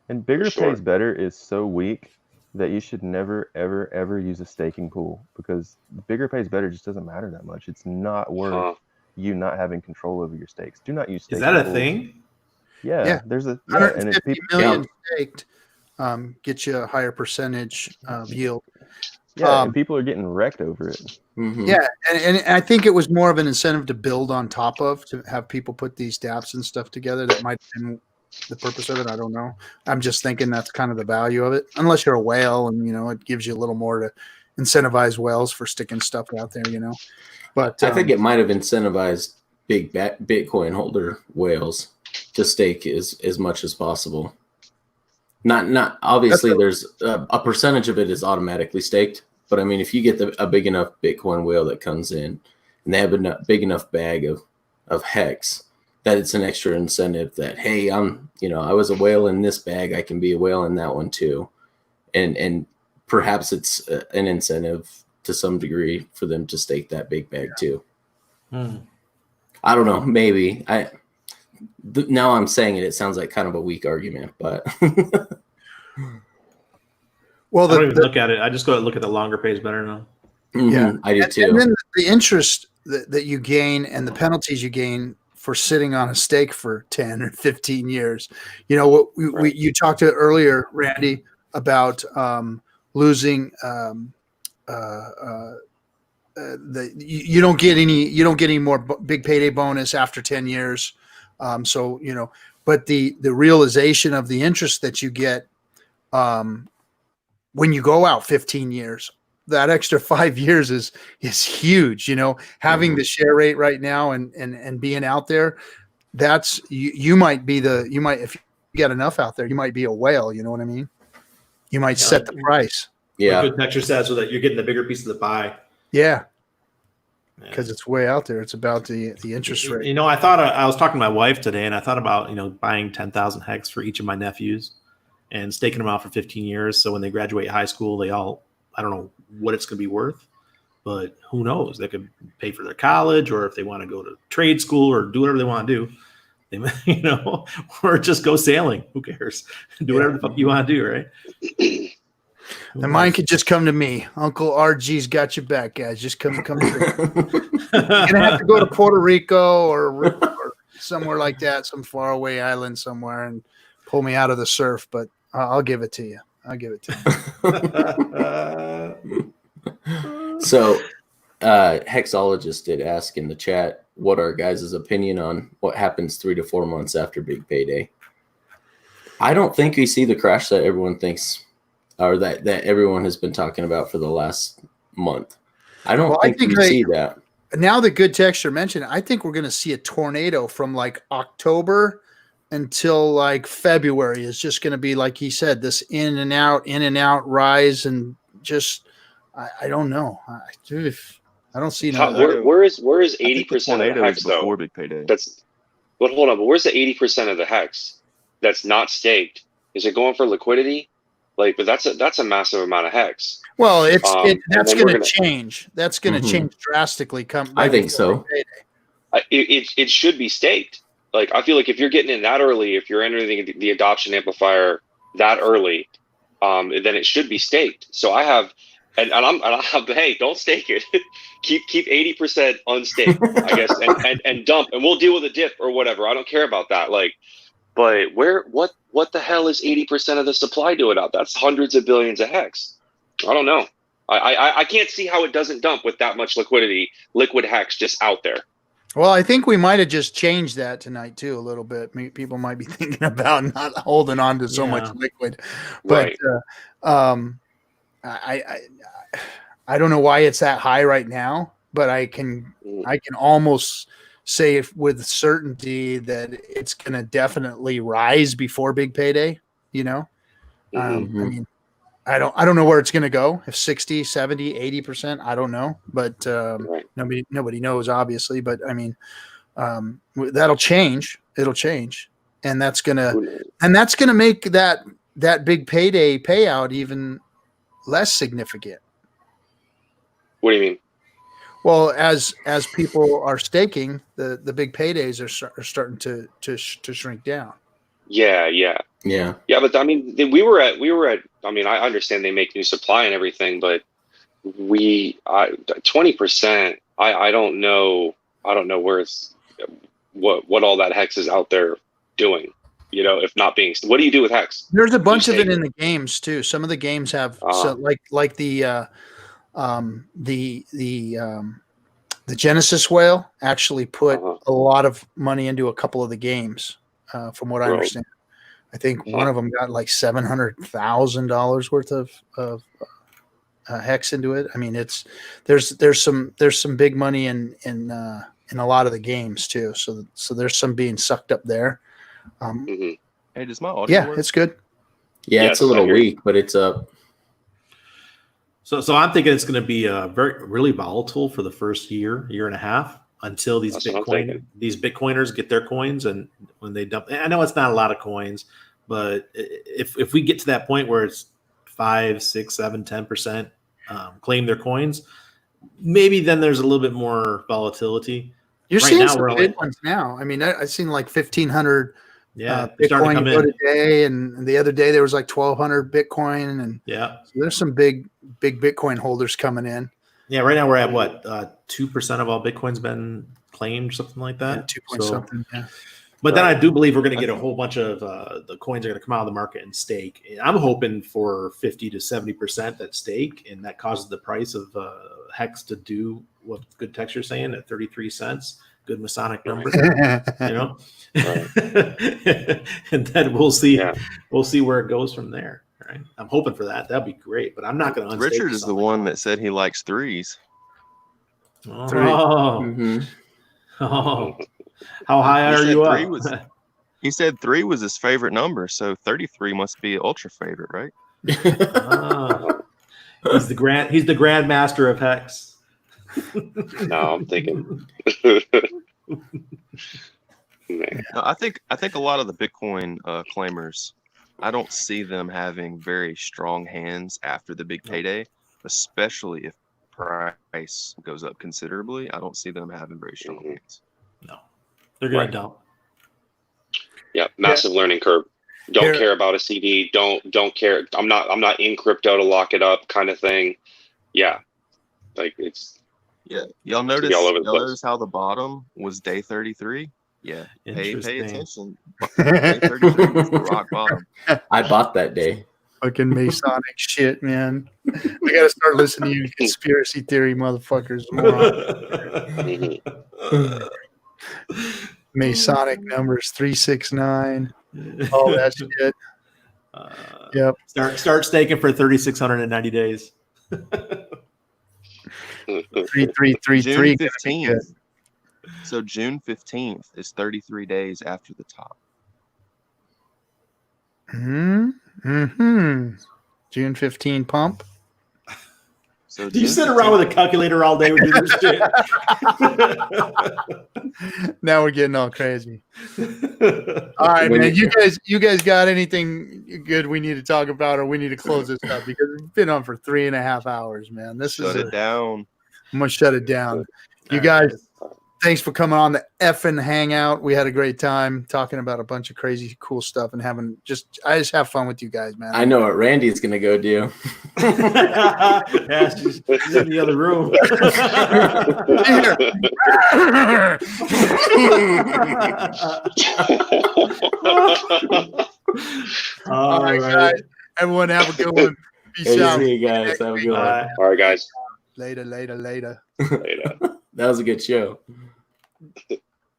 Speaker 4: And bigger pays better is so weak that you should never, ever, ever use a staking pool, because bigger pays better just doesn't matter that much. It's not worth you not having control over your stakes. Do not use staking.
Speaker 8: Is that a
Speaker 4: pools.
Speaker 8: Thing?
Speaker 4: Yeah. There's a
Speaker 1: 150 million staked get you a higher percentage of yield.
Speaker 4: Yeah, and people are getting wrecked over it.
Speaker 1: Yeah, and I think it was more of an incentive to build on top of, to have people put these dApps and stuff together. That might have been the purpose of it. I don't know. I'm just thinking that's kind of the value of it. Unless you're a whale, and you know, it gives you a little more to incentivize whales for sticking stuff out there. You know, but
Speaker 10: I think it might have incentivized big Bitcoin holder whales to stake as much as possible. Not obviously. There's a percentage of it is automatically staked. But I mean, if you get a big enough Bitcoin whale that comes in and they have a big enough bag of Hex, that it's an extra incentive that, hey, I was a whale in this bag, I can be a whale in that one too. And perhaps it's an incentive to some degree for them to stake that big bag too. I don't know, maybe. Now I'm saying it sounds like kind of a weak argument, but
Speaker 8: well, I don't even look at it. I just go and look at the longer pays better now.
Speaker 1: Yeah,
Speaker 10: I do too.
Speaker 1: And then the interest that you gain and the penalties you gain for sitting on a stake for 10 or 15 years. You know, what you talked to earlier, Randy, about losing you don't get any more big payday bonus after 10 years. So, you know, but the realization of the interest that you get when you go out 15 years, that extra 5 years is huge. You know, having the share rate right now and being out there, that's you might if you get enough out there, you might be a whale. You know what I mean? You might set the price.
Speaker 8: Yeah, good texture says so that you're getting the bigger piece of the pie.
Speaker 1: Yeah, because it's way out there. It's about the interest rate.
Speaker 8: You know, I thought I was talking to my wife today, and I thought about buying 10,000 hex for each of my nephews, and staking them out for 15 years. So when they graduate high school, they all, I don't know what it's going to be worth, but who knows? They could pay for their college, or if they want to go to trade school or do whatever they want to do, they, you know, or just go sailing. Who cares? Do whatever the fuck you want to do, right?
Speaker 1: And mine could just come to me. Uncle RG's got your back, guys. Just come to me. You're gonna have to go to Puerto Rico or somewhere like that, some faraway island somewhere, and pull me out of the surf. But I'll give it to you. I'll give it to
Speaker 10: you. So, Hexologist did ask in the chat, what are guys' opinion on what happens 3 to 4 months after big payday? I don't think we see the crash that everyone thinks, or that everyone has been talking about for the last month. I don't think we see that.
Speaker 1: Now that Good Texture mentioned it, I think we're going to see a tornado from like October until like February. Is just going to be, like he said, this in and out rise, and just I don't know. I don't see
Speaker 11: where is 80% of the hex though?
Speaker 5: Big payday.
Speaker 11: But hold on, but where's the 80% of the hex that's not staked? Is it going for liquidity? Like, but that's a massive amount of hex.
Speaker 1: Well, that's going to change. That's going to change drastically.
Speaker 10: I think so.
Speaker 11: It should be staked. Like, I feel like if you're getting in that early, if you're entering the adoption amplifier that early, then it should be staked. So I have, and I'm hey, don't stake it. keep 80% unstaked, I guess, and dump, and we'll deal with a dip or whatever. I don't care about that. Like, but what the hell is 80% of the supply doing out? That's hundreds of billions of hex. I don't know. I can't see how it doesn't dump with that much liquid hex just out there.
Speaker 1: Well, I think we might have just changed that tonight too a little bit. People might be thinking about not holding on to so much liquid, but I don't know why it's that high right now, but I can almost say with certainty that it's going to definitely rise before big payday. You know, I mean, I don't know where it's going to go. If 60, 70, 80%, I don't know, but nobody knows obviously, but I mean, that'll change. It'll change. And that's going to make that big payday payout even less significant.
Speaker 11: What do you mean?
Speaker 1: Well, as people are staking, the big paydays are starting to shrink down.
Speaker 11: Yeah. But I mean, we were at. I mean, I understand they make new supply and everything, but 20%. I don't know. I don't know where it's what all that hex is out there doing. You know, if not being, what do you do with hex?
Speaker 1: There's a bunch of it in the games too. Some of the games have like the Genesis whale actually put a lot of money into a couple of the games, from what I understand. I think one of them got like $700,000 worth of hex into it. I mean, there's some big money in a lot of the games too. So there's some being sucked up there.
Speaker 5: Hey, does my audio work?
Speaker 1: It's good.
Speaker 10: Yeah, it's a little weak, but it's up.
Speaker 8: So I'm thinking it's going to be really volatile for the first year and a half until these Bitcoiners get their coins, and when they dump. I know it's not a lot of coins, but if we get to that point where it's 5, 6, 7, 10% claim their coins, maybe then there's a little bit more volatility.
Speaker 1: You're seeing some big ones now. I mean, I've seen like 1,500 Bitcoin go today, and the other day there was like 1,200 Bitcoin, and so there's some big Bitcoin holders coming in.
Speaker 8: Yeah, right now we're at what 2% of all Bitcoin's been claimed, something like that.
Speaker 1: 2 point something. Yeah.
Speaker 8: But then I do believe we're going to get a whole bunch of the coins are going to come out of the market and stake. I'm hoping for 50 to 70% that stake, and that causes the price of Hex to do what Good Texture is saying at 33 cents. Good Masonic number, you know. And then we'll see where it goes from there. Right? I'm hoping for that. That'd be great, but I'm not going to.
Speaker 5: Richard is the one that said he likes threes.
Speaker 8: Oh, how high are you up?
Speaker 5: He said 3 was his favorite number, so 33 must be ultra favorite, right?
Speaker 8: He's the grandmaster of Hex.
Speaker 11: No, I'm thinking.
Speaker 5: No, I think a lot of the Bitcoin claimers I don't see them having very strong hands after the big payday, especially if price goes up considerably. I don't see them having very strong hands.
Speaker 8: No, they're gonna dump.
Speaker 11: Yeah, massive learning curve. Don't care about a CD. Don't care. I'm not in crypto to lock it up, kind of thing. Yeah, like it's.
Speaker 5: Yeah, y'all notice how the bottom was day 33. Yeah, pay attention. Day 33 was the rock bottom.
Speaker 10: I bought that day.
Speaker 1: Fucking Masonic shit, man. We gotta start listening to you conspiracy theory motherfuckers more. Masonic numbers 369, all that shit. Yep.
Speaker 8: Start staking for 3,690 days.
Speaker 1: 3333.
Speaker 5: June 15th. So June 15th is 33 days after the top.
Speaker 1: June 15 pump.
Speaker 5: So
Speaker 8: do you sit around with a calculator all day when you do this shit?
Speaker 1: Now we're getting all crazy. All right, man. You guys got anything good we need to talk about, or we need to close this up because we've been on for 3.5 hours, man.
Speaker 5: Shut it down.
Speaker 1: I'm gonna shut it down. You guys, thanks for coming on the FN Hangout. We had a great time talking about a bunch of crazy, cool stuff and I just have fun with you guys, man.
Speaker 10: I know what Randy's gonna go do.
Speaker 8: Yeah, she's in the other room.
Speaker 1: All right, guys. Everyone have a good one. Peace out.
Speaker 10: See you guys. Have a good one.
Speaker 11: All right, guys.
Speaker 1: Later.
Speaker 11: Later.
Speaker 10: That was a good show.